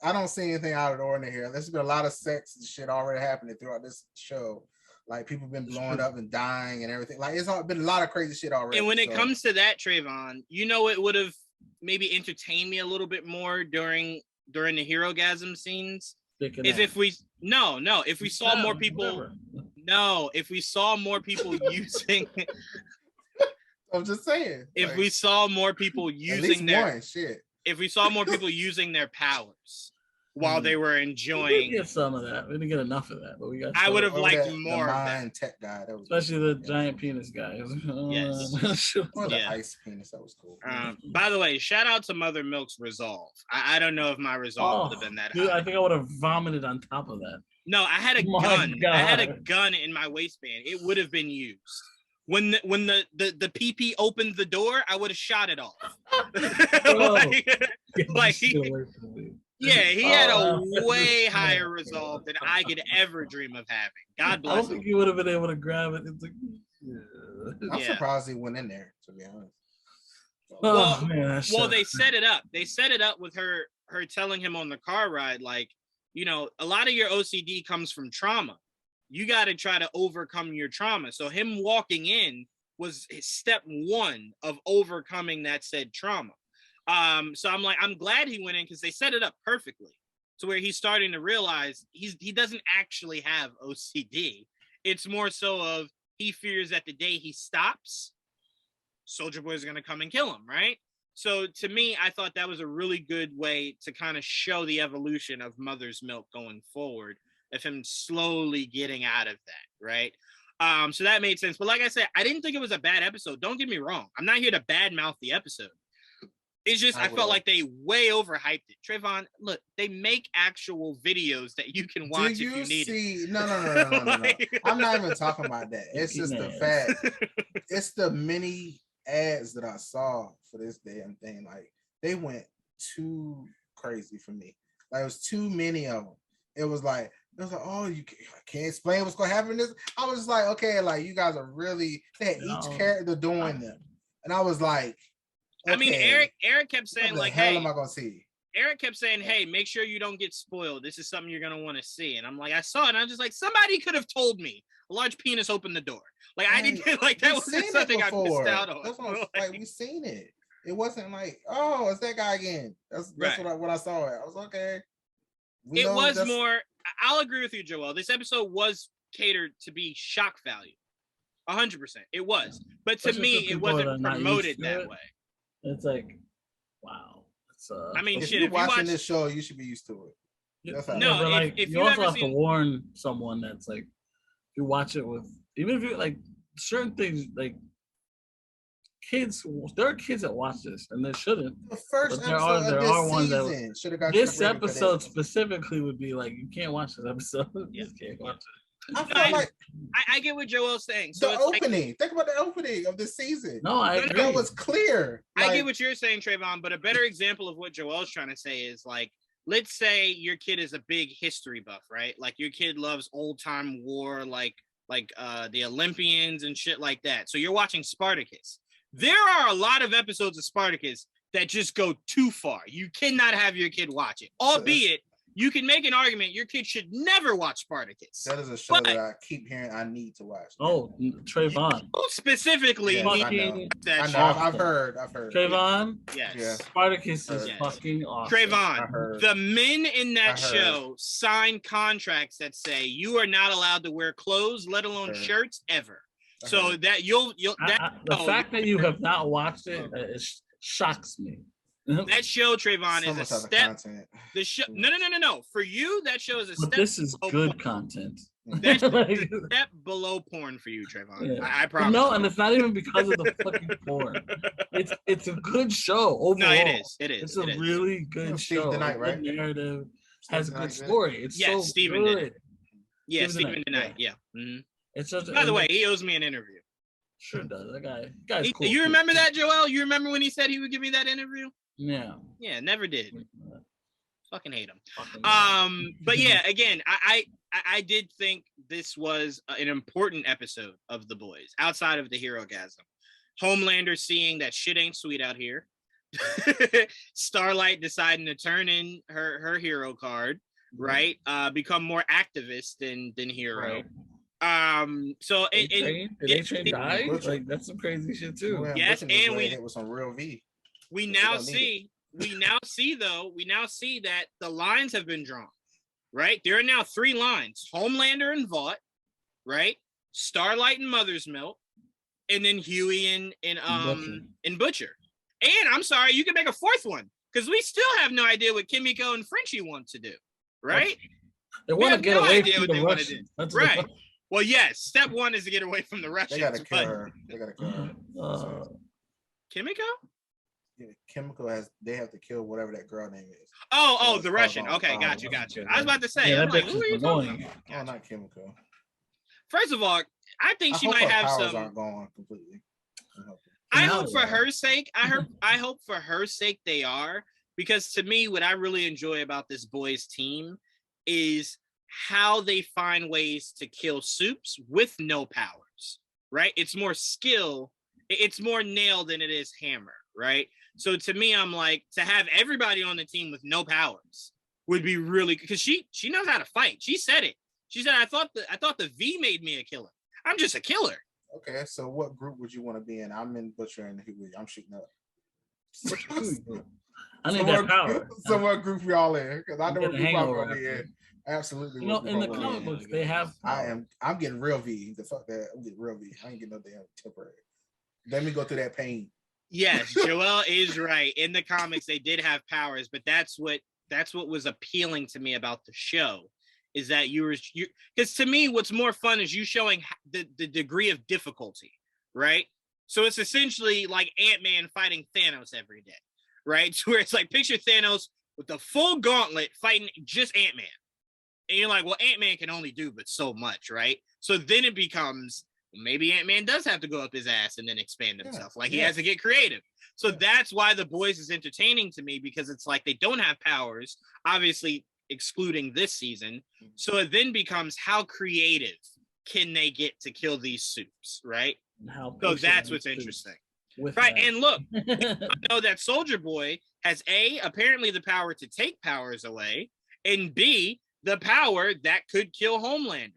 I don't see anything out of the ordinary here. There's been a lot of sex and shit already happening throughout this show. Like people been blowing up and dying and everything. Like it's been a lot of crazy shit already. And when it comes to that, Trevon, it would have maybe entertained me a little bit more during the hero-gasm scenes. If we saw more people. No, if we saw more people using. I'm just saying. If we saw more people using if we saw more people using their powers while they were enjoying. We didn't get some of that. We didn't get enough of that, but we got. I would have liked more of that. Tech guy, that was especially the giant penis guy. Yes. Or the ice penis, that was cool. By the way, shout out to Mother Milk's resolve. I don't know if my resolve would have been that high. I think I would have vomited on top of that. No, I had a gun. God. I had a gun in my waistband. It would have been used. When the PP opened the door, I would have shot it off. He had a way higher resolve than I could ever dream of having. God bless him. I don't think he would have been able to grab it. It's like, I'm surprised he went in there, to be honest. Well, they set it up. They set it up with her telling him on the car ride, like, a lot of your OCD comes from trauma. You got to try to overcome your trauma. So him walking in was step one of overcoming that said trauma. So I'm glad he went in because they set it up perfectly to where he's starting to realize he doesn't actually have OCD. It's more so of he fears that the day he stops, Soulja Boy is going to come and kill him, right? So to me, I thought that was a really good way to kind of show the evolution of Mother's Milk going forward, of him slowly getting out of that, right? So that made sense. But like I said, I didn't think it was a bad episode. Don't get me wrong. I'm not here to badmouth the episode. It's just I felt like they way overhyped it. Trevon, look, they make actual videos that you can watch if you need it. No. I'm not even talking about that. It's just the fact. It's the many ads that I saw for this damn thing. Like they went too crazy for me. Like it was too many of them. It was like, oh, you can't explain what's going to happen in this. I was just like, okay, like you guys are really, they had each character doing them. And I was like, okay, I mean, Eric kept saying, like, hey, hey, am I going to see? Eric kept saying, hey, make sure you don't get spoiled. This is something you're going to want to see. And I'm like, I saw it. And I'm just like, somebody could have told me a large penis opened the door. Like, I didn't, like, that wasn't something I missed out on. That's what like, we've seen it. It wasn't like, oh, it's that guy again. That's right. What I saw it. I was okay. It was more, I'll agree with you, Joel. This episode was catered to be shock value. 100%. It was. But to me, it wasn't promoted that way. It's like, wow. I mean, if you're watching this show, you should be used to it. If you also have to warn someone that's like, if you watch it with, even if you like certain things, like kids, there are kids that watch this and they shouldn't. The first episode there are ones that should have got this episode specifically would be like, you can't watch this episode. Yeah. You can't watch it. I get what Joel's saying. So the opening. Think about the opening of this season. No, I agree. That was clear. I get what you're saying, Trevon, but a better example of what Joel's trying to say is like, let's say your kid is a big history buff, right? Like your kid loves old time war, like the Olympians and shit like that. So you're watching Spartacus. There are a lot of episodes of Spartacus that just go too far. You cannot have your kid watch it, albeit you can make an argument your kid should never watch Spartacus. That is a show that I keep hearing I need to watch. Oh, Trevon. Specifically, I know. I've heard. Trevon? Yes. Yeah. Spartacus is fucking awesome. Trevon, the men in that show sign contracts that say you are not allowed to wear clothes, let alone shirts, ever. So that the fact that you have not watched it shocks me. That show, Trevon, is a step. The show, no. For you, that show is a step. This is good content. That's a step below porn for you, Trevon. Yeah. I promise. No, and it's not even because of the fucking porn. It's a good show overall. No, it is. It's a really good show. Tonight, right? Good narrative has a good story. It's so Steven good. Did. Yeah, Steven tonight. Yeah. Mm-hmm. It's just, by the way, he owes me an interview. Sure does. That guy's cool. You remember that, Joel? You remember when he said he would give me that interview? Yeah. Yeah, never did. Fucking hate him. But yeah, again, I did think this was an important episode of The Boys outside of the hero-gasm. Homelander seeing that shit ain't sweet out here. Starlight deciding to turn in her hero card, right? Become more activist than hero. So Did A-Train die? Butcher. Like that's some crazy shit too. Man, Yes, Butcher needs to and go we- hit with some real V. we They now don't need see that the lines have been drawn, right? There are now 3 lines: Homelander and Vought, right? Starlight and Mother's Milk, and then Huey and Butcher. And I'm sorry, you can make a 4th one because we still have no idea what Kimiko and Frenchie want to do, right? They We want to have get no away idea from what the they wanna do. Russians. That's Right. Well, yes, step 1 is to get away from the Russians. They gotta kill but her. They gotta kill her. Kimiko? Yeah, Chemical they have to kill whatever that girl name is. Oh, So the it's Russian. called Okay, on- got you. okay. I was about to say, Yeah, I'm that like, bitch who are is you talking annoying. about? Oh, not Chemical. First of all, I think she I hope might her have powers some. aren't gone completely. I Now hope for they are. her sake. I hope for her sake they are, because to me, what I really enjoy about this boys team is how they find ways to kill Soups with no powers. Right? It's more skill. It's more nail than it is hammer. Right? So to me, I'm like, to have everybody on the team with no powers would be really, because she knows how to fight. She said it. She said, I thought the V made me a killer. I'm just a killer. Okay, so what group would you want to be in? I'm in Butcher and Huey. I'm shooting up. I need So that what- power. So what group y'all in? Because I know I'm what getting group I'm hangover gonna be after. in. Absolutely. You know, what group in the I'm gonna be comic in. books, they have. I'm getting real V. The fuck that. I'm getting real V. I ain't getting no damn temporary. Let me go through that pain. Yes, Joel is right. In the comics, they did have powers, but that's what was appealing to me about the show, is that you because to me, what's more fun is you showing the degree of difficulty, right? So it's essentially like Ant-Man fighting Thanos every day, right? So where it's like, picture Thanos with the full gauntlet fighting just Ant-Man. And you're like, well, Ant-Man can only do but so much, right? So then it becomes, maybe Ant-Man does have to go up his ass and then expand himself. He has to get creative. So that's why The Boys is entertaining to me, because it's like they don't have powers, obviously excluding this season. So it then becomes, how creative can they get to kill these Soups, right? So that's what's interesting. Right, and look, I know that Soldier Boy has apparently the power to take powers away, and B, the power that could kill Homelander.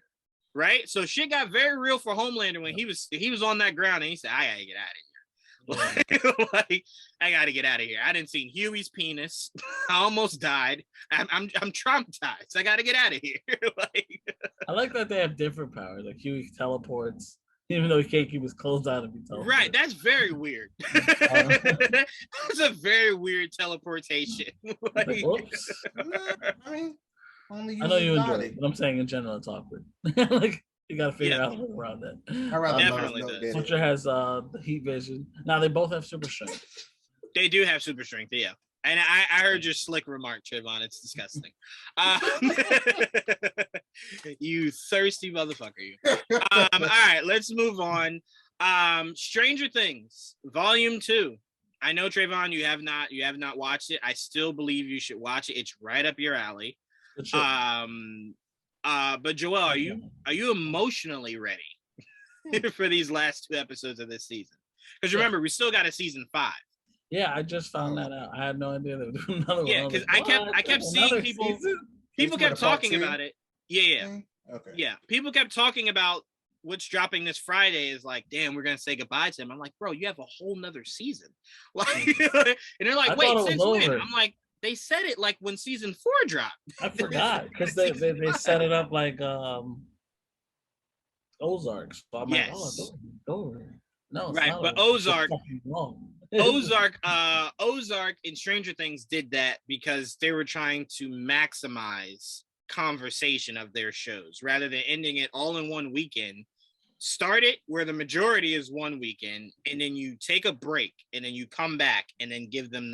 Right, so shit got very real for Homelander when he was on that ground, and he said, "I gotta get out of here. Like, I gotta get out of here. I didn't see Huey's penis. I almost died. I'm traumatized. I gotta get out of here." I like that they have different powers. Like Huey teleports, even though he can't keep his clothes on if he teleports. Right, that's very weird. That's a very weird teleportation. Whoops. I mean, only I know you enjoy body. it, but I'm saying in general it's awkward. Like you gotta figure out a way around that. I rather Definitely know does. Butcher has the heat vision. Now they both have super strength. They do have super strength, yeah. And I heard your slick remark, Trevon. It's disgusting. You thirsty motherfucker, you. All right, let's move on. Stranger Things, Volume 2. I know, Trevon, you have not watched it. I still believe you should watch it. It's right up your alley. Sure. But Joel, are you emotionally ready for these last 2 episodes of this season? Because remember, we still got a season 5. Yeah, I just found that out. I had no idea they were doing another one. Yeah, because I kept seeing people. People kept talking about it. Yeah. Okay. Yeah. People kept talking about what's dropping this Friday is like, damn, we're gonna say goodbye to him. I'm like, bro, you have a whole nother season. Like, and they're like, wait, since when? I'm like, they said it like when season 4 dropped. I forgot because they set it up like Ozark. So I'm like, oh, it's over. No, it's right, not but over. Ozark. Ozark and Stranger Things did that because they were trying to maximize conversation of their shows rather than ending it all in one weekend. Start it where the majority is one weekend, and then you take a break, and then you come back, and then give them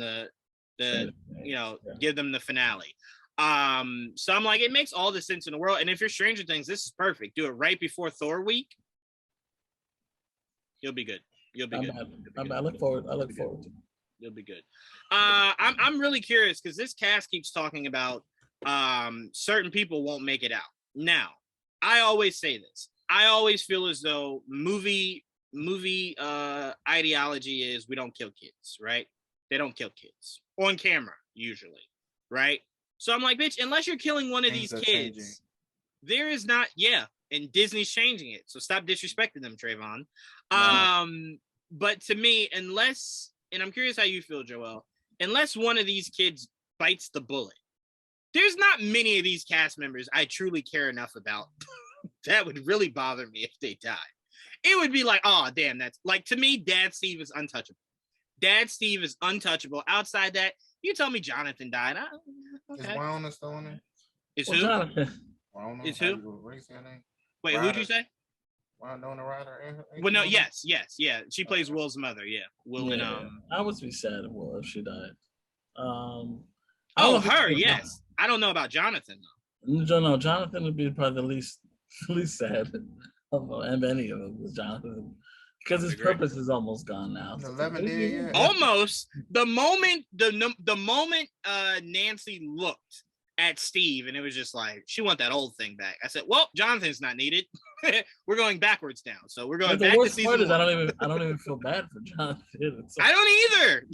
give them the finale. So I'm like, it makes all the sense in the world. And if you're Stranger Things, this is perfect. Do it right before Thor week. You'll be good. You'll be good. I look forward to it. You'll be good. I'm really curious because this cast keeps talking about certain people won't make it out. Now, I always say this. I always feel as though movie ideology is we don't kill kids, right? They don't kill kids on camera usually, right? So I'm like, bitch, unless you're killing one of these kids, there is not. Yeah, and Disney's changing it. So stop disrespecting them, Trevon. But to me, unless, and I'm curious how you feel, Joel, unless one of these kids bites the bullet, there's not many of these cast members I truly care enough about that would really bother me if they died. It would be like, oh, damn, that's like, to me, Dad Steve is untouchable. Dad Steve is untouchable. Outside that, you tell me Jonathan died. Okay. Is Juwaan still in it? Is Well, who? Jonathan. I don't know. Is how who? you would raise her name. Wait, Ryder. who'd you say? Juwaan Nona Ryder. Well, no, yes. Yeah. She plays Will's mother. Yeah, Will and I would be sad if she died. Oh, her, yes. I don't know about Jonathan though. No, Jonathan would be probably the least sad of any of them. Was Jonathan, because his purpose is almost gone now. 11 did, yeah. Almost. The moment Nancy looked at Steve and it was just like, she want that old thing back. I said, well, Jonathan's not needed. We're going backwards now. So we're going back to season 1. I don't even feel bad for Jonathan. I don't either.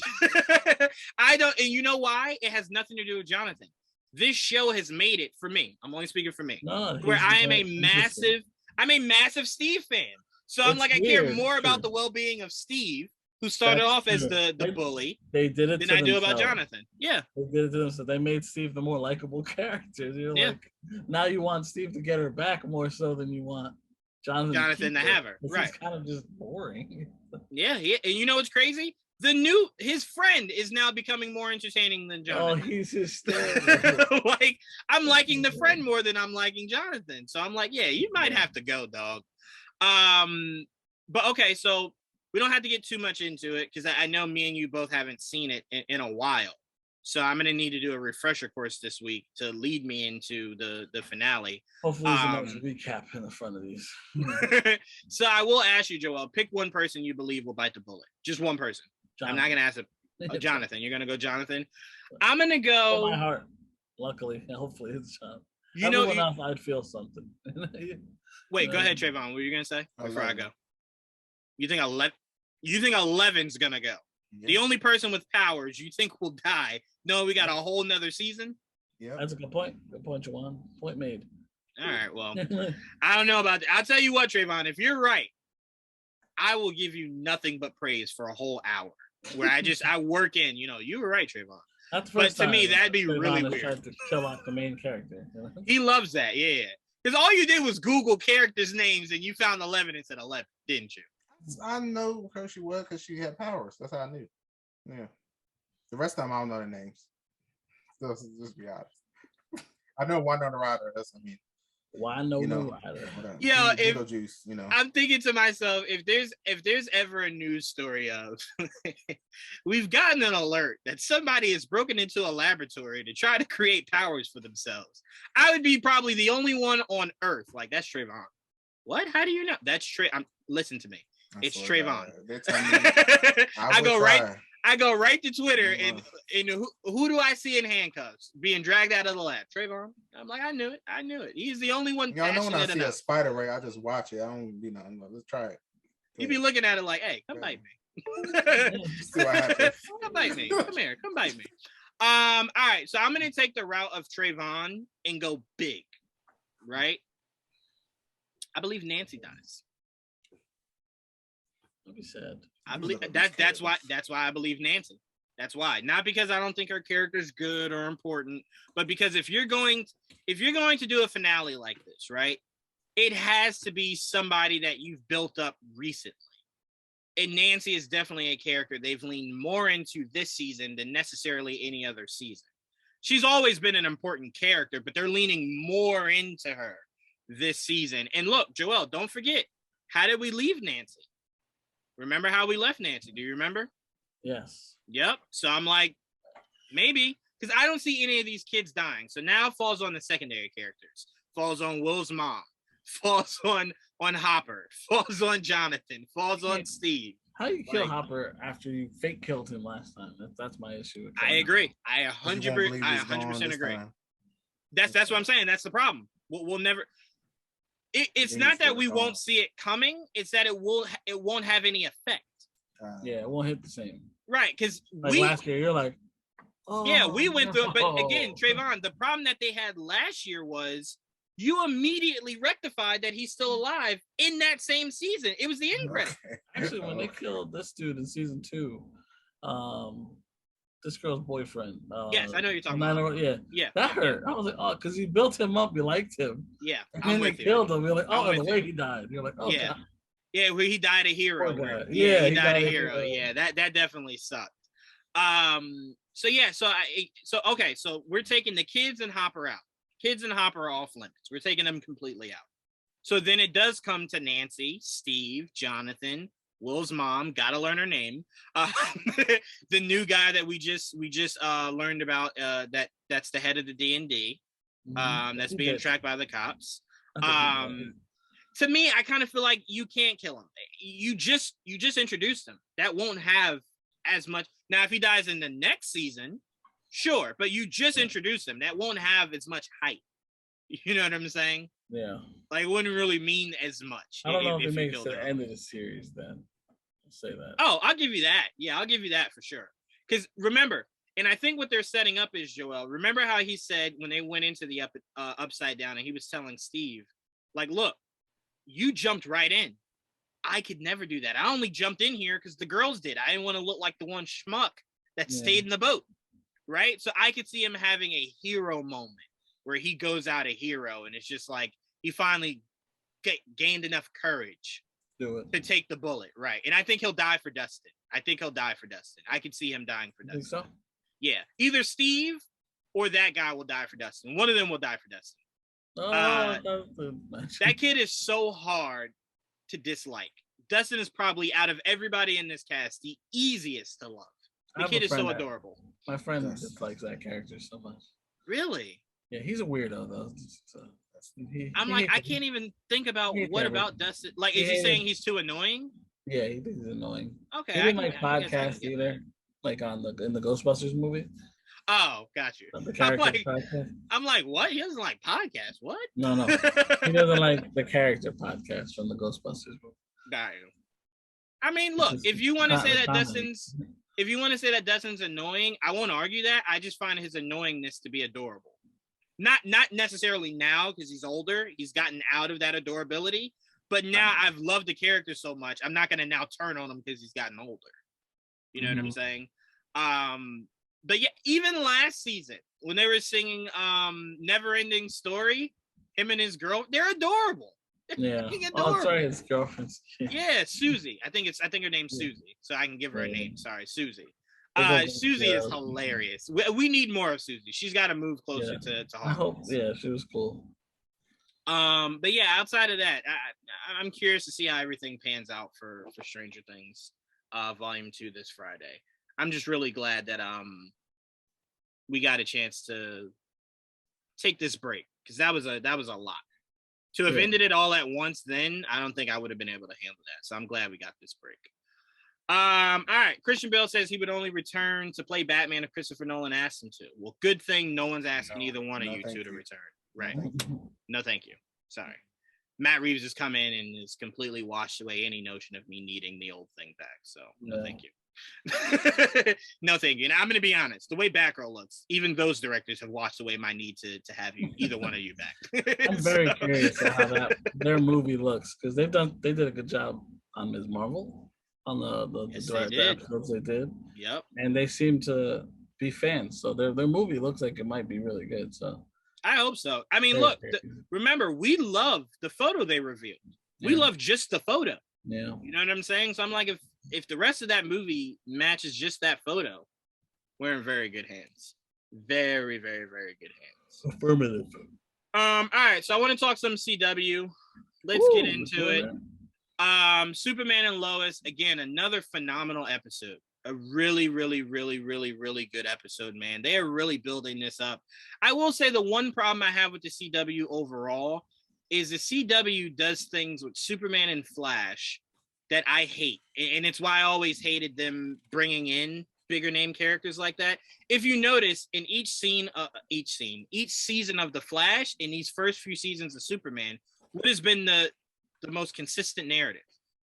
I don't, and you know why? It has nothing to do with Jonathan. This show has made it for me. I'm only speaking for me. Where I am I'm a massive Steve fan. So I'm like, I care more about the well-being of Steve, who started off as the bully. They did it than I do about Jonathan. Yeah. They did it to them, so they made Steve the more likable character. You're like, now you want Steve to get her back more so than you want Jonathan to have her. Right. It's kind of just boring. Yeah. And you know what's crazy? His friend is now becoming more entertaining than Jonathan. Oh, he's hysterical. Like, I'm liking the friend more than I'm liking Jonathan. So I'm like, yeah, you might have to go, dog. But okay, so we don't have to get too much into it because I know me and you both haven't seen it in a while. So I'm going to need to do a refresher course this week to lead me into the finale. Hopefully there's a nice recap in the front of these. So I will ask you, Joel, pick one person you believe will bite the bullet. Just one person. Jonathan. I'm not going to ask Jonathan. You're going to go Jonathan. I'm going to go. My heart. Luckily, hopefully it's Jonathan. You know, everyone else, I'd feel something. Wait, go ahead, Trevon. What were you going to say before I go? You think 11's going to go? Yeah. The only person with powers you think will die. No, we got a whole nother season. Yeah, that's a good point. Good point, Juwaan. Point made. All right. Well, I don't know about that. I'll tell you what, Trevon. If you're right, I will give you nothing but praise for a whole hour. Where I work in. You know, you were right, Trevon. That's but to me, that'd be Trevon really weird. Tried to kill off the main character. You know? He loves that. Yeah. Because all you did was Google characters' names and you found 11 and said 11, didn't you? I know who she was because she had powers. That's how I knew. Yeah. The rest of them, I don't know their names. So just be honest. I know one on the rider. That's Why no rider? Yeah, Juice, I'm thinking to myself, if there's ever a news story of we've gotten an alert that somebody has broken into a laboratory to try to create powers for themselves, I would be probably the only one on Earth. Like, that's Trevon. What? How do you know? That's listen to me. It's Trevon. I go right to Twitter and who do I see in handcuffs being dragged out of the lab? Trevon. I'm like, I knew it. He's the only one. I know when I see a spider ray, I just watch it. I don't be nothing. Let's try it. You be looking at it like, hey, come bite me. Come bite me. Come here. Come bite me. All right. So I'm gonna take the route of Trevon and go big. Right. I believe Nancy dies. That'd be sad. I believe that's why I believe Nancy. That's why. Not because I don't think her character's good or important, but because if you're going to do a finale like this, right? It has to be somebody that you've built up recently. And Nancy is definitely a character they've leaned more into this season than necessarily any other season. She's always been an important character, but they're leaning more into her this season. And look, Joel, don't forget, how did we leave Nancy? Remember how we left Nancy? Do you remember? Yes. Yep. So I'm like, maybe, because I don't see any of these kids dying. So now it falls on the secondary characters. Falls on Will's mom. Falls on Hopper. Falls on Jonathan. Falls on Steve. How do you kill Hopper after you fake killed him last time? That's my issue. I agree. I 100% agree. That's what I'm saying. That's the problem. We'll never. It's not that we won't see it coming. It's that it won't have any effect. Yeah, it won't hit the same. Right, because last year, you're like, oh, yeah, we went through it. But again, Trevon, the problem that they had last year was you immediately rectified that he's still alive in that same season. It was the end credit. Actually, when they killed this dude in season 2, this girl's boyfriend. Yes, I know what you're talking about. Yeah, that hurt. I was like, oh, because you built him up, you liked him. Yeah, and then they killed him. You're like, oh, and the way you. he died. You're like, oh, yeah, God. yeah, where he died a hero. Right? Yeah, he died a hero. Yeah, that definitely sucked. So we're taking the kids and Hopper out. Kids and Hopper are off limits. We're taking them completely out. So then it does come to Nancy, Steve, Jonathan, Will's mom, gotta learn her name. The new guy that we just learned about, that's the head of the D&D, that's being tracked by the cops. To me, I kind of feel like you can't kill him. You just introduced him. That won't have as much. Now, if he dies in the next season, sure, but you just introduced him. That won't have as much hype. You know what I'm saying? Yeah. Like, it wouldn't really mean as much. I don't know if it makes the end of the series then. I'll say that. Oh, I'll give you that. Yeah, I'll give you that for sure. Because remember, and I think what they're setting up is, Joel, remember how he said when they went into the upside down and he was telling Steve, like, look, you jumped right in. I could never do that. I only jumped in here because the girls did. I didn't want to look like the one schmuck that stayed in the boat. Right? So I could see him having a hero moment where he goes out a hero and it's just like he finally gained enough courage to take the bullet. Right. And I think he'll die for Dustin. I could see him dying for Dustin. Think so? Yeah. Either Steve or that guy will die for Dustin. One of them will die for Dustin. That kid is so hard to dislike. Dustin is probably, out of everybody in this cast, the easiest to love. The kid is so adorable. My friend dislikes that character so much. Really? Yeah, he's a weirdo though. I can't even think about what about Dustin. Like, is he saying he's too annoying? Yeah, he thinks he's annoying. Okay. He didn't like podcasts either. Like in the Ghostbusters movie. Oh, got you. I'm like, what? He doesn't like podcasts. What? No. He doesn't like the character podcast from the Ghostbusters movie. Got you. I mean, look, if you want to say that Dustin's annoying, I won't argue that. I just find his annoyingness to be adorable. Not necessarily now because he's older. He's gotten out of that adorability. But now I've loved the character so much, I'm not going to now turn on him because he's gotten older. You know what I'm saying? But yeah, even last season when they were singing Never Ending Story, him and his girl, they're adorable. Yeah. Oh, sorry, his girlfriend's cute. Yeah, Susie. I think her name's Susie, so I can give her a name. Sorry, Susie. Susie is hilarious. We need more of Susie. She's got to move closer to Hawkins. I hope. Yeah, she was cool. But yeah, outside of that, I'm curious to see how everything pans out for Stranger Things, Volume 2 this Friday. I'm just really glad that we got a chance to take this break because that was a lot. To have ended it all at once, then I don't think I would have been able to handle that. So I'm glad we got this break. All right. Christian Bale says he would only return to play Batman if Christopher Nolan asked him to. Well, good thing no one's asking either one of you two to return. Right. No, thank you. Sorry. Matt Reeves has come in and has completely washed away any notion of me needing the old thing back. So no, thank you. No, thank you. And I'm going to be honest, the way Batgirl looks, even those directors have washed away my need to have you, either one of you, back. I'm very curious how their movie looks because they did a good job on Ms. Marvel on the episodes they did. Yep. And they seem to be fans, so their movie looks like it might be really good. So I hope so. I mean, look, remember, we love the photo they revealed. We love just the photo. Yeah. You know what I'm saying? So I'm like, if the rest of that movie matches just that photo, we're in very good hands. Very, very, very good hands. Affirmative. All right. So I want to talk some CW. Let's get into it. Superman and Lois, again, another phenomenal episode. A really, really, really, really, really good episode, man. They are really building this up. I will say the one problem I have with the CW overall is the CW does things with Superman and Flash that I hate. And it's why I always hated them bringing in bigger name characters like that. If you notice, in each season of The Flash, in these first few seasons of Superman, what has been the most consistent narrative?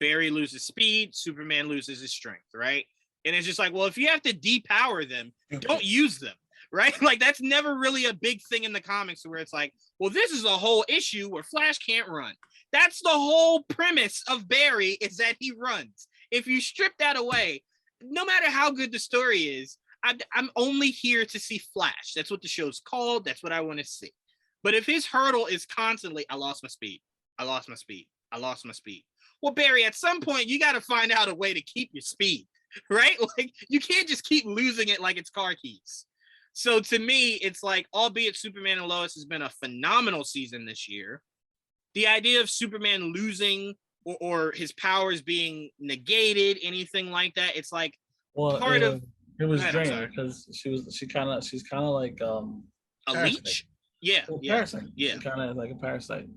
Barry loses speed, Superman loses his strength, right? And it's just like, well, if you have to depower them, don't use them, right? Like that's never really a big thing in the comics where it's like, well, this is a whole issue where Flash can't run. That's the whole premise of Barry is that he runs. If you strip that away, no matter how good the story is, I'm only here to see Flash. That's what the show's called. That's what I want to see. But if his hurdle is constantly, I lost my speed. I lost my speed. I lost my speed. Well, Barry, at some point, you got to find out a way to keep your speed, right? Like, you can't just keep losing it like it's car keys. So to me, it's like, albeit Superman and Lois has been a phenomenal season this year, the idea of Superman losing or his powers being negated, anything like that, it's like part of it was draining because she's kind of like a leech. Yeah, parasite. Yeah, kind of like a parasite.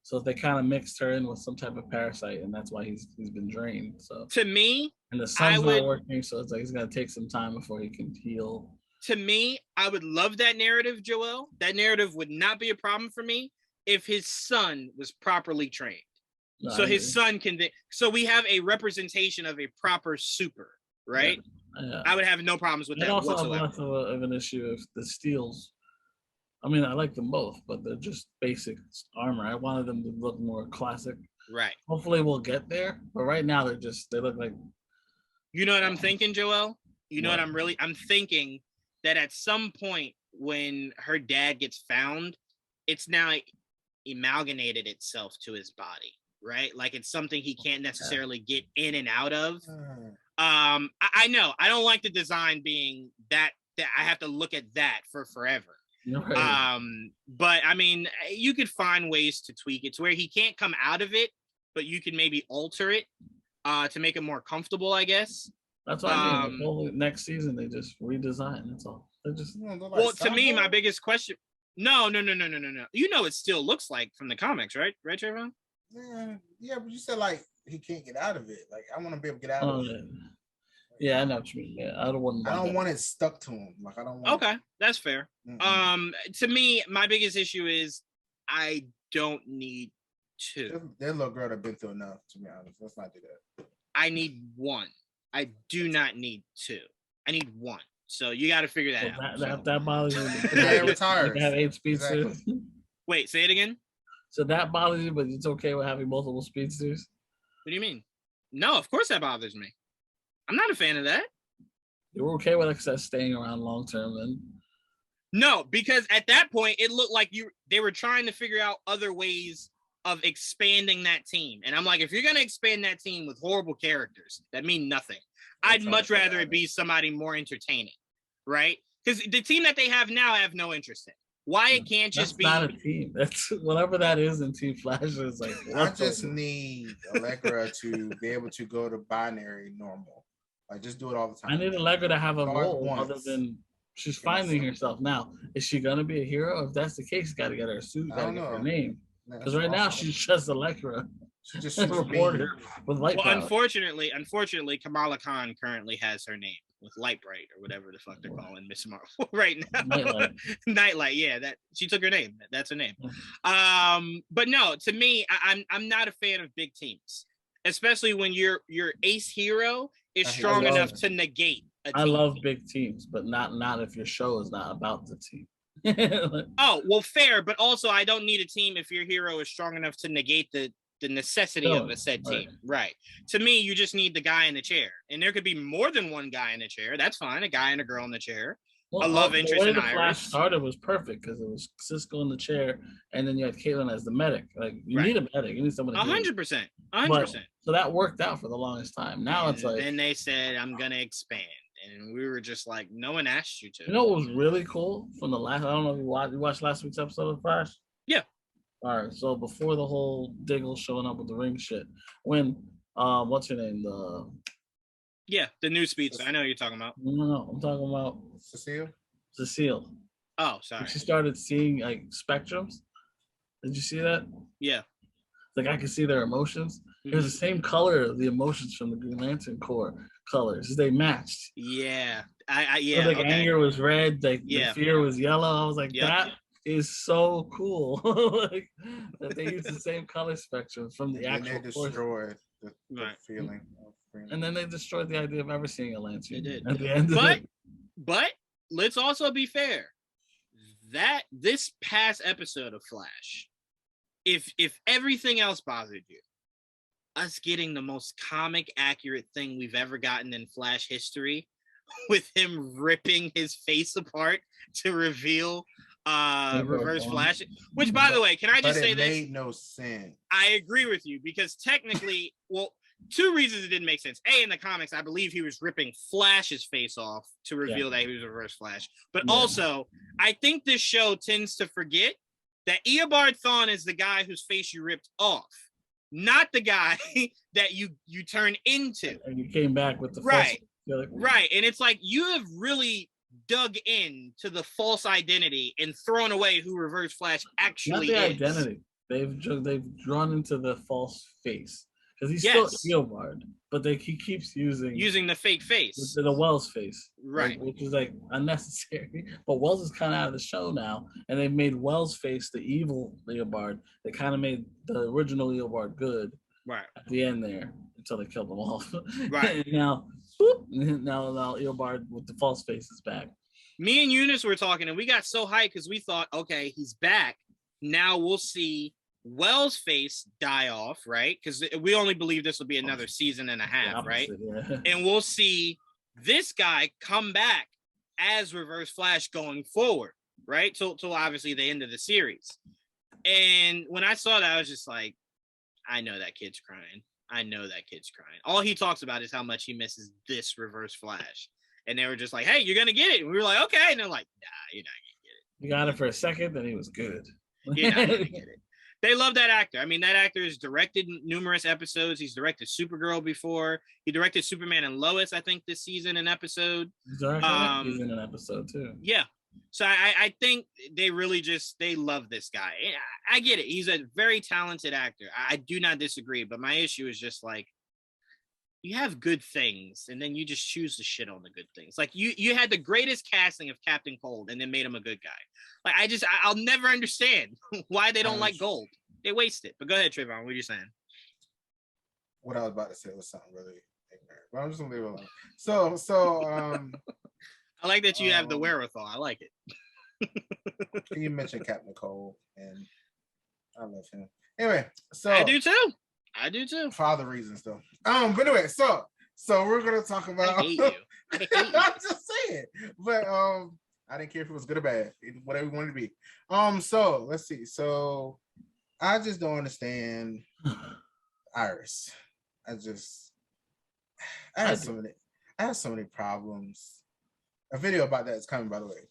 So they kind of mixed her in with some type of parasite, and that's why he's been drained. So to me, and the sun's not working, so it's like he's gonna take some time before he can heal. To me, I would love that narrative, Joel. That narrative would not be a problem for me if his son was properly trained. No, so his son can. So we have a representation of a proper super, right? Yeah. I would have no problems with that whatsoever. I also have less of an issue if the steals. I mean, I like them both, but they're just basic armor. I wanted them to look more classic. Right. Hopefully we'll get there, but right now they look like. You know what I'm thinking, Joel? You know what I'm thinking that at some point when her dad gets found, it's now amalgamated itself to his body, right? Like it's something he can't necessarily get in and out of. I know I don't like the design being that I have to look at that for forever. Right. But I mean, you could find ways to tweak it to where he can't come out of it, but you can maybe alter it to make it more comfortable, I guess. That's what I mean. Like, next season they just redesign. That's all. They just to me, my biggest question. No. You know, it still looks like from the comics, right? Right, Trevon? Yeah, but you said like he can't get out of it. Like I want to be able to get out of it. Yeah, I know what you mean. Yeah, I don't want it stuck to him. Like I don't want. Okay, that's fair. To me, my biggest issue is I don't need two. That little girl that been through enough. To be honest, let's not do that. I need one. I do not need two. I need one. So you got to figure that out. That bothers you. Yeah, retires. Have 8 speedsters. Exactly. Wait, say it again. So that bothers you, but it's okay with having multiple speedsters. What do you mean? No, of course that bothers me. I'm not a fan of that. You're okay with Excess staying around long term then? No, because at that point it looked like they were trying to figure out other ways of expanding that team. And I'm like, if you're gonna expand that team with horrible characters that mean nothing, I'd much rather it be somebody more entertaining, right? Because the team that they have now I have no interest in. Why it can't just be not a team. That's whatever that is in Team Flash is like. I just need Allegra to be able to go to binary normal. Like just do it all the time. I need Allegra to have a role other than she's finding herself now. Is she gonna be a hero? If that's the case, got to get her suit, got to get her name. Because right now she's just Allegra. She just reporter with light. Well, unfortunately, Kamala Khan currently has her name with Lightbright or whatever the fuck they're calling Miss Marvel right now. Nightlight, yeah, that she took her name. That's her name. But no, to me, I'm not a fan of big teams, especially when your ace hero is strong enough to negate a team. I love big teams, but not if your show is not about the team. Oh, well, fair, but also I don't need a team if your hero is strong enough to negate the necessity of a said team. Right. To me, you just need the guy in the chair. And there could be more than one guy in the chair. That's fine. A guy and a girl in the chair. Well, a love interest in the Iris. Flash started was perfect because it was Cisco in the chair, and then you had Caitlin as the medic. Like you need a medic. You need someone. 100%. 100%. So that worked out for the longest time. Now it's like. Then they said, "I'm gonna expand," and we were just like, "No one asked you to." You know what was really cool from the last? I don't know if you watched last week's episode of Flash. Yeah. All right. So before the whole Diggle showing up with the ring shit, when what's her name? The new speedster. I know what you're talking about. No, I'm talking about Cecile. Oh, sorry. She started seeing like spectrums. Did you see that? Yeah. Like I could see their emotions. It was the same color of the emotions from the Green Lantern Corps colors. They matched. Yeah. So, like anger was red. Like the fear was yellow. I was like, that is so cool. Like that they used the same color spectrum from the actual. They destroyed the feeling. And then they destroyed the idea of ever seeing a lantern. They did. At the end but let's also be fair. That this past episode of Flash, if everything else bothered you, us getting the most comic accurate thing we've ever gotten in Flash history, with him ripping his face apart to reveal Reverse Flash. Which, by the way, can I just say this? It made no sense. I agree with you because technically, well, two reasons it didn't make sense. A, in the comics, I believe he was ripping Flash's face off to reveal that he was Reverse Flash. But also, I think this show tends to forget that Eobard Thawne is the guy whose face you ripped off, not the guy that you turn into. And you came back with the right. And it's like you have really dug in to the false identity and thrown away who Reverse Flash actually not the is. Identity. They've drawn into the false face. Because he's still Eobard, but he keeps using the fake face, the Wells face, right? Which is like unnecessary. But Wells is kind of out of the show now, and they made Wells face the evil Eobard. They kind of made the original Eobard good, right? At the end there, until they killed them off, right? And now Eobard with the false face is back. Me and Eunice were talking, and we got so hyped because we thought, okay, he's back. Now we'll see Wells' face die off, right? Because we only believe this will be another season and a half, right? Yeah. And we'll see this guy come back as Reverse Flash going forward, right? Till obviously the end of the series. And when I saw that, I was just like, I know that kid's crying. All he talks about is how much he misses this Reverse Flash. And they were just like, hey, you're going to get it. And we were like, okay. And they're like, nah, you're not going to get it. You got it for a second, then he was good. You're not going to get it. They love that actor. I mean, that actor has directed numerous episodes. He's directed Supergirl before. He directed Superman and Lois, I think, this season an episode. He's directed in an episode too. Yeah. So I think they really they love this guy. I get it. He's a very talented actor. I do not disagree. But my issue is just like, you have good things, and then you just choose to shit on the good things. Like you had the greatest casting of Captain Cold, and then made him a good guy. Like I'll never understand why they don't like Gold. They waste it. But go ahead, Trevon. What are you saying? What I was about to say was something really ignorant, but I'm just gonna leave it alone. So I like that you have the wherewithal. I like it. You mentioned Captain Cold, and I love him. Anyway, so I do too. For other reasons, though. But anyway, so we're gonna talk about. I hate you. I'm just saying, but I didn't care if it was good or bad, whatever you wanted to be. So let's see. So I just don't understand Iris. I have so many problems. A video about that is coming, by the way.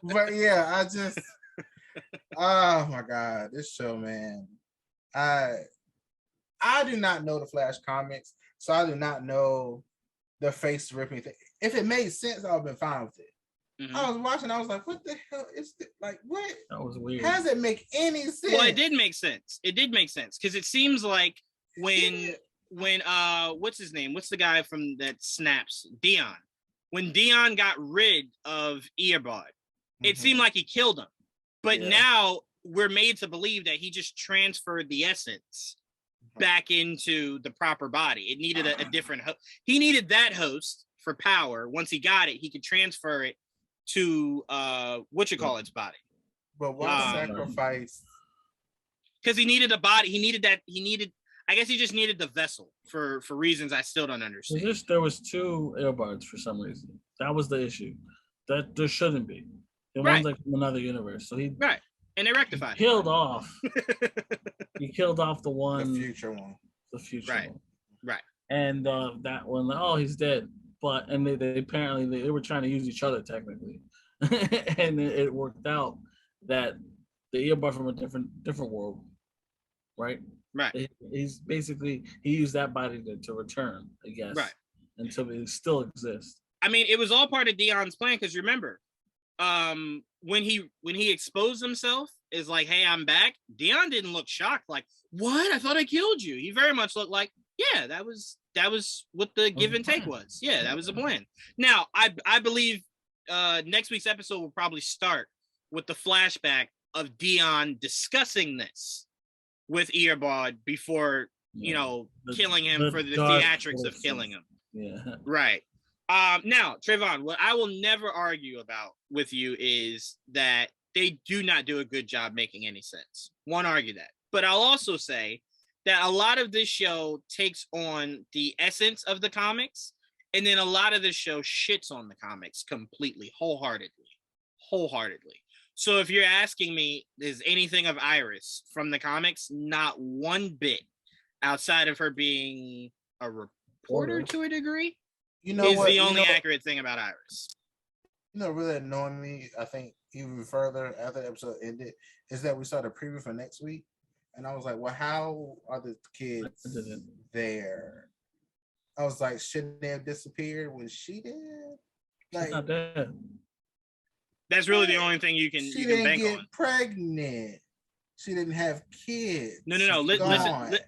But yeah, I just. Oh my God, this show, man. I do not know the Flash comics, so I do not know the face ripping thing. If it made sense, I would have been fine with it. Mm-hmm. I was watching, I was like, what the hell is this? Like, what? That was weird. How does it make any sense? Well, it did make sense. Because it seems like when what's his name? What's the guy from that snaps? Dion. When Dion got rid of Eobard, it seemed like he killed him. But now we're made to believe that he just transferred the essence back into the proper body. It needed a different host. He needed that host for power. Once he got it, he could transfer it to its body. But why sacrifice? Because he needed a body. I guess he just needed the vessel for reasons I still don't understand. There was two Eobards for some reason. That was the issue. That there shouldn't be. The one's like from another universe. So he and they rectified. Killed off. He killed off the one. The future one. Right. And that one, he's dead. But they apparently they were trying to use each other technically, and it worked out that the Eobard from a different world, right? Right. He's basically he used that body to return, I guess. Right. Until it still exists. I mean, it was all part of Dion's plan because remember. When he exposed himself is like, hey, I'm back. Dion didn't look shocked, like, what? I thought I killed you. He very much looked like, yeah, that was what the give and take was. Yeah, that was the plan. Now, I believe next week's episode will probably start with the flashback of Dion discussing this with Eobard before, killing him for the theatrics of killing him. Yeah. Right. Now, Trevon, what I will never argue about with you is that they do not do a good job making any sense. Won't argue that. But I'll also say that a lot of this show takes on the essence of the comics, and then a lot of this show shits on the comics completely, wholeheartedly. So if you're asking me, is anything of Iris from the comics? Not one bit, outside of her being a reporter to a degree. You know is what? the only accurate thing about Iris. You know, really annoying me, I think, even further after the episode ended, is that we saw the preview for next week. And I was like, well, how are the kids there? I was like, shouldn't they have disappeared when she did? Like, she's not dead. That's really the only thing you can she you didn't can bank get on. pregnant. She didn't have kids. No.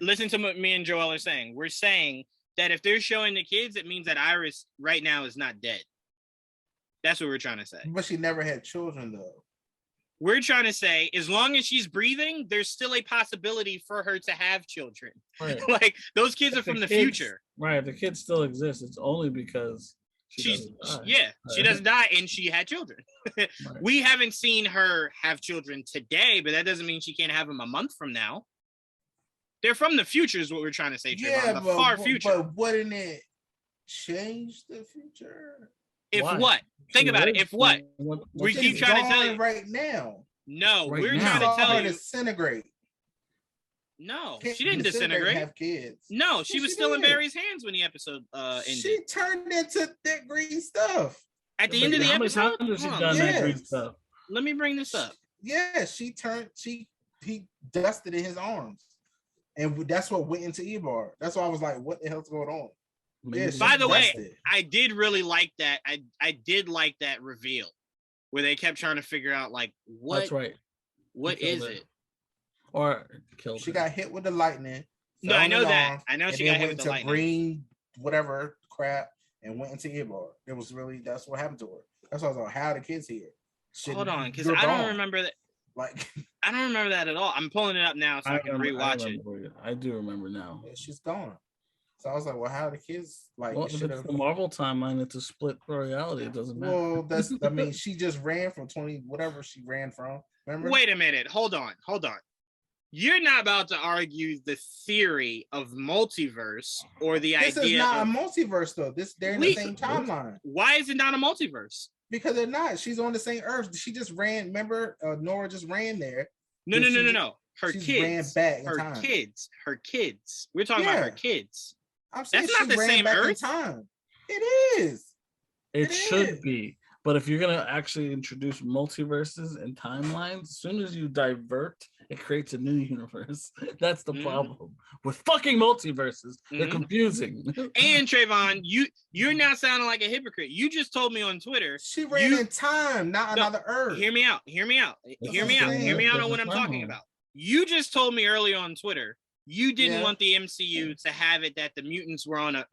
Listen to what me and Joel are saying. We're saying that if they're showing the kids, it means that Iris right now is not dead. That's what we're trying to say. But she never had children, though. We're trying to say, as long as she's breathing, there's still a possibility for her to have children. Right. Like, those kids are from the future. Right. The kids still exist. It's only because she doesn't die and she had children. Right. We haven't seen her have children today, but that doesn't mean she can't have them a month from now. They're from the future is what we're trying to say, Trevon. The far future. But wouldn't it change the future? If what? Think about it. If what? We keep trying to tell you right now. No, we're trying to tell you. Disintegrate. No, she didn't disintegrate. Have kids. No, she was still in Barry's hands when the episode ended. She turned into that green stuff. At the end of the episode? That green stuff? Let me bring this up. Yeah, he dusted in his arms. And that's what went into Ebar. That's why I was like, what the hell's going on? Yeah, by the way, I did really like that. I did like that reveal where they kept trying to figure out like what. That's right. What is it? Or killed. She got hit with the lightning. No, I know that. I know she got hit with the lightning. Green, whatever crap, and went into Ebar. It was really that's what happened to her. That's why I was like, how are the kids here? Hold on, because I don't remember that. Like I don't remember that at all. I'm pulling it up now so I can rewatch it. I do remember now. Yeah, she's gone. So I was like, well, how are the kids like? Well, if it's the Marvel timeline, it's a split reality. It doesn't matter. Well, I mean, she just ran from 20, whatever she ran from. Remember? Wait a minute. Hold on. You're not about to argue the theory of multiverse or the idea. This is not a multiverse, though. They're in the same timeline. Why is it not a multiverse? Because they're not. She's on the same Earth. She just ran. Remember, Nora just ran there. No. Her kids ran back in time. Her kids. We're talking about her kids. I'm saying that's not the same Earth. Time. It is. It should be. But if you're gonna actually introduce multiverses and timelines, as soon as you divert, it creates a new universe. That's the problem with fucking multiverses. They're confusing. And Trevon, you're now sounding like a hypocrite. You just told me on Twitter she ran in time, not another Earth. Hear me out on what I'm talking about. You just told me earlier on Twitter you didn't want the MCU to have it that the mutants were on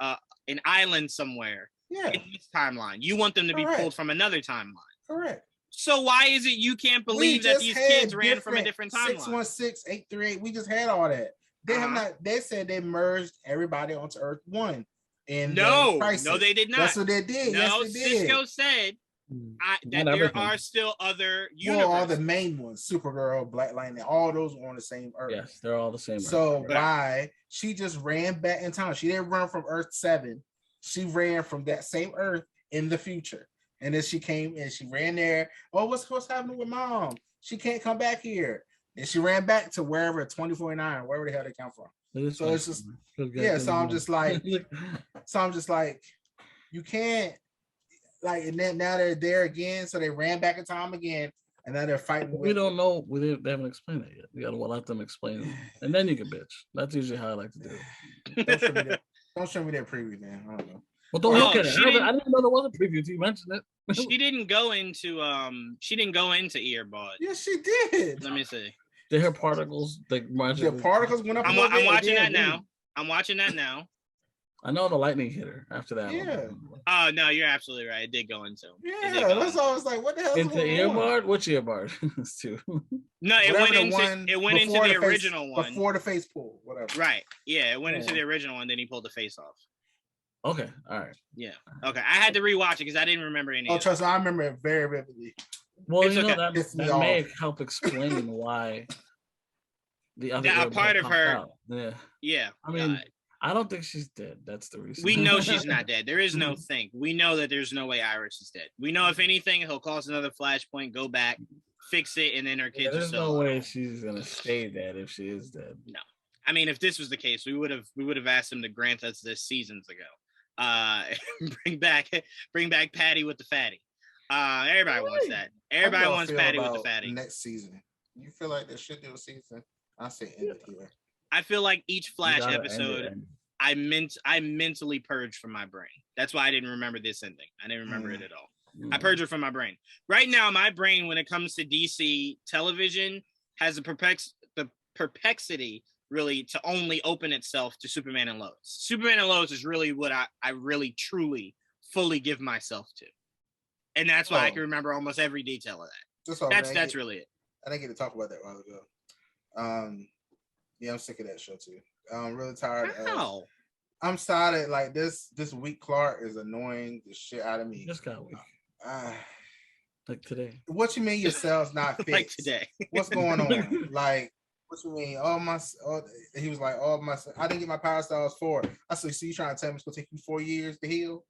an island somewhere. Yeah. In this timeline. You want them to be pulled from another timeline. Correct. So why is it you can't believe that these kids ran from a different timeline? 616, 838. We just had all that. They have not. They said they merged everybody onto Earth 1. And no, they did not. That's what they did. No, yes, they did. Cisco said that there are still other universes. Well, all the main ones, Supergirl, Black Lightning, all those were on the same Earth. Yes, they're all the same. So why she just ran back in time? She didn't run from Earth 7. She ran from that same Earth in the future. And then she came and she ran there. Oh, what's happening with mom? She can't come back here. And she ran back to wherever 2049, wherever the hell they come from. So it's just so I'm just like, you can't like, and then now they're there again. So they ran back in time again, and now they're fighting. We don't know. They haven't explained it yet. You gotta let them explain it, and then you can bitch. That's usually how I like to do it. Don't show me that preview, man. I don't know. Well, don't look at it. I didn't know there was a preview until you mentioned it. She didn't go into Earbud. Yes, she did. Let me see. Did her particles particles went up? I'm watching that now. I'm watching that now. I know the lightning hit her after that. Yeah. Oh no, you're absolutely right. It did go into. Yeah, that's all I was like, what the hell? Into Earbud? Which Earbud? It's two. No, it went into the original one before the face pull, whatever. Right. Yeah, it went into the original one. Then he pulled the face off. Okay, all right. Yeah. Okay, I had to rewatch it because I didn't remember any. Oh, trust me, I remember it very vividly. Well, It's you know okay. that may help explain why the other a part of her. out. Yeah. Yeah. I mean, I don't think she's dead. That's the reason. We know she's not dead. There is no thing. We know that there's no way Iris is dead. We know if anything, he'll cause another flashpoint, go back, fix it, and then her kids are still. There's no way she's gonna stay dead if she is dead. No. I mean, if this was the case, we would have asked him to grant us this seasons ago. Bring back Patty with the fatty. Everybody wants that. Everybody wants Patty with the fatty. Next season, you feel like there should do a season? I say end it here. I feel like each Flash episode, I mentally purged from my brain. That's why I didn't remember this ending. I didn't remember it at all. I purged it from my brain. Right now, my brain, when it comes to DC television, has the perplexity really to only open itself to Superman and Lois. Superman and Lois is really what I really, truly, fully give myself to. And that's why I can remember almost every detail of that. That's really it. I didn't get to talk about that a while ago. Yeah, I'm sick of that show too. I'm really tired. I'm tired of like this week. Clark is annoying the shit out of me. Just got weak. Like today. What you mean yourselves not fixed? Like today. What's going on? Like, what you mean? He was like, I didn't get my power stars 4. I said, so you trying to tell me it's gonna take you 4 years to heal?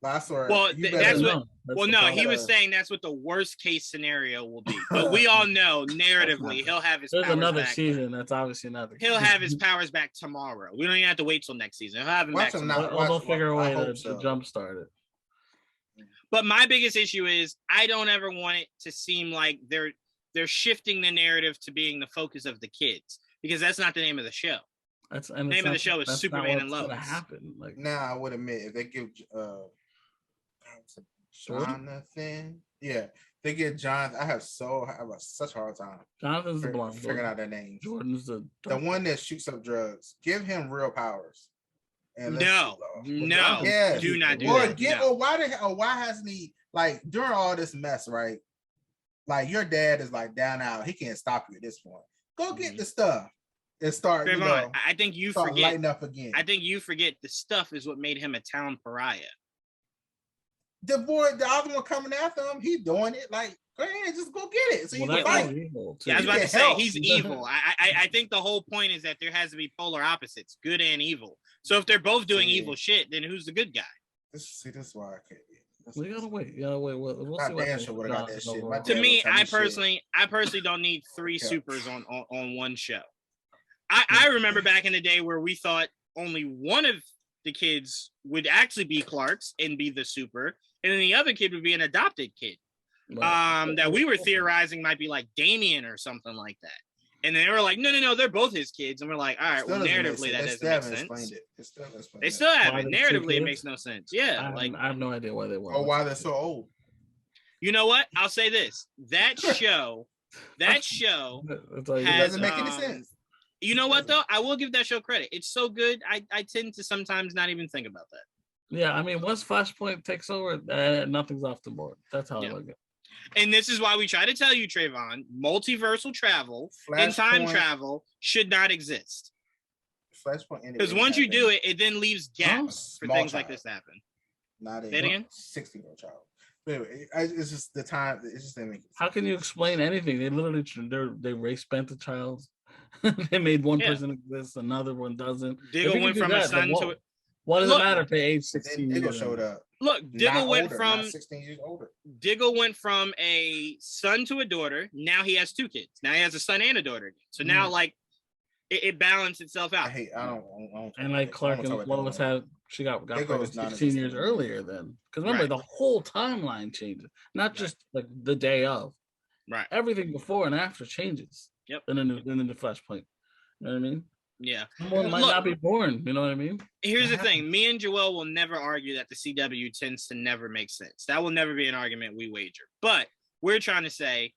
I swear. Well, he was saying that's what the worst case scenario will be. But we all know narratively he'll have his powers back. There's another season. That's obviously not the case. He'll have his powers back tomorrow. We don't even have to wait till next season. He'll have him back tomorrow. They'll figure a way to jumpstart it. But my biggest issue is I don't ever want it to seem like they're shifting the narrative to being the focus of the kids, because that's not the name of the show. The name of the show is Superman and Lois. Now I would admit if they give Jonathan, they get Jonathan. I have such a hard time. Jonathan's the blonde. Figuring out their names. Jordan's the one that shoots up drugs. Give him real powers. And do not do that. Why hasn't he, like, during all this mess, right? Like, your dad is like down out. He can't stop you at this point. Go get the stuff and start. Trevon, I think you forget. Lighting up again. I think you forget the stuff is what made him a town pariah. The other one coming after him, he's doing it. Like, go ahead, just go get it. So you can fight. Yeah, I was about to say he's evil. I think the whole point is that there has to be polar opposites, good and evil. So if they're both doing evil shit, then who's the good guy? This is why I can't. We gotta wait. We'll see what got that shit. To me, I personally don't need 3 supers on one show. I remember back in the day where we thought only one of the kids would actually be Clark's and be the super, and then the other kid would be an adopted kid. That we were theorizing might be like Damien or something like that. And then they were like, no, they're both his kids. And we're like, all right, well, narratively, that doesn't make sense. They still haven't. Narratively, it makes no sense. Yeah. I have no idea why they want. Or why they're so old. You know what? I'll say this. That show doesn't make any sense. You know what, though? I will give that show credit. It's so good. I tend to sometimes not even think about that. Yeah, I mean, once Flashpoint takes over, nothing's off the board. That's how I look at it. And this is why we try to tell you, Trevon, multiversal travel and time travel should not exist. Flashpoint, because once you do it, it then leaves gaps for things like this to happen. Not a 16-year-old child. But anyway, it's just the time. It's just how can you explain anything? They literally they race bent the child. They made one person exist, another one doesn't. Diggle went from a son to. What does it matter if they age 16? Diggle showed up. Look, Diggle went from 16 years older. Diggle went from a son to a daughter. Now he has 2 kids. Now he has a son and a daughter. So now, like, it balanced itself out. I don't. And like Clark and Lois she got pregnant 16 years earlier then. Because remember, the whole timeline changes, not just like the day of. Right. Everything before and after changes. Yep. And then the Flashpoint. You know what I mean? Yeah. Someone might not be born. You know what I mean? Here's the thing. Me and Joel will never argue that the CW tends to never make sense. That will never be an argument we wager. But we're trying to say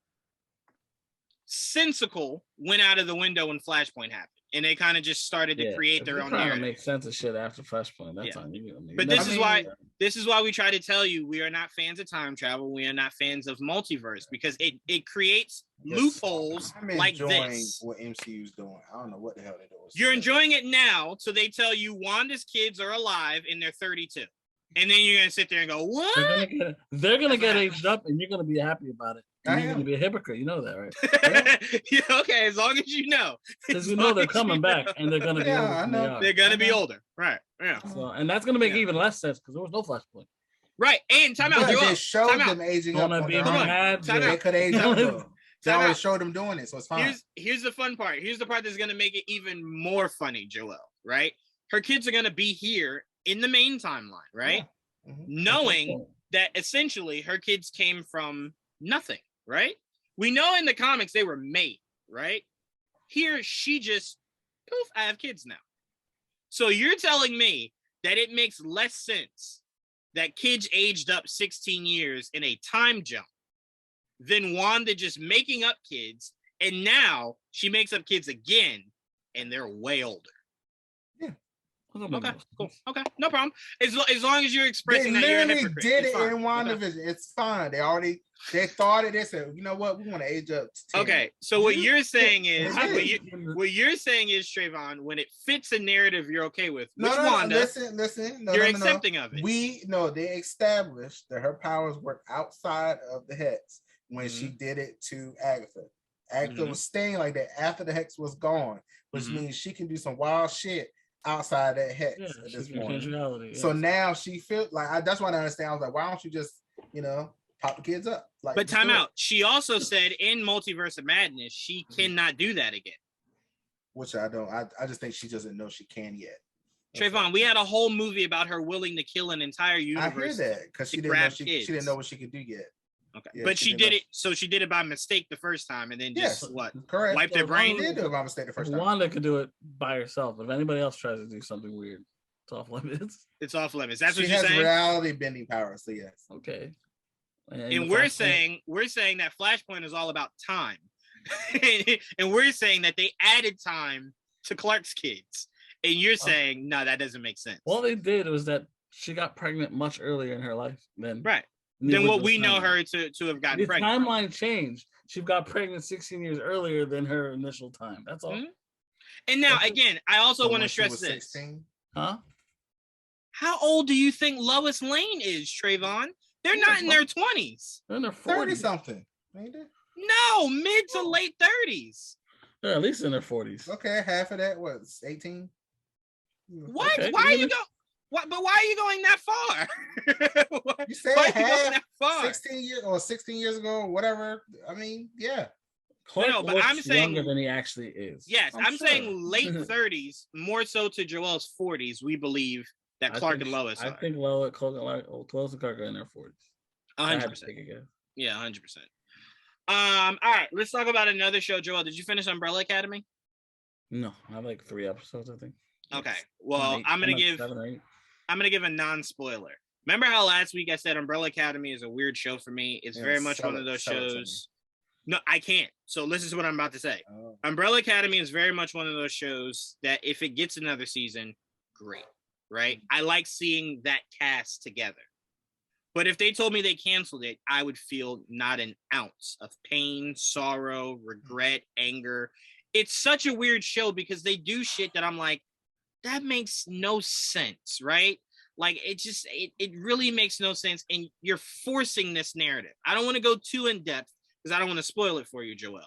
Sensical went out of the window when Flashpoint happened. And they kind of just started to create their own narrative. To make sense of shit after Flashpoint. That's on you. But this is why we try to tell you we are not fans of time travel. We are not fans of multiverse, because it creates loopholes I'm like enjoying this. what MCU's doing. I don't know what the hell they're doing. You're enjoying it now, so they tell you Wanda's kids are alive and they're 32. And then you're gonna sit there and go, "What?" They're gonna get aged up, and you're gonna be happy about it. And you're gonna be a hypocrite. You know that, right? Yeah, okay, as long as you know. Because you know they're coming back, and they're gonna be older. I know. They're gonna be older, right? Yeah. So, and that's gonna make even less sense because there was no Flashpoint. Right, and time out. They showed them aging up. They could age up. Though. They always showed them doing it, so it's fine. Here's the fun part. Here's the part that's gonna make it even more funny, Joelle. Right? Her kids are gonna be here in the main timeline, right? Yeah. Mm-hmm. Knowing that essentially her kids came from nothing, right? We know in the comics they were made, right? Here she just poof, I have kids now. So you're telling me that it makes less sense that kids aged up 16 years in a time jump than Wanda just making up kids, and now she makes up kids again and they're way older. Okay, cool. Okay, no problem. As long as you're expressing that you're a hypocrite. They did it in WandaVision. It's fine. They thought of this and you know what? We want to age up to 10. Okay, so what you're saying is what you're saying is, Trevon, when it fits a narrative you're okay with, Wanda, listen. You're accepting of it. They established that her powers were outside of the hex when she did it to Agatha. Agatha was staying like that after the hex was gone, which means she can do some wild shit outside that hex at this point. So now she feels like that's why I understand. I was like, why don't you just, pop the kids up? Like, but time out. She also said in Multiverse of Madness, she cannot do that again. Which I don't. I just think she doesn't know she can yet. Trevon, we had a whole movie about her willing to kill an entire universe. I hear that because she didn't know what she could do yet. Okay, yeah, but she did it. So she did it by mistake the first time, and then just correct. Wiped her brain. She did do it by mistake the first time. Wanda could do it by herself. If anybody else tries to do something weird, it's off limits. It's off limits. That's what she you're saying. She has reality bending powers. So yes. Okay. And we're saying that Flashpoint is all about time, and we're saying that they added time to Clark's kids, and you're saying no, that doesn't make sense. All they did was that she got pregnant much earlier in her life than than what we know her to have gotten pregnant. The timeline changed. She got pregnant 16 years earlier than her initial time. That's all. Mm-hmm. And now, again, I also want to stress this. 16? Huh? How old do you think Lois Lane is, Trevon? They're not in their 20s. They're in their 30-something. No, mid to late 30s. They're at least in their 40s. Okay, half of that was 18. What? Okay. Why are you going? What? But why are you going that far? You said half 16 years ago, or whatever. I mean, yeah. Clark but I'm saying younger than he actually is. Yes, I'm saying late 30s, more so to Joel's 40s. We believe that Clark and Lois. I think Lois and Clark are in their 40s. 100%. Yeah, 100%. All right, let's talk about another show. Joel, did you finish Umbrella Academy? No, I have like 3 episodes, I think. Okay, well, I'm gonna give a non-spoiler. Remember how last week I said Umbrella Academy is a weird show for me? It's very much one of those shows. No, I can't. So listen to what I'm about to say. Oh. Umbrella Academy is very much one of those shows that if it gets another season, great, right? I like seeing that cast together. But if they told me they canceled it, I would feel not an ounce of pain, sorrow, regret, anger. It's such a weird show because they do shit that I'm like, that makes no sense, right? Like, it really makes no sense. And you're forcing this narrative. I don't want to go too in depth because I don't want to spoil it for you, Joel.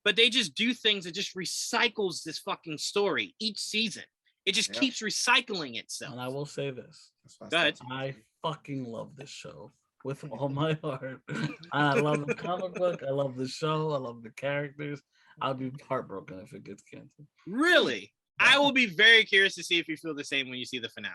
But they just do things that just recycles this fucking story each season. It just keeps recycling itself. And I will say this. Go ahead. I fucking love this show with all my heart. I love the comic book. I love the show. I love the characters. I'll be heartbroken if it gets canceled. Really? I will be very curious to see if you feel the same when you see the finale.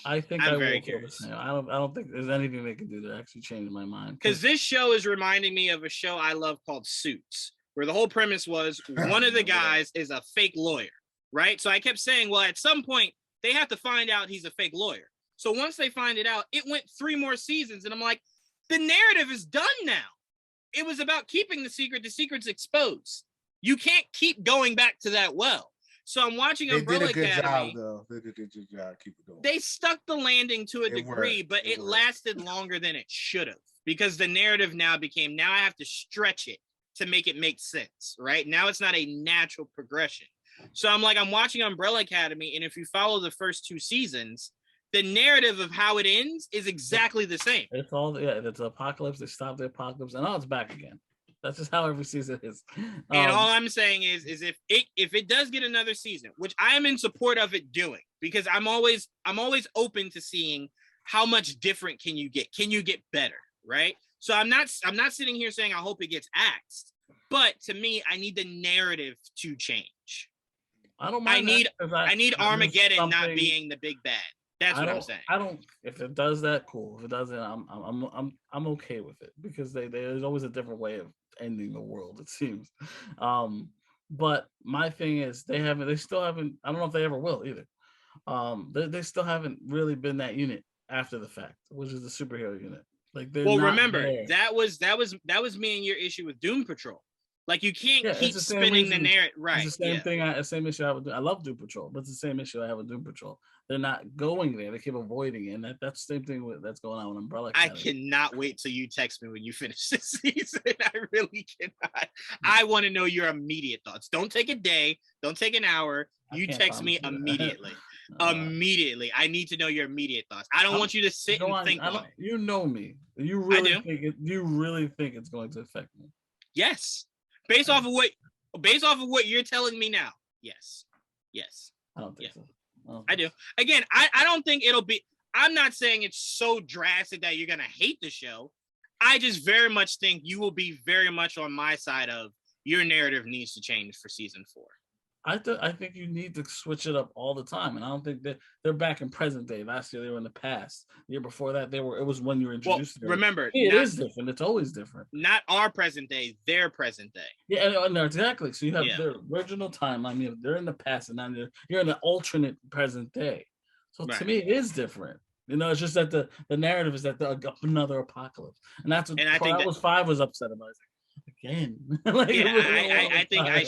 I think I'm very curious. I don't think there's anything they can do to actually change my mind. Because this show is reminding me of a show I love called Suits, where the whole premise was one of the guys is a fake lawyer, right? So I kept saying, well, at some point they have to find out he's a fake lawyer. So once they find it out, it went 3 more seasons, and I'm like, the narrative is done now. It was about keeping the secret. The secret's exposed. You can't keep going back to that well. So I'm watching Umbrella Academy. They did a good job, though. They did a good job. Keep it going. They stuck the landing to a degree, but it lasted longer than it should have because the narrative now I have to stretch it to make it make sense, right? Now it's not a natural progression. So I'm watching Umbrella Academy, and if you follow the first 2 seasons, the narrative of how it ends is exactly the same. It's all it's apocalypse. They stop the apocalypse, and now it's back again. That's just how every season is. And all I'm saying is if it does get another season, which I am in support of it doing, because I'm always open to seeing how much different can you get? Can you get better, right? So I'm not sitting here saying I hope it gets axed, but to me, I need the narrative to change. I don't mind. I need Armageddon not being the big bad. That's what I'm saying. I don't. If it does that, cool. If it doesn't, I'm okay with it, because there's always a different way of ending the world, it seems. But my thing is they still haven't. I don't know if they ever will either. They still haven't really been that unit after the fact, which is the superhero unit. Like, remember there. that was me and your issue with Doom Patrol. Like, you can't keep spinning the narrative, right? It's the same thing. The same issue I have with I love Doom Patrol, but it's the same issue I have with Doom Patrol. They're not going there. They keep avoiding it, and that's the same thing that's going on with Umbrella Academy. I cannot wait till you text me when you finish this season. I really cannot. I want to know your immediate thoughts. Don't take a day. Don't take an hour. You text me immediately. Immediately. I need to know your immediate thoughts. I don't want you to sit and think on it. You know me. You really think it's going to affect me? Yes. Based off of what you're telling me now. Yes. I don't think so. I do. Again, I don't think it'll be. I'm not saying it's so drastic that you're gonna hate the show. I just very much think you will be very much on my side of your narrative needs to change for season 4. I think you need to switch it up all the time, and I don't think that they're back in present day. Last year they were in the past. The year before that it was when you were introduced. Well, remember, it is different. It's always different. Not our present day, their present day. Yeah, no, exactly. So you have their original timeline. They're in the past, and now you're in the alternate present day. So to me, it is different. It's just that the narrative is that another apocalypse, and that's what I think that 5 was upset about. Again. I think I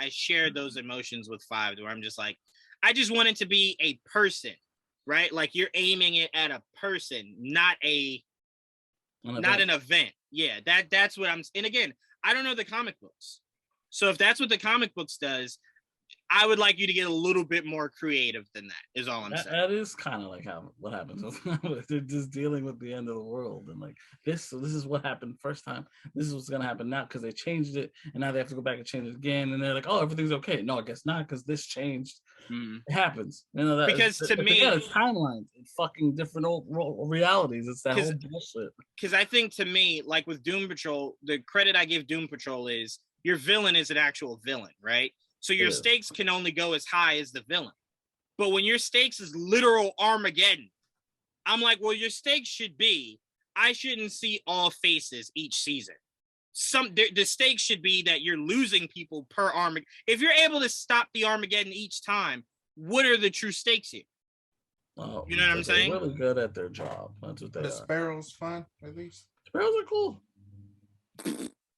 shared those emotions with 5, where I'm just like, I just want it to be a person, right? Like, you're aiming it at a person, not an event. Yeah, that's what and again, I don't know the comic books. So if that's what the comic books does, I would like you to get a little bit more creative than that, is all I'm saying. That is kind of like what happens. They're just dealing with the end of the world, and like this. So this is what happened first time. This is what's gonna happen now, because they changed it, and now they have to go back and change it again. And they're like, "Oh, everything's okay." No, I guess not, because this changed. It happens. Because to me, it's timelines. It's fucking different old realities. It's that whole bullshit. Because I think, to me, like with Doom Patrol, the credit I give Doom Patrol is your villain is an actual villain, right? So your stakes can only go as high as the villain. But when your stakes is literal Armageddon, I'm like, well, your stakes should be, I shouldn't see all faces each season. The stakes should be that you're losing people per Armageddon. If you're able to stop the Armageddon each time, what are the true stakes here? Oh, you know what I'm saying? They're really good at their job. That's what they are. The Sparrow's fun, at least. Sparrows are cool.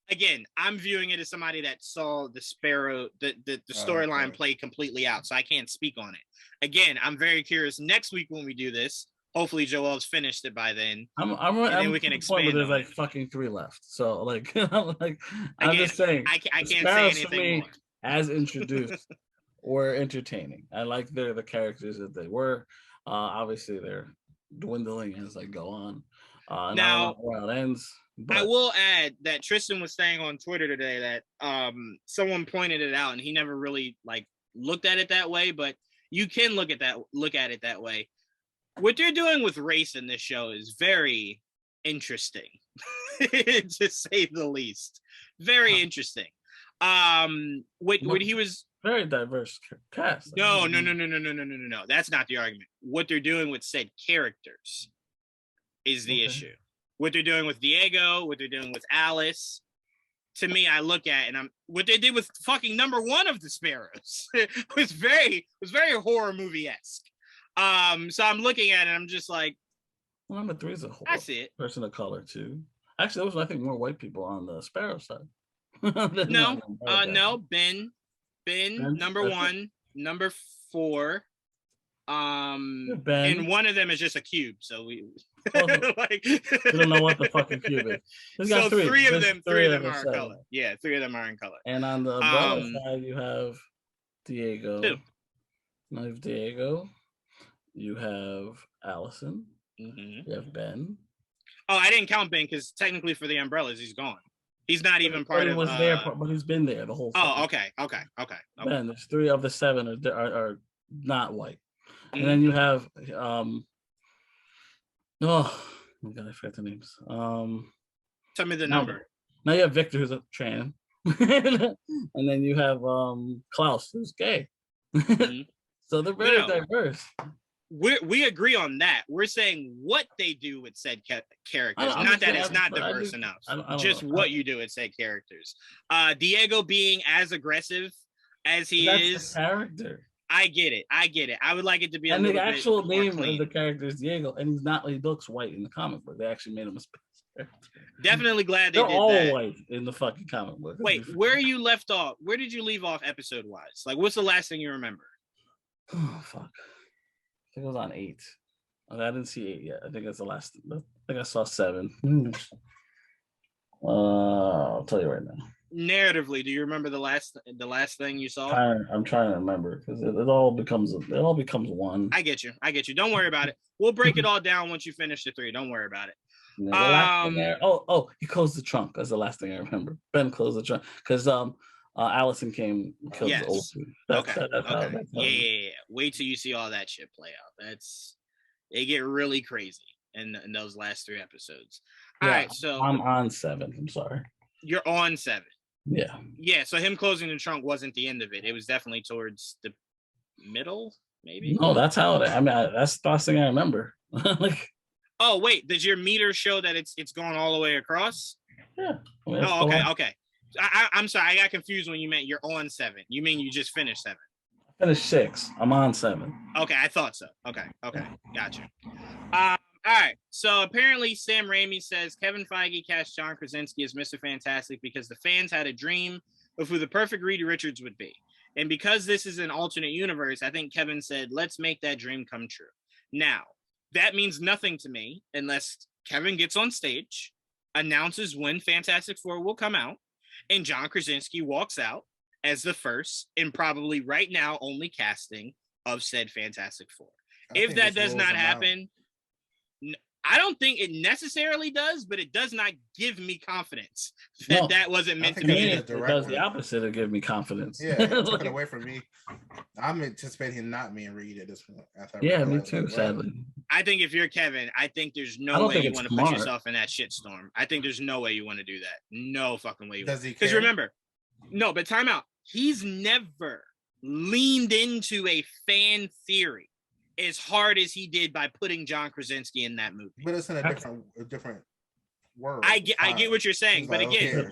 Again, I'm viewing it as somebody that saw the Sparrow, the storyline play completely out, so I can't speak on it. Again, I'm very curious. Next week when we do this, hopefully Joel's finished it by then. Then we can expand. There's like fucking 3 left, so I'm just saying. I can't say anything more. As introduced, were entertaining. I like the characters that they were. Obviously, they're dwindling as they go on. Now, where it ends. But I will add that Tristan was saying on Twitter today that someone pointed it out, and he never really looked at it that way, but you can look at it that way. What they're doing with race in this show is very interesting, to say the least. Very interesting. What he was very diverse cast. No. That's not the argument. What they're doing with said characters is the issue. What they're doing with Diego, what they're doing with Alice, to me, I look at and what they did with fucking number 1 of the Sparrows. It was very horror movie-esque. So I'm looking at it, and I'm just like, well, number 3 is a horror person of color too. Actually, there was, I think, more white people on the Sparrow side. No, Ben, number 1, number 4. Ben. And one of them is just a cube. So we like we don't know what the fucking cube is. So three of them are in seven. color. Yeah, 3 of them are in color. And on the umbrella side, you have Diego. 2. You have Diego. You have Allison. Mm-hmm. You have Ben. Oh, I didn't count Ben because technically for the umbrellas, he's gone. He's not even part of. Was there, but he's been there the whole time. Oh, okay. Ben, there's 3 of the 7 are not white, Mm-hmm. and then you have oh my god, I forgot the names. Tell me the number. Now you have Victor, who's a trans, and then you have Klaus, who's gay. Mm-hmm. So they're very diverse. We agree on that. We're saying what they do with said characters, not that it's not diverse enough. Just what you do with said characters. Diego being as aggressive as he is. The character. I get it. I would like it to be. And the actual name of the character is Diego, and he's not. He looks white in the comic book. They actually made him a space. Definitely glad they They're did all that. white in the fucking comic book. Wait, where you left off? Where did you leave off episode wise? Like, what's the last thing you remember? Oh fuck! I think it was on 8. I didn't see 8 yet. I think that's the last. I think I saw 7. I'll tell you right now. Narratively, do you remember the last thing you saw? I'm trying to remember because it all becomes one. I get you. Don't worry about it. We'll break it all down once you finish the 3. Don't worry about it. The last thing he closed the trunk. That's the last thing I remember. Ben closed the trunk because Allison came and killed the old dude. Okay. Yeah. Wait till you see all that shit play out. They get really crazy in those last 3 episodes. All right, so I'm on 7. I'm sorry. You're on 7. Yeah. So him closing the trunk wasn't the end of it. It was definitely towards the middle, maybe. No, that's how it. I mean, that's the last thing I remember. Like, oh wait, does your meter show that it's going all the way across? Yeah. I mean, okay. I'm sorry, I got confused when you meant you're on 7. You mean you just finished 7? I finished 6. I'm on 7. Okay, I thought so. Okay, gotcha. All right, so apparently Sam Raimi says Kevin Feige cast John Krasinski as Mr. Fantastic because the fans had a dream of who the perfect Reed Richards would be. And because this is an alternate universe, I think Kevin said, let's make that dream come true. Now, that means nothing to me unless Kevin gets on stage, announces when Fantastic Four will come out, and John Krasinski walks out as the first and probably right now only casting of said Fantastic Four. If that does not happen, I don't think it necessarily does, but it does not give me confidence that that wasn't meant to be. It does the opposite of give me confidence. Yeah, it took it away from me. I'm anticipating not being Reed at this point. Yeah, me too, sadly. I think if you're Kevin, I think there's no way you want to put yourself in that shitstorm. I think there's no way you want to do that. No fucking way. Does he? Because remember, no, but time out. He's never leaned into a fan theory as hard as he did by putting John Krasinski in that movie. But it's in a different world. I get what you're saying, but again,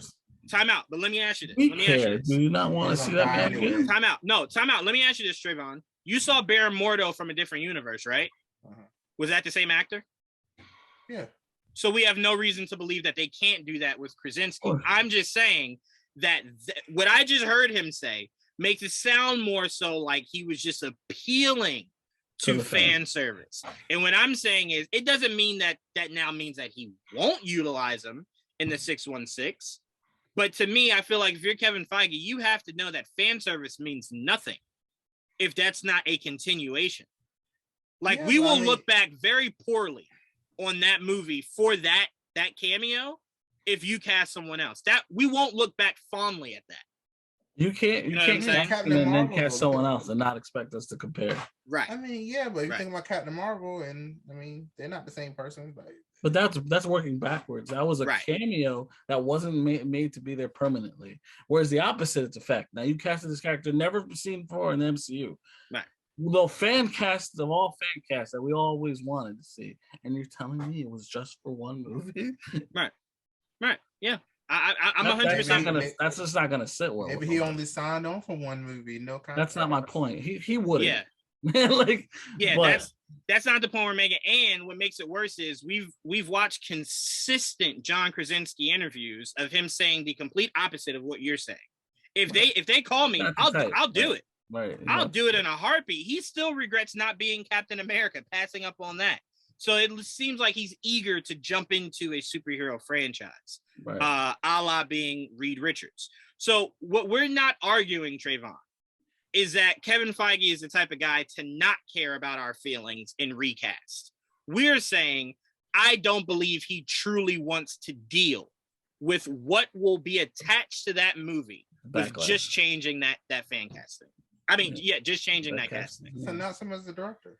time out. But let me ask you this. Do you not want to see that man again? Time out. No, time out. Let me ask you this, Trevon. You saw Baron Mordo from a different universe, right? Uh-huh. Was that the same actor? Yeah. So we have no reason to believe that they can't do that with Krasinski. I'm just saying that what I just heard him say makes it sound more so like he was just appealing to fan service. And what I'm saying is it doesn't mean that now means that he won't utilize them in the 616. But to me, I feel like if you're Kevin Feige, you have to know that fan service means nothing if that's not a continuation. Like we will look back very poorly on that movie for that cameo if you cast someone else. That we won't look back fondly at that. You can't cast and then cast someone else and not expect us to compare. Right. I mean, yeah, but you think about Captain Marvel, and I mean, they're not the same person. But that's working backwards. That was a cameo that wasn't made to be there permanently. Whereas the opposite is effect. Now you casted this character never seen before in the MCU. Right. The fan casts of all fan casts that we always wanted to see, and you're telling me it was just for one movie? Right. Yeah. I'm 100%. That's just not gonna sit well. Maybe he only signed on for one movie. No contract. That's not my point. He wouldn't. Yeah. That's not the point we're making. And what makes it worse is we've watched consistent John Krasinski interviews of him saying the complete opposite of what you're saying. If they call me, I'll do it. Right. I'll do it in a heartbeat. He still regrets not being Captain America, passing up on that. So it seems like he's eager to jump into a superhero franchise, right. A la being Reed Richards. So what we're not arguing, Trevon, is that Kevin Feige is the type of guy to not care about our feelings in recast. We're saying, I don't believe he truly wants to deal with what will be attached to that movie with just changing that fan casting. I mean, just changing that casting. So not him as the director.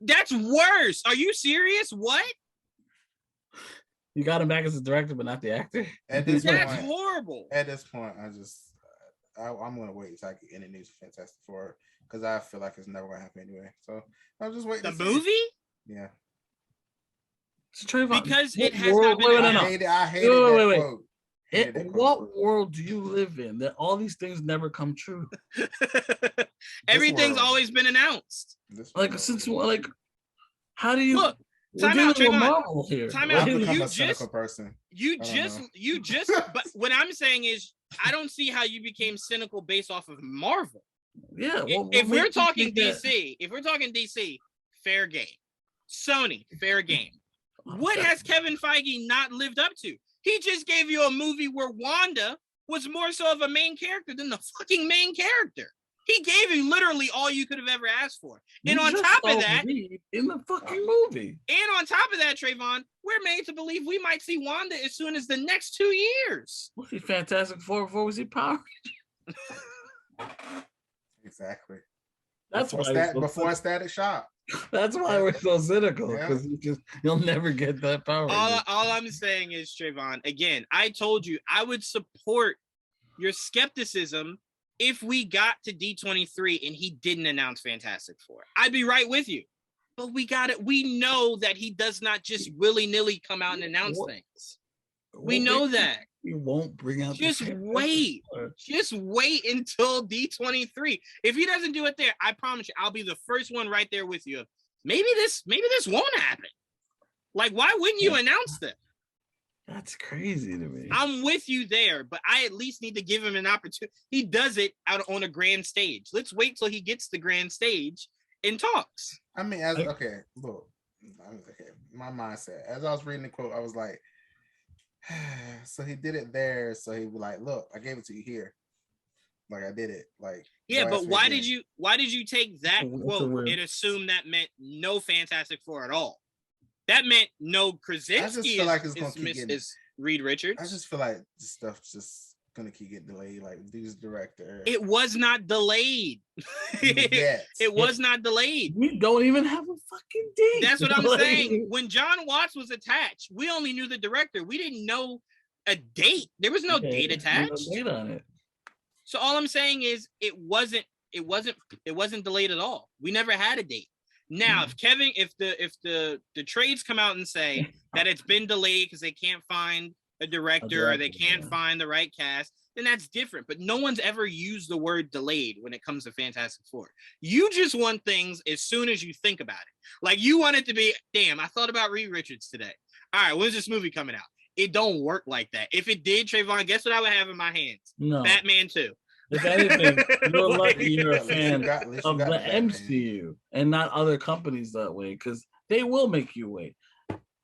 That's worse. Are you serious? What? You got him back as a director, but not the actor. That's horrible. At this point, I'm gonna wait until I get any news for Fantastic Four because I feel like it's never gonna happen anyway. So I'll just wait. The movie? Yeah. So Trevon, because it has not been. I hated that quote. What world do you live in that all these things never come true? Everything's always been announced. Like since how do you look? Time out, Marvel here. Time out. I'm a cynical person. You just. But what I'm saying is, I don't see how you became cynical based off of Marvel. Yeah. If we're talking DC, fair game. Sony, fair game. What has Kevin Feige not lived up to? He just gave you a movie where Wanda was more so of a main character than the fucking main character. He gave you literally all you could have ever asked for. And on top of that, in the fucking movie. And on top of that, Trevon, we're made to believe we might see Wanda as soon as the next 2 years. Was he Fantastic Four before we see Power Rangers? Exactly. That's before Static Shock. That's why we're so cynical, because you'll never get that power. All I'm saying is, Trevon, again, I told you I would support your skepticism if we got to D23 and he didn't announce Fantastic Four. I'd be right with you. But we got it. We know that he does not just willy-nilly come out and announce things. We know that. He won't bring out. Just wait. Just wait until D23. If he doesn't do it there, I promise you, I'll be the first one right there with you. Maybe this won't happen. Like, why wouldn't you announce them? That's crazy to me. I'm with you there, but I at least need to give him an opportunity. He does it out on a grand stage. Let's wait till he gets the grand stage and talks. I mean, look, my mindset. As I was reading the quote, I was like, so he did it there. So he was like, look, I gave it to you here. Like I did it. Like, yeah, but why did you take that quote and assume that meant no Fantastic Four at all? That meant no Krasinski. I just feel like it's going to keep getting Reed Richards. I just feel like this stuff's just gonna keep getting delayed. Like these director. It was not delayed. It was not delayed. We don't even have a fucking date. That's what I'm saying. When John Watts was attached, we only knew the director. We didn't know a date. There was no date attached. No date on it. So all I'm saying is it wasn't delayed at all. We never had a date. Now, if the trades come out and say that it's been delayed because they can't find a director or they can't find the right cast, then that's different. But no one's ever used the word delayed when it comes to Fantastic Four. You just want things as soon as you think about it. Like you want it to be, damn, I thought about Reed Richards today. All right, when's this movie coming out? It don't work like that. If it did, Trevon, guess what I would have in my hands? No. Batman 2. If anything, you're lucky you're a fan of the MCU and not other companies that way, because they will make you wait.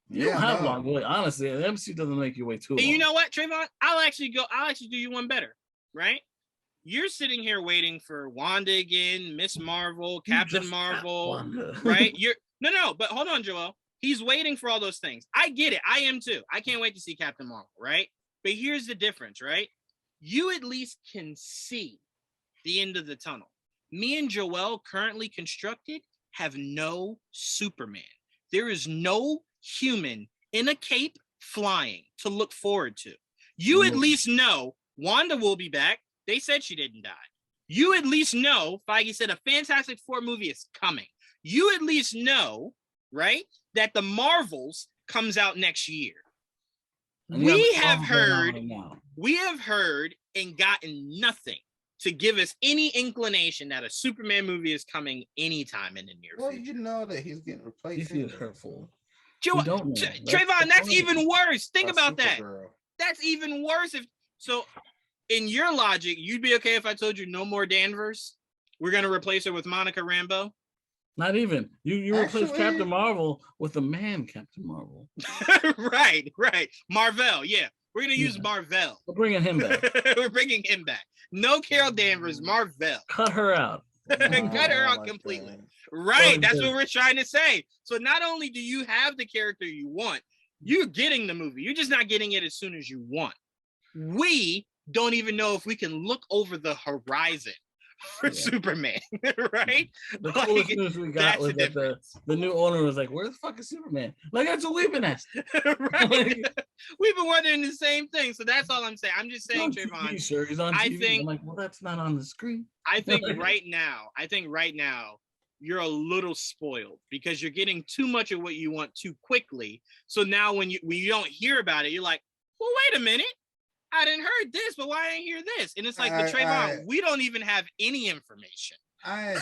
You don't have long wait. Honestly, the MCU doesn't make you wait too long. And you know what, Trevon? I'll actually do you one better, right? You're sitting here waiting for Wanda again, Miss Marvel, Captain Marvel, right? But hold on, Joel. He's waiting for all those things. I get it. I am too. I can't wait to see Captain Marvel, right? But here's the difference, right? You at least can see the end of the tunnel. Me and Joel, currently constructed, have no Superman. There is no human in a cape flying to look forward to. You at least know Wanda will be back. They said she didn't die. You at least know, Feige said a Fantastic Four movie is coming. You at least know, right, that the Marvels comes out next year. We have heard and gotten nothing to give us any inclination that a Superman movie is coming anytime in the near future. Well, you know that he's getting replaced. He's hurtful. Trevon, that's even worse. Think about that. That's even worse. in your logic, you'd be okay if I told you no more Danvers? We're gonna replace her with Monica Rambeau. Not even. You replace Actually- Captain Marvel with a man Captain Marvel. right. Marvel, yeah. We're gonna use Marvel. We're bringing him back. We're bringing him back. No Carol Danvers, Marvel. Cut her out. Cut her out like completely. that. Right, that's what we're trying to say. So not only do you have the character you want, you're getting the movie. You're just not getting it as soon as you want. We don't even know if we can look over the horizon for Superman, right? The coolest news we got was that the new owner was like, "Where the fuck is Superman?" Like, that's what we've been asking. Right. We've been wondering the same thing. So that's all I'm saying. I'm just saying, Trevon. He's on TV. I'm like, well, that's not on the screen. I think right now, you're a little spoiled because you're getting too much of what you want too quickly. So now when you don't hear about it, you're like, well, wait a minute. I didn't heard this, but why didn't hear this? And it's like, but Trevon, we don't even have any information. I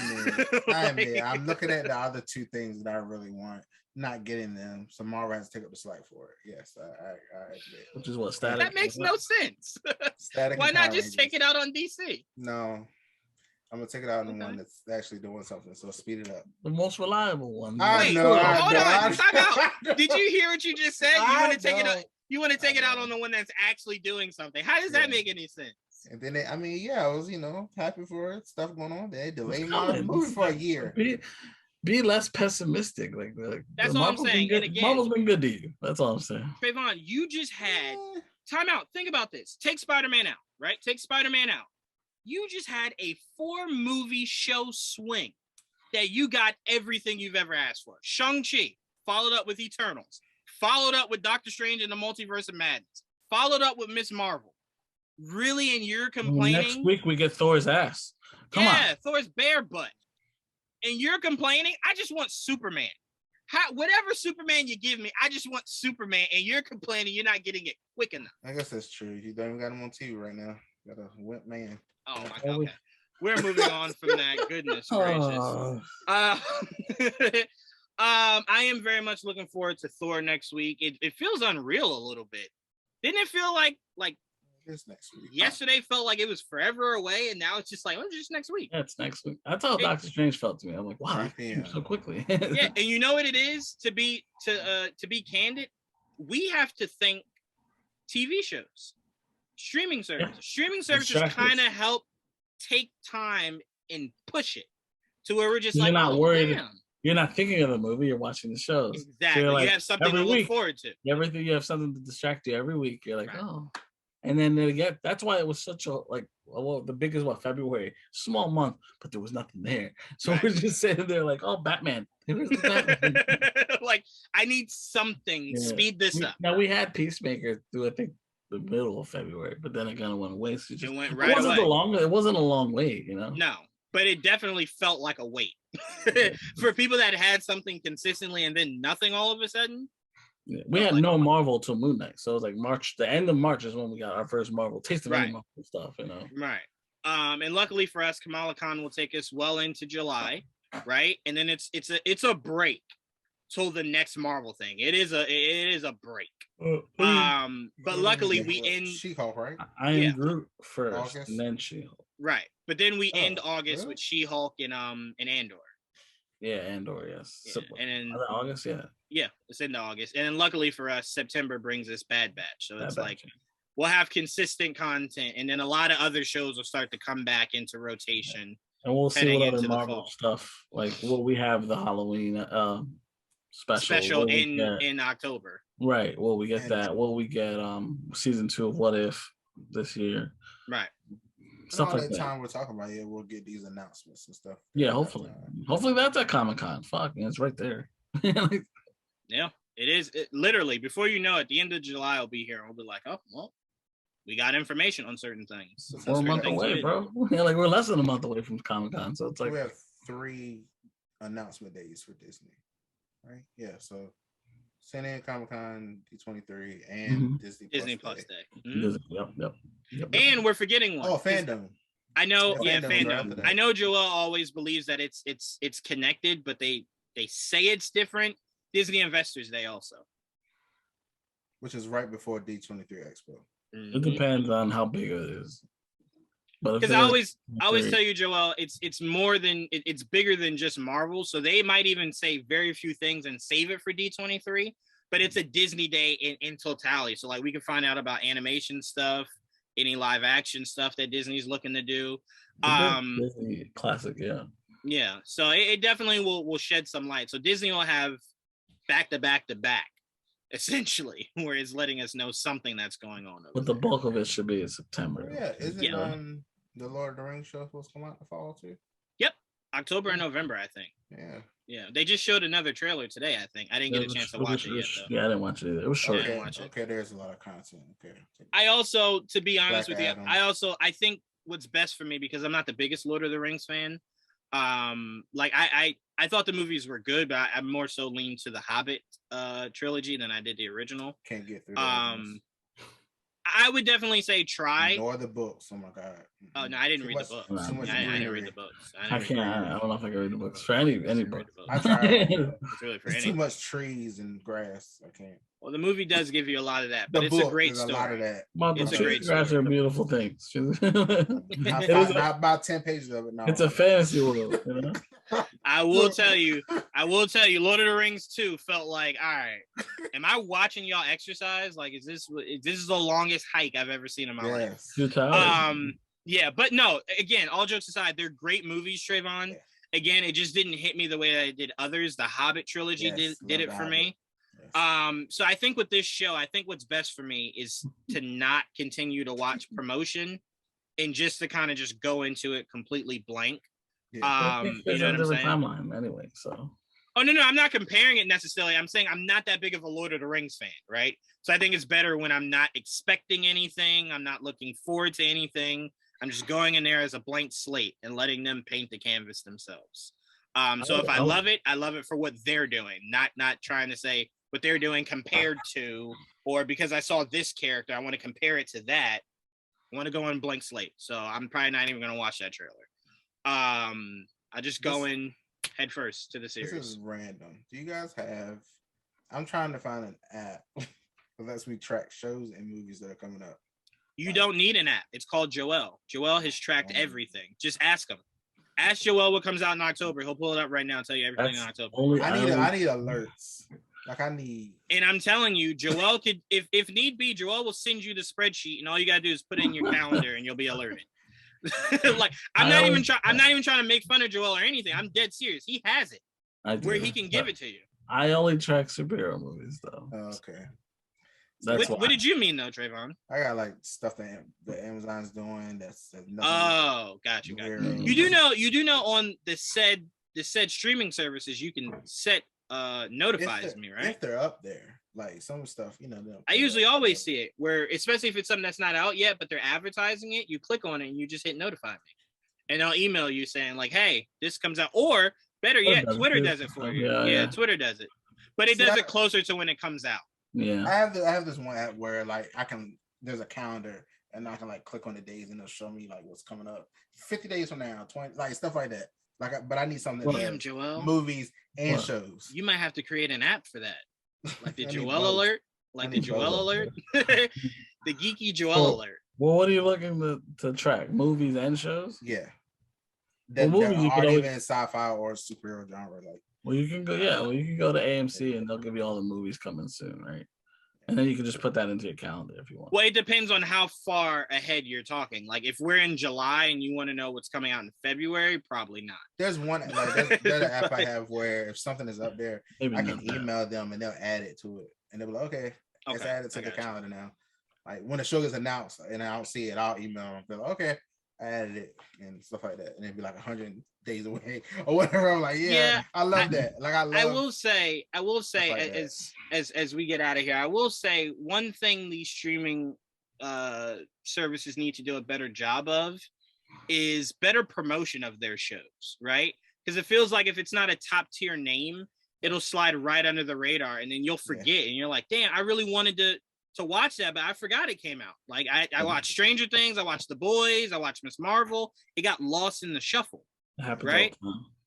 admit. I'm looking at the other two things that I really want, not getting them. So Marvel has to take up the slack for it. Yes, I admit. Which is what Static. That makes no sense. Static. Why not just take it out on DC? No. I'm gonna take it out on the one that's actually doing something. So speed it up. The most reliable one. Wait, hold on. Time out. Did you hear what you just said? You want to take it out? You want to take it out on the one that's actually doing something. How does that make any sense? And then I was, happy for it. Stuff going on. They delayed my movie for a year. Be less pessimistic. Like that's all I'm saying. And again, Marvel's been good to you. That's all I'm saying. Trevon, you just had time out. Think about this. Take Spider-Man out, right? Take Spider-Man out. You just had a 4-movie show swing that you got everything you've ever asked for. Shang-Chi, followed up with Eternals. Followed up with Doctor Strange and the Multiverse of Madness. Followed up with Miss Marvel. Really, and you're complaining? Next week we get Thor's ass. Come on. Thor's bare butt. And you're complaining? I just want Superman. Whatever Superman you give me, I just want Superman. And you're complaining you're not getting it quick enough. I guess that's true. You don't even got him on TV right now. Got a wimp man. Oh my God. Okay. We're moving on from that. Goodness gracious. I am very much looking forward to Thor next week. It feels unreal a little bit. Didn't it feel like it's next week? Yesterday felt like it was forever away, and now it's just like, it's just next week. Yeah, it's next week. That's how Doctor Strange felt to me. I'm like, wow, that came so quickly. Yeah, and you know what it is to be candid. We have to thank TV shows, streaming services. Yeah. Streaming services kind of help take time and push it to where we're just you're like, not worried. Damn. You're not thinking of the movie, you're watching the shows. Exactly. So you have something to look forward to. Everything, you have something to distract you every week. You're like, oh. And then they get, that's why it was such a, the biggest, February, small month, but there was nothing there. So we're just sitting there like, oh, Batman. Batman. Like, I need something. Speed this up. Now, we had Peacemaker through, I think, the middle of February, but then it kind of went away. So it went right away. It wasn't a long wait, No, but it definitely felt like a wait. For people that had something consistently and then nothing all of a sudden. Yeah. We had no Marvel till Moon Knight, so it was like March. The end of March is when we got our first taste of any Marvel stuff, Right. And luckily for us, Kamala Khan will take us well into July, right? And then it's a break till the next Marvel thing. It is a break. But luckily we end She-Hulk, right? I am Groot first, August. And then She-Hulk. Right, but then we end August with She-Hulk and Andor. Yeah, Andor, yes. Yeah. And then August, yeah, it's into August, and then luckily for us, September brings us Bad Batch. So it's we'll have consistent content, and then a lot of other shows will start to come back into rotation. And we'll see what other Marvel stuff, like what we have the Halloween special in October. Right. Will we get that? Will we get season 2 of What If this year? Right. Stuff like that. Time we're talking about, we'll get these announcements and stuff. Yeah, hopefully. Hopefully that's at Comic-Con. Fuck, it's right there. Yeah, it is. Literally, before you know it, the end of July will be here, and we'll be like, oh, well, we got information on certain things. We're a month away, bro. Yeah, like we're less than a month away from Comic-Con, so it's like we have 3 announcement days for Disney, right? Yeah, so San Diego Comic-Con, D23, and Disney Plus Day. Mm-hmm. Yep. And we're forgetting one. Oh, Fandom. I know, Fandom. I know Joel always believes that it's connected, but they say it's different. Disney Investors Day also, which is right before D23 Expo. It depends on how big it is. Because I always tell you, Joel, it's more than it's bigger than just Marvel. So they might even say very few things and save it for D23. But it's a Disney day in totality. So like we can find out about animation stuff, any live action stuff that Disney's looking to do. Disney classic, yeah. Yeah. So it definitely will shed some light. So Disney will have back to back essentially, where it's letting us know something that's going on. But the bulk of it should be in September. Yeah, isn't the Lord of the Rings show supposed to come out in the fall too? Yep, October and November, I think. Yeah. They just showed another trailer today. I think I didn't get a chance to watch it yet. Though. Yeah, I didn't watch it either. It was short. Okay, there's a lot of content. Okay. I also, to be honest with you, I think what's best for me, because I'm not the biggest Lord of the Rings fan. Like I thought the movies were good, but I more so leaned to the Hobbit trilogy than I did the original. Can't get through. I would definitely say try. Nor the books. Oh my god. Oh no, I didn't read the books. I didn't read the books. I can't. I don't know if I can read the books for any book. I tried. It's really for too much trees and grass. I can't. Well, the movie does give you a lot of that, but it's a great story. A lot of that. It's a great story. Grass are beautiful things. not about 10 pages of it. No. It's a fantasy world. You know? I will tell you, Lord of the Rings 2 felt like, all right, am I watching y'all exercise? Like, this is the longest hike I've ever seen in my life. Yeah, but no, again, all jokes aside, they're great movies, Trevon. Yeah. Again, it just didn't hit me the way that it did others. The Hobbit trilogy did it for me. Yes. So I think with this show, I think what's best for me is to not continue to watch promotion and just to kind of just go into it completely blank. Yeah. You know what I'm saying? Timeline anyway, so. Oh no, I'm not comparing it necessarily. I'm saying I'm not that big of a Lord of the Rings fan, right? So I think it's better when I'm not expecting anything. I'm not looking forward to anything. I'm just going in there as a blank slate and letting them paint the canvas themselves. So if I love it for what they're doing, not trying to say what they're doing compared to, or because I saw this character, I want to compare it to that. I want to go in blank slate. So I'm probably not even going to watch that trailer. I just go in head first to the series. This is random. Do you guys have? I'm trying to find an app that lets me track shows and movies that are coming up. You don't need an app. It's called Joel. Joel has tracked everything. Just ask him. Ask Joel what comes out in October. He'll pull it up right now and tell you everything in October. I need alerts. And I'm telling you, Joel could, if need be, Joel will send you the spreadsheet, and all you gotta do is put it in your calendar, and you'll be alerted. Like I'm not even trying to make fun of Joel or anything. I'm dead serious. He has it where he can give it to you. I only track superhero movies though. Oh, okay. What did you mean though, Trevon? I got like stuff that Amazon's doing. That's got you. You do know on the said streaming services you can set notifies me, right? If they're up there, like some stuff, I usually always see it where, especially if it's something that's not out yet, but they're advertising it. You click on it and you just hit notify me, and they'll email you saying like, "Hey, this comes out." Or better yet, Twitter does it for you. Yeah, Twitter does it, but it does it closer to when it comes out. Yeah, I have this one app where like there's a calendar and I can like click on the days and it'll show me like what's coming up 50 days from now, 20, like stuff like that. But I need something that Joel, movies and shows. You might have to create an app for that, like the Joel alert, the Joel alert, the geeky Joel alert. Well, what are you looking to track? Movies and shows? Yeah, that aren't even sci-fi or superhero genre. Like, well, you can go. Yeah, well, you can go to AMC and they'll give you all the movies coming soon, right? And then you can just put that into your calendar if you want. Well, it depends on how far ahead you're talking. Like if we're in July and you want to know what's coming out in February, probably not. There's one there's an app I have where if something is up there, I can email them and they'll add it to it. And they'll be like, okay, let's add it to the calendar now. Like when the show gets announced and I don't see it, I'll email them. They're like, okay, I added it and stuff like that. And it'd be like 100 days away or whatever. I'm like, I love that. Like I will say like as we get out of here, I will say one thing these streaming services need to do a better job of is better promotion of their shows, right? Because it feels like if it's not a top tier name, it'll slide right under the radar and then you'll forget and you're like, damn, I really wanted to watch that, but I forgot it came out. Like I watched Stranger Things, I watched The Boys, I watched Miss Marvel. It got lost in the shuffle. Right?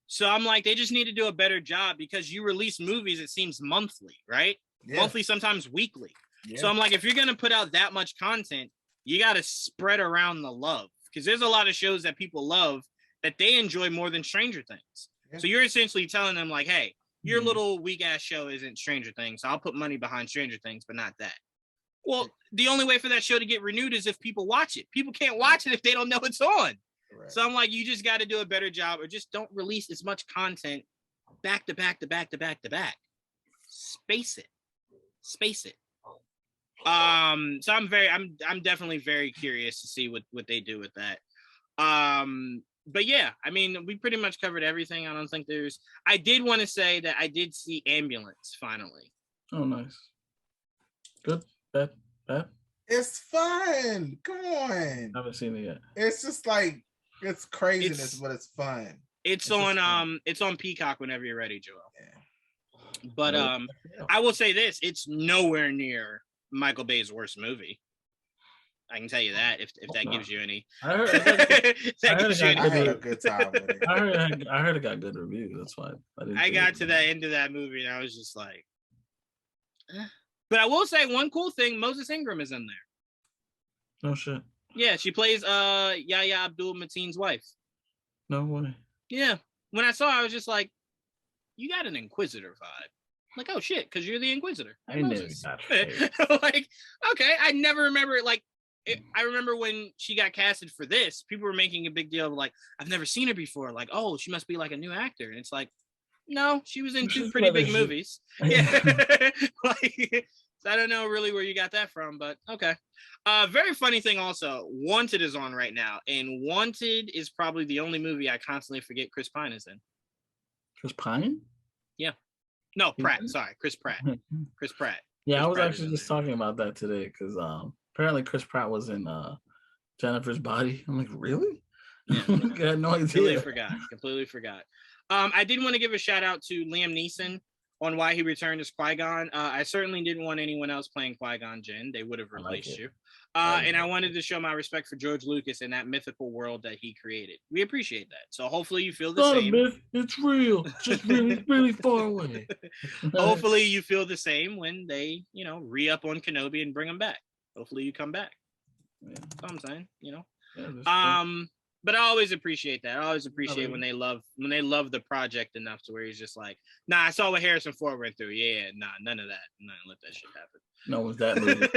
So I'm like, they just need to do a better job because you release movies, it seems monthly, right? Yeah. Monthly, sometimes weekly. Yeah. So I'm like, if you're going to put out that much content, you got to spread around the love because there's a lot of shows that people love that they enjoy more than Stranger Things. Yeah. So you're essentially telling them like, hey, your little weak ass show isn't Stranger Things. So I'll put money behind Stranger Things, but not that. Well, the only way for that show to get renewed is if people watch it. People can't watch it if they don't know it's on. Right. So I'm like, you just got to do a better job, or just don't release as much content back to back to back to back to back. Space it. So I'm definitely very curious to see what they do with that. But yeah, I mean, we pretty much covered everything. I don't think I did want to say that I did see Ambulance finally. Oh, nice. Good. Bad. It's fun. Come on. I haven't seen it yet. It's just like, it's craziness, but it's fun. It's on Peacock whenever you're ready, Joel. Yeah. But I will say this, it's nowhere near Michael Bay's worst movie. I can tell you that if that gives you any. I had a good time with it. I heard it got good reviews. That's why I got to the end of that movie and I was just like, But I will say one cool thing: Moses Ingram is in there. No shit. Yeah, she plays Yahya Abdul-Mateen's wife. No way. Yeah. When I saw her, I was just like, you got an Inquisitor vibe. Like, oh shit, because you're the Inquisitor. I knew that. Like, okay, I never remember it. Like, I remember when she got casted for this, people were making a big deal of like, I've never seen her before. Like, oh, she must be like a new actor. And it's like, no, she was in two pretty big movies. Yeah. Like, so I don't know really where you got that from, but okay. Very funny thing also, Wanted is on right now, and Wanted is probably the only movie I constantly forget Chris Pine is in. Chris Pine? Yeah. No, Pratt. Sorry, Chris Pratt. Chris Pratt. Yeah, Chris I was Pratt actually just talking about that today because apparently Chris Pratt was in Jennifer's Body. I'm like, really? Yeah. I had no idea. Completely forgot. I did want to give a shout out to Liam Neeson on why he returned as Qui-Gon. I certainly didn't want anyone else playing Qui-Gon Jinn. They would have replaced you. And I wanted to show my respect for George Lucas and that mythical world that he created. We appreciate that. So hopefully you feel the same. Not a myth. It's real. It's just really, really far away. Hopefully you feel the same when they, re-up on Kenobi and bring him back. Hopefully you come back. Yeah. That's what I'm saying, Yeah, but I always appreciate that. I always appreciate when they love the project enough to where he's just like, nah, I saw what Harrison Ford went through. Yeah, nah, none of that. Nah, let that shit happen. No, was that movie?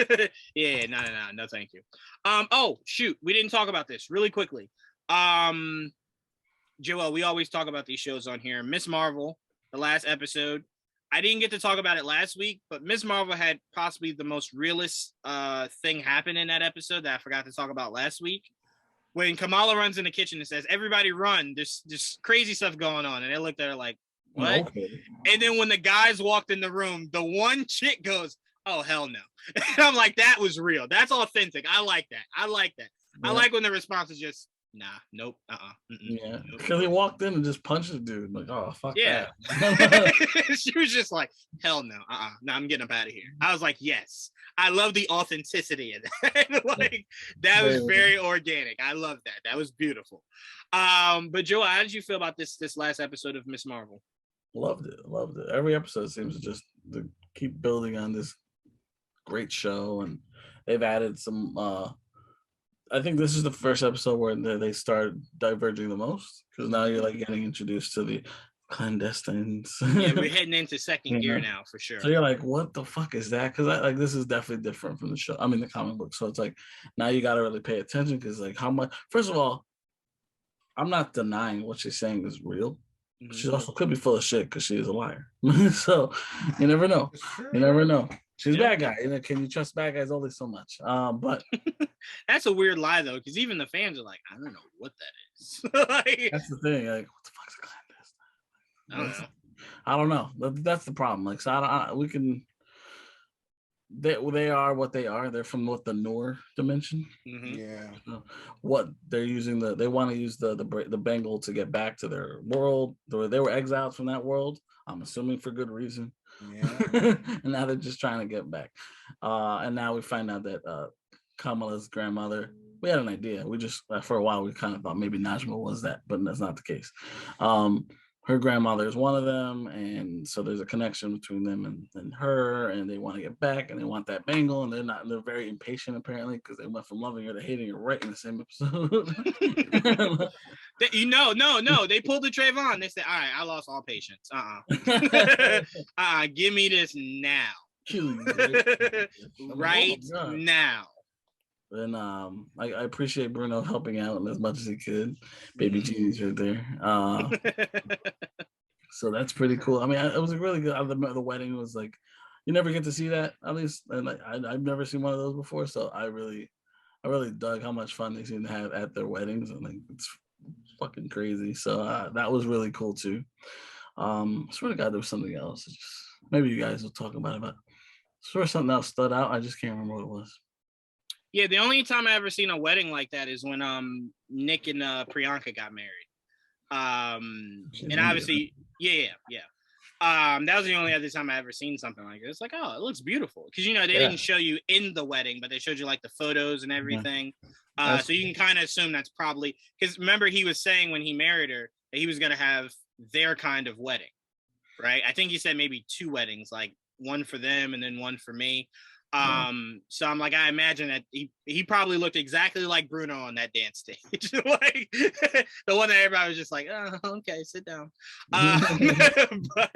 Yeah, no, thank you. Oh shoot, we didn't talk about this really quickly. Joel, we always talk about these shows on here. Miss Marvel, the last episode. I didn't get to talk about it last week, but Miss Marvel had possibly the most realist thing happen in that episode that I forgot to talk about last week. When Kamala runs in the kitchen and says, "Everybody run, there's crazy stuff going on." And they looked at her like, what? Okay. And then when the guys walked in the room, the one chick goes, "Oh, hell no." And I'm like, that was real. That's authentic. I like that. Yeah. I like when the response is just, nah, nope, yeah, because he walked in and just punched the dude. Like, oh, fuck that. She was just like, hell no, no, I'm getting up out of here. I was like, yes. I love the authenticity of that. Like, that was very organic. I love that. That was beautiful. But Joe, how did you feel about this last episode of Miss Marvel? Loved it. Every episode seems to just to keep building on this great show, and they've added some I think this is the first episode where they start diverging the most, because now you're like getting introduced to the clandestines. Yeah, we're heading into second gear now for sure. So you're like, what the fuck is that? Because this is definitely different from the show. I mean, the comic book. So it's like now you got to really pay attention, because like how much. First of all, I'm not denying what she's saying is real. Mm-hmm. She also could be full of shit because she is a liar. So you never know. You never know. She's a bad guy. Can you trust bad guys only so much? But that's a weird lie though, because even the fans are like, I don't know what that is. Like, that's the thing. Like, what the fuck's a clandestine? I don't know. That's the problem. Like, so we can. They are what they are. They're from the Noor dimension. Mm-hmm. Yeah. So what they're using they want to use the Bengal to get back to their world. They were exiled from that world. I'm assuming for good reason. Yeah. And now they're just trying to get back. And now we find out that Kamala's grandmother. We had an idea. We just for a while we kind of thought maybe Najma was that, but that's not the case. Her her grandmother is one of them, and so there's a connection between them and her, and they want to get back, and they want that bangle, and they're very impatient apparently because they went from loving her to hating her right in the same episode. No, they pulled the Trevon. They said, all right, I lost all patience. Give me this now. Right now. Then I appreciate Bruno helping out as much as he could. Baby Genie's right there. So that's pretty cool. I mean, it was really good. The wedding was like, you never get to see that, at least, and I've never seen one of those before. So I really dug how much fun they seem to have at their weddings, and like it's fucking crazy. So that was really cool too. I swear to God, there was something else. Maybe you guys will talk about it, but I swear something else stood out. I just can't remember what it was. Yeah, the only time I ever seen a wedding like that is when Nick and Priyanka got married. And obviously, yeah. That was the only other time I ever seen something like this. Like, oh, it looks beautiful. Because, they didn't show you in the wedding, but they showed you like the photos and everything. So you can kind of assume that's probably, because remember he was saying when he married her that he was going to have their kind of wedding, right? I think he said maybe 2 weddings, like one for them and then one for me. So I'm like, I imagine that he probably looked exactly like Bruno on that dance stage, like the one that everybody was just like, oh, okay, sit down. But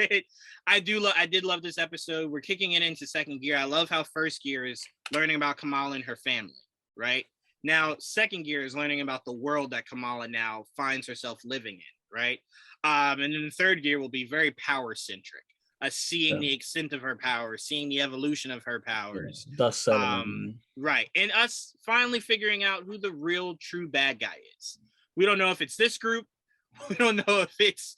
I did love this episode. We're kicking it into second gear. I love how first gear is learning about Kamala and her family, right? Now, second gear is learning about the world that Kamala now finds herself living in, right? And then the third gear will be very power centric. Seeing the extent of her powers, seeing the evolution of her powers. Right. And us finally figuring out who the real true bad guy is. We don't know if it's this group. We don't know if it's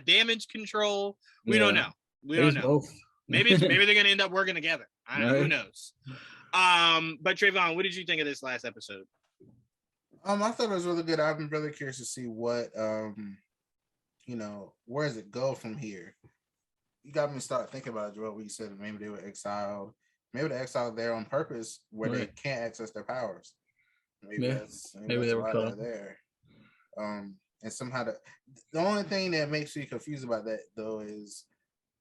damage control. We don't know. We don't know. Both. maybe they're gonna end up working together. I don't know. Who knows? But Trevon, what did you think of this last episode? I thought it was really good. I'm really curious to see what where does it go from here? You got me start thinking about it, Joel, where you said maybe they were exiled. Maybe they're exiled there on purpose where they can't access their powers. Maybe that's they were why they're there. And somehow the only thing that makes me confused about that though is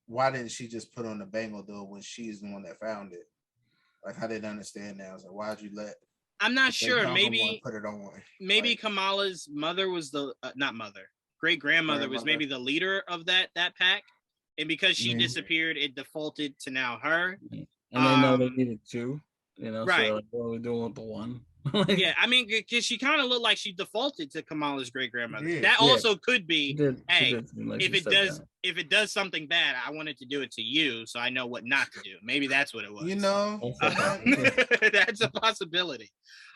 why didn't she just put on the bangle though when she's the one that found it? Like I didn't understand that. I was like, why'd you let I'm not sure. Maybe put it on. Maybe Kamala's mother was the great grandmother was maybe the leader of that pack. And because she disappeared, it defaulted to now her. And they know they needed 2, right. So like, what are we doing with the 1? Yeah, I mean, because she kind of looked like she defaulted to Kamala's great grandmother. Yeah, that also could be, if it does something bad, I wanted to do it to you, so I know what not to do. Maybe that's what it was. That's a possibility.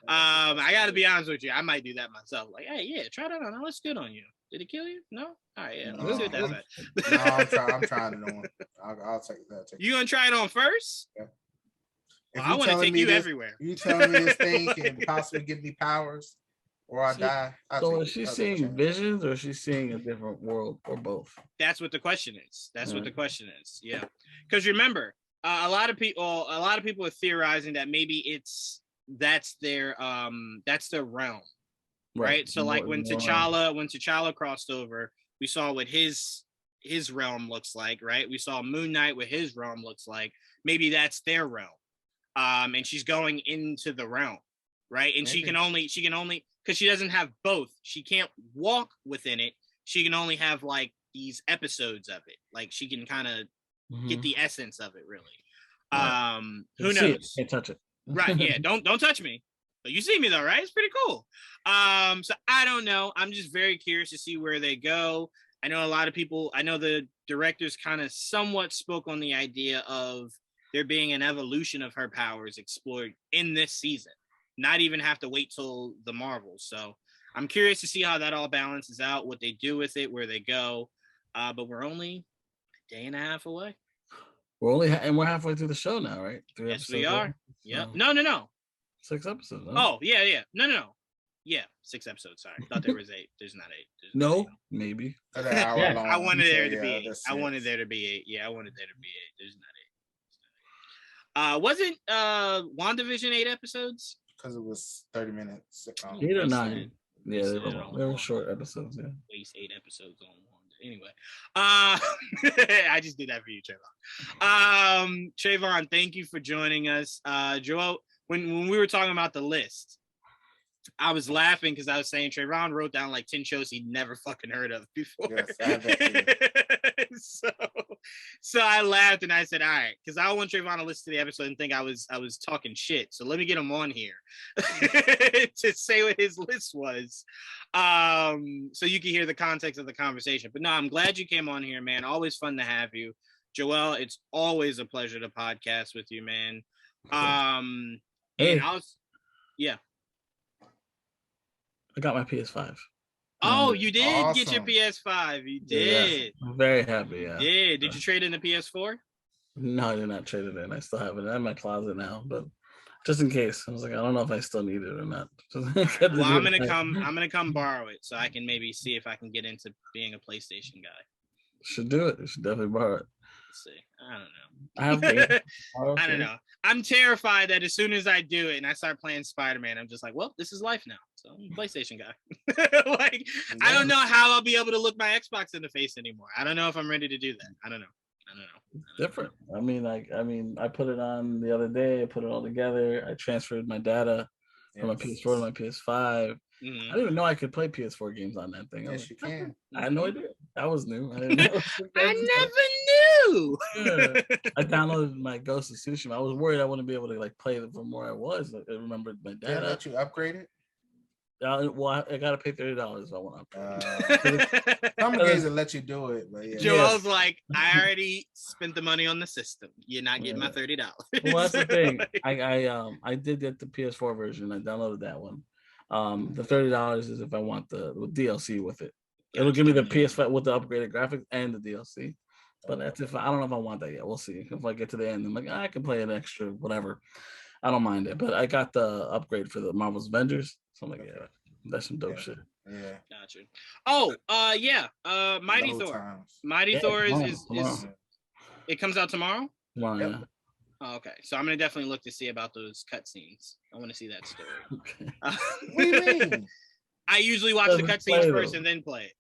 I got to be honest with you, I might do that myself. Like, hey, yeah, try that on. It looks good on you. Did it kill you? No? All right, yeah. Let's see what that's at. I'm trying it on. I'll take that. You gonna try it on first? Yeah. Well, I want to take you everywhere. You telling me this thing can possibly give me powers or I die? So is she seeing visions or is she seeing a different world or both? That's what the question is. What the question is. Yeah. Because remember, a lot of people are theorizing that maybe that's their realm. Right. So like when T'Challa crossed over, we saw what his realm looks like, right? We saw Moon Knight what his realm looks like. Maybe that's their realm. And she's going into the realm, right? And she can only because she doesn't have both. She can't walk within it. She can only have like these episodes of it. Like she can kind of get the essence of it, really. Right. Who knows? Can't touch it. Right. Yeah. Don't touch me. But you see me though, right? It's pretty cool. So I don't know. I'm just very curious to see where they go. I know the directors kind of somewhat spoke on the idea of there being an evolution of her powers explored in this season. Not even have to wait till the Marvels. So I'm curious to see how that all balances out, what they do with it, where they go. But we're only a day and a half away. We're halfway through the show now, right? Yes, we are. Yeah. No. 6 episodes. Huh? Oh, yeah. No. Yeah, 6 episodes. Sorry. I thought there was 8. There's not 8. No, maybe. I wanted there to be 8. I wanted there to be 8. Yeah, I wanted there to be 8. There's not 8. Wasn't WandaVision 8 episodes? Because it was 30 minutes. 8 or 9. Yeah, they were short episodes. Yeah. Waste 8 episodes on Wanda. anyway, I just did that for you, Trevon. Trevon, thank you for joining us. Joel, when we were talking about the list, I was laughing because I was saying Trevon wrote down like 10 shows he'd never fucking heard of before. Yes, I have that too. so I laughed and I said, all right, because I want Trevon to listen to the episode and think I was talking shit. So let me get him on here to say what his list was. So you can hear the context of the conversation. But no, I'm glad you came on here, man. Always fun to have you. Joel, it's always a pleasure to podcast with you, man. Hey. And yeah. I got my PS5. Oh, you did awesome. get your PS5. You did. Yeah, I'm very happy. Yeah. Yeah. Did you trade in the PS4? No, I did not trade it in. I still have it in my closet now, but just in case, I was like, I don't know if I still need it or not. Well, I'm gonna come borrow it so I can maybe see if I can get into being a PlayStation guy. Should do it. You should definitely borrow it. Let's see. I don't know. I have games. I don't know. I'm terrified that as soon as I do it and I start playing Spider-Man, I'm just like, well, this is life now. So I'm a PlayStation guy. Like, yeah. I don't know how I'll be able to look my Xbox in the face anymore. I don't know if I'm ready to do that. I don't know. It's different. I mean, I put it on the other day. I put it all together. I transferred my data from my PS4 to my PS5. Mm-hmm. I didn't even know I could play PS4 games on that thing. Yes, you can. I had no idea. That was new. I didn't know. I never knew. Yeah. I downloaded my Ghost of Tsushima. I was worried I wouldn't be able to like play it from where I was. I remembered my data. Did let you upgrade it? Well, I gotta pay $30 if I want to upgrade. Some games that let you do it, but yeah. Joel's like, I already spent the money on the system. You're not getting my $30. Well, that's the thing. I did get the PS4 version. I downloaded that one. The $30 is if I want the DLC with it. It'll give me the PS5 with the upgraded graphics and the DLC. But that's if I don't know if I want that yet. We'll see. If I get to the end, I'm like, I can play an extra, whatever. I don't mind it. But I got the upgrade for the Marvel's Avengers. So I'm like, yeah, that's some dope shit. Yeah. Gotcha. Oh, yeah. Mighty Low Thor. Times. Mighty Thor is it comes out tomorrow? Tomorrow, Yep. yeah. Oh, okay. So I'm gonna definitely look to see about those cutscenes. I want to see that story. Okay. What do you mean? I usually watch the cutscenes first and then play it.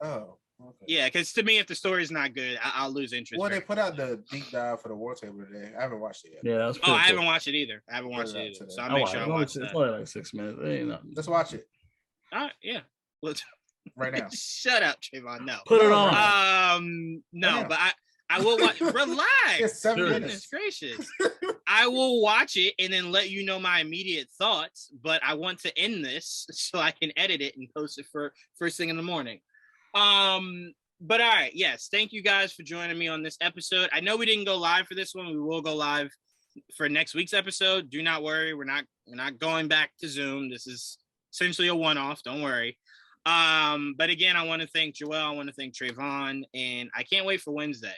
Oh, okay. Yeah, because to me, if the story's not good, I'll lose interest. Well, they put out the deep dive for the War Table today. I haven't watched it yet. Yeah, that was I haven't watched it either. So I'll make sure I watch that. It's only like 6 minutes. It ain't nothing. Let's watch it. All right, yeah. Right now. Shut up, Trevon. No. Put it on. No, but I will watch. Relax. It's 7 Goodness minutes. gracious. I will watch it and then let you know my immediate thoughts, but I want to end this so I can edit it and post it for first thing in the morning. But all right, yes, thank you guys for joining me on this episode. I know we didn't go live for this one. We will go live for next week's episode. Do not worry, we're not going back to Zoom. This is essentially a one-off. Don't worry. But again, I want to thank Joel. I want to thank Trevon, and I can't wait for Wednesday.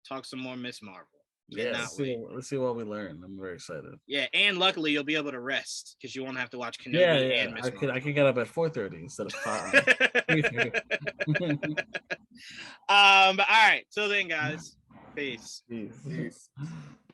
Talk some more Miss Marvel. Let's see what we learn. I'm very excited. Yeah, and luckily you'll be able to rest because you won't have to watch Kenobi and Miss Marvel. I can get up at 4:30 instead of 5. But all right, till then, guys. Peace. Peace.